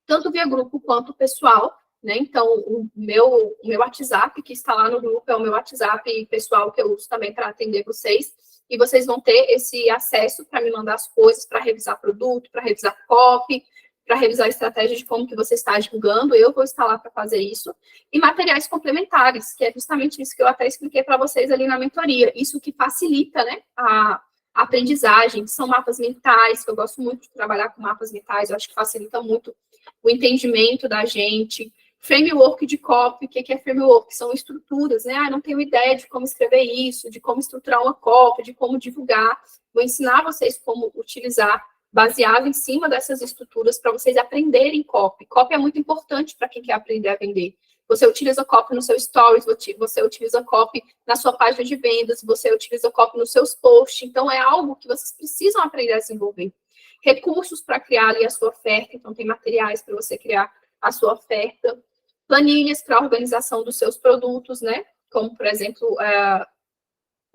tanto via grupo quanto pessoal, né? Então, o meu WhatsApp, que está lá no grupo, é o meu WhatsApp pessoal, que eu uso também para atender vocês, e vocês vão ter esse acesso para me mandar as coisas, para revisar produto, para revisar copy, para revisar a estratégia de como que você está divulgando, eu vou estar lá para fazer isso, e materiais complementares, que é justamente isso que eu até expliquei para vocês ali na mentoria, isso que facilita, né, a aprendizagem, são mapas mentais, que eu gosto muito de trabalhar com mapas mentais, eu acho que facilita muito o entendimento da gente. Framework de copy, o que é framework? São estruturas, né? Não tenho ideia de como escrever isso, de como estruturar uma copy, de como divulgar. Vou ensinar vocês como utilizar, baseado em cima dessas estruturas, para vocês aprenderem copy. Copy é muito importante para quem quer aprender a vender. Você utiliza copy no seu stories, você utiliza copy na sua página de vendas, você utiliza copy nos seus posts. Então, é algo que vocês precisam aprender a desenvolver. Recursos para criar ali a sua oferta. Então, tem materiais para você criar a sua oferta. Planilhas para a organização dos seus produtos, né? Como, por exemplo,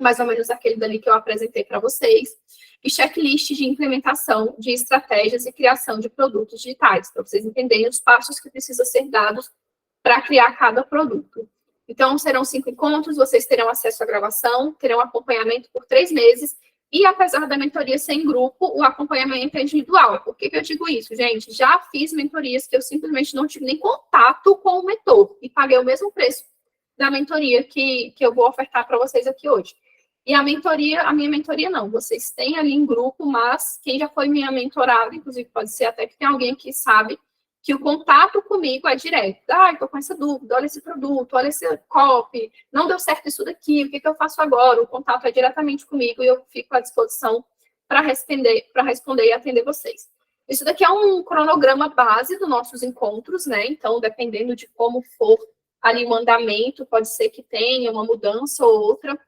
mais ou menos aquele dali que eu apresentei para vocês. E checklist de implementação de estratégias e criação de produtos digitais, para vocês entenderem os passos que precisam ser dados para criar cada produto. Então, serão 5 encontros, vocês terão acesso à gravação, terão acompanhamento por 3 meses, e apesar da mentoria ser em grupo, o acompanhamento é individual. Por que eu digo isso, gente? Já fiz mentorias que eu simplesmente não tive nem contato com o mentor, e paguei o mesmo preço da mentoria que eu vou ofertar para vocês aqui hoje. E a minha mentoria não, vocês têm ali em grupo, mas quem já foi minha mentorada, inclusive pode ser até que tem alguém que sabe que o contato comigo é direto. Ah, estou com essa dúvida, olha esse produto, olha esse copy, não deu certo isso daqui, o que eu faço agora? O contato é diretamente comigo e eu fico à disposição para responder e atender vocês. Isso daqui é um cronograma base dos nossos encontros, né? Então, dependendo de como for ali o andamento, pode ser que tenha uma mudança ou outra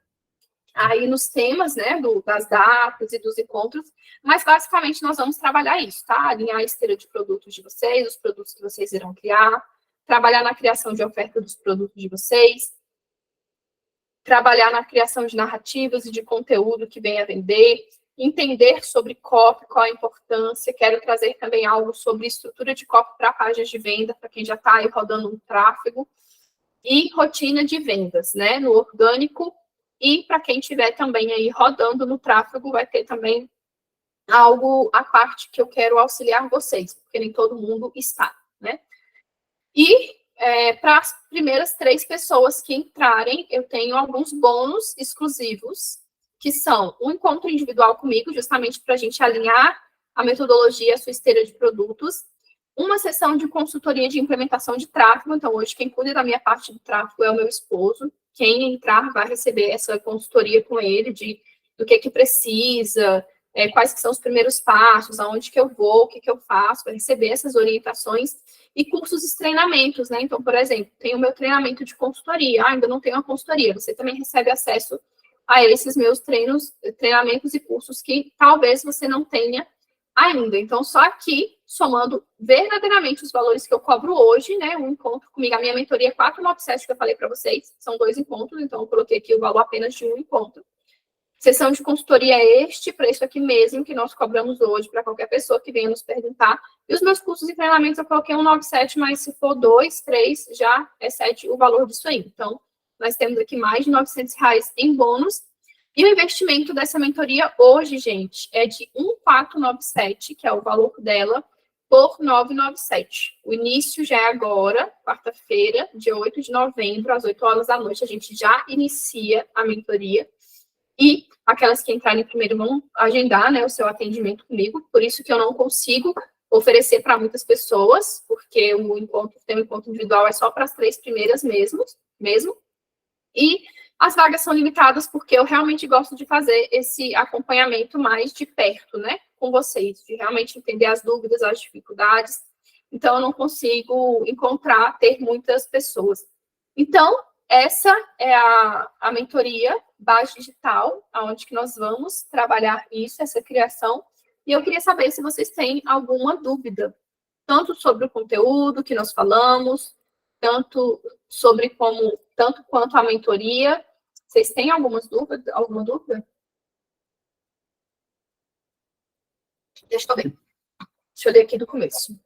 aí nos temas, né, das datas e dos encontros, mas basicamente nós vamos trabalhar isso, tá? Alinhar a esteira de produtos de vocês, os produtos que vocês irão criar, trabalhar na criação de oferta dos produtos de vocês, trabalhar na criação de narrativas e de conteúdo que venha a vender, entender sobre copy, qual a importância, quero trazer também algo sobre estrutura de copy para páginas de venda, para quem já está aí rodando um tráfego, e rotina de vendas, né, no orgânico. E para quem estiver também aí rodando no tráfego, vai ter também algo à parte que eu quero auxiliar vocês, porque nem todo mundo está, né? E para as primeiras 3 pessoas que entrarem, eu tenho alguns bônus exclusivos, que são um encontro individual comigo, justamente para a gente alinhar a metodologia, a sua esteira de produtos, uma sessão de consultoria de implementação de tráfego. Então, hoje, quem cuida da minha parte do tráfego é o meu esposo. Quem entrar vai receber essa consultoria com ele, do que precisa, quais que são os primeiros passos, aonde que eu vou, o que eu faço, vai receber essas orientações e cursos e treinamentos, né? Então, por exemplo, tem o meu treinamento de consultoria. Ainda não tenho uma consultoria, você também recebe acesso a esses meus treinamentos e cursos que talvez você não tenha ainda. Então, só aqui, somando verdadeiramente os valores que eu cobro hoje, né, um encontro comigo, a minha mentoria é 497, que eu falei para vocês, são 2 encontros, então eu coloquei aqui o valor apenas de um encontro. Sessão de consultoria é este preço aqui mesmo, que nós cobramos hoje para qualquer pessoa que venha nos perguntar. E os meus cursos e treinamentos eu coloquei 197, mas se for 2, 3, já excede o valor disso aí. Então, nós temos aqui mais de R$900 em bônus. E o investimento dessa mentoria hoje, gente, é de 1.497, que é o valor dela, por 997. O início já é agora, quarta-feira, dia 8 de novembro, às 8 horas da noite, a gente já inicia a mentoria. E aquelas que entrarem primeiro vão agendar, né, o seu atendimento comigo, por isso que eu não consigo oferecer para muitas pessoas, porque o encontro individual é só para as 3 primeiras mesmo. E as vagas são limitadas porque eu realmente gosto de fazer esse acompanhamento mais de perto, né, com vocês, de realmente entender as dúvidas, as dificuldades. Então, eu não consigo ter muitas pessoas. Então, essa é a mentoria Base Digital, onde que nós vamos trabalhar isso, essa criação. E eu queria saber se vocês têm alguma dúvida, tanto sobre o conteúdo que nós falamos, tanto quanto a mentoria. Vocês têm alguma dúvida? Deixa eu ler aqui do começo.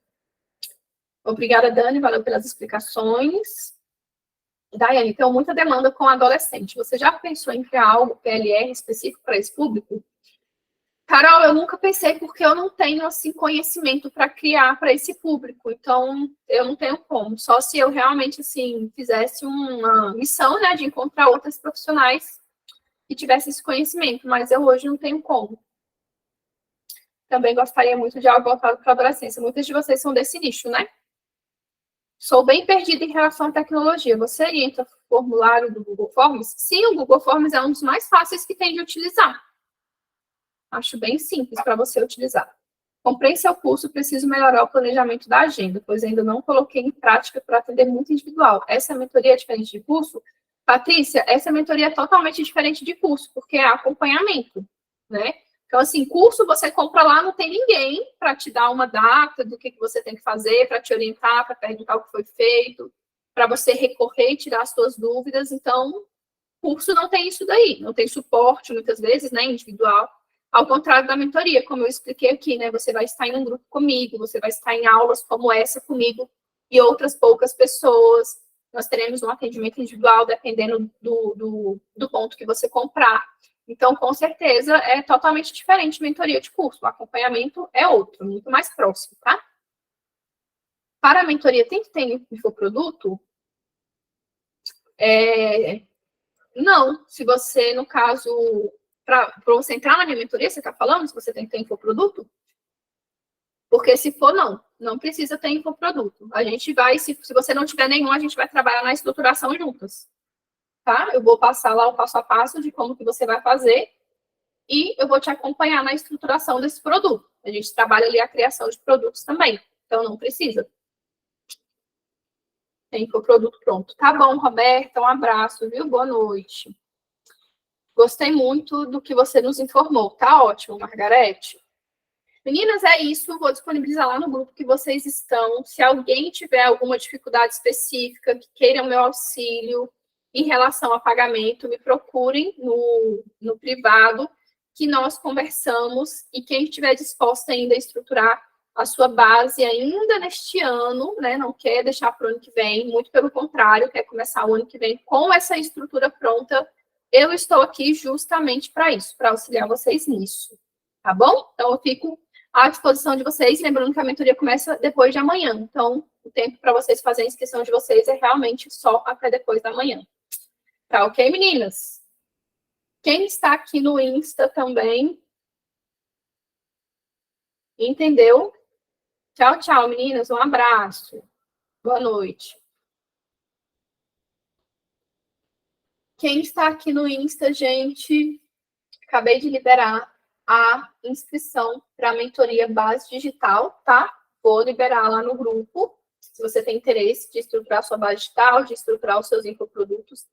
Obrigada, Dani, valeu pelas explicações. Daiane, tem muita demanda com adolescente. Você já pensou em criar algo PLR específico para esse público? Carol, eu nunca pensei porque eu não tenho, assim, conhecimento para criar para esse público. Então, eu não tenho como. Só se eu realmente, assim, fizesse uma missão, né, de encontrar outras profissionais que tivessem esse conhecimento. Mas eu hoje não tenho como. Também gostaria muito de algo voltado para a adolescência. Muitas de vocês são desse nicho, né? Sou bem perdida em relação à tecnologia. Você entra no formulário do Google Forms? Sim, o Google Forms é um dos mais fáceis que tem de utilizar. Acho bem simples para você utilizar. Comprei seu curso, preciso melhorar o planejamento da agenda, pois ainda não coloquei em prática para atender muito individual. Essa mentoria é diferente de curso? Patrícia, essa mentoria é totalmente diferente de curso, porque é acompanhamento, né? Então, assim, curso você compra lá, não tem ninguém para te dar uma data do que você tem que fazer, para te orientar, para perguntar o que foi feito, para você recorrer e tirar as suas dúvidas. Então, curso não tem isso daí, não tem suporte, muitas vezes, né, individual. Ao contrário da mentoria, como eu expliquei aqui, né, você vai estar em um grupo comigo, você vai estar em aulas como essa comigo e outras poucas pessoas. nós teremos um atendimento individual, dependendo do ponto que você comprar. Então, com certeza, é totalmente diferente de mentoria de curso. O acompanhamento é outro, muito mais próximo, tá? Para a mentoria, tem que ter infoproduto? Não. Se você, no caso, para você entrar na minha mentoria, você está falando se você tem que ter infoproduto? Porque se for, não precisa ter infoproduto. A gente vai, se você não tiver nenhum, a gente vai trabalhar na estruturação juntas. Tá? Eu vou passar lá o passo a passo de como que você vai fazer e eu vou te acompanhar na estruturação desse produto. A gente trabalha ali a criação de produtos também. Então, não precisa. Tem o produto pronto. Tá bom, Roberta, um abraço, viu? Boa noite. Gostei muito do que você nos informou. Tá ótimo, Margarete. Meninas, é isso. Vou disponibilizar lá no grupo que vocês estão. Se alguém tiver alguma dificuldade específica, que queira o meu auxílio em relação a pagamento, me procurem no privado, que nós conversamos. E quem estiver disposta ainda a estruturar a sua base ainda neste ano, né, não quer deixar para o ano que vem, muito pelo contrário, quer começar o ano que vem com essa estrutura pronta, eu estou aqui justamente para isso, para auxiliar vocês nisso. Tá bom? Então, eu fico à disposição de vocês, lembrando que a mentoria começa depois de amanhã. Então, o tempo para vocês fazerem a inscrição de vocês é realmente só até depois da manhã. Tá ok, meninas? Quem está aqui no Insta também, entendeu? Tchau, tchau, meninas. Um abraço. Boa noite. Quem está aqui no Insta, gente, acabei de liberar a inscrição para a mentoria base digital, tá? Vou liberar lá no grupo. Se você tem interesse de estruturar a sua base digital, de estruturar os seus infoprodutos,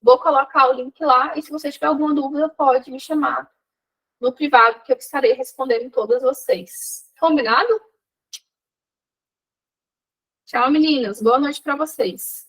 vou colocar o link lá. E se você tiver alguma dúvida, pode me chamar no privado, que eu estarei respondendo todas vocês. Combinado? Tchau, meninas. Boa noite para vocês.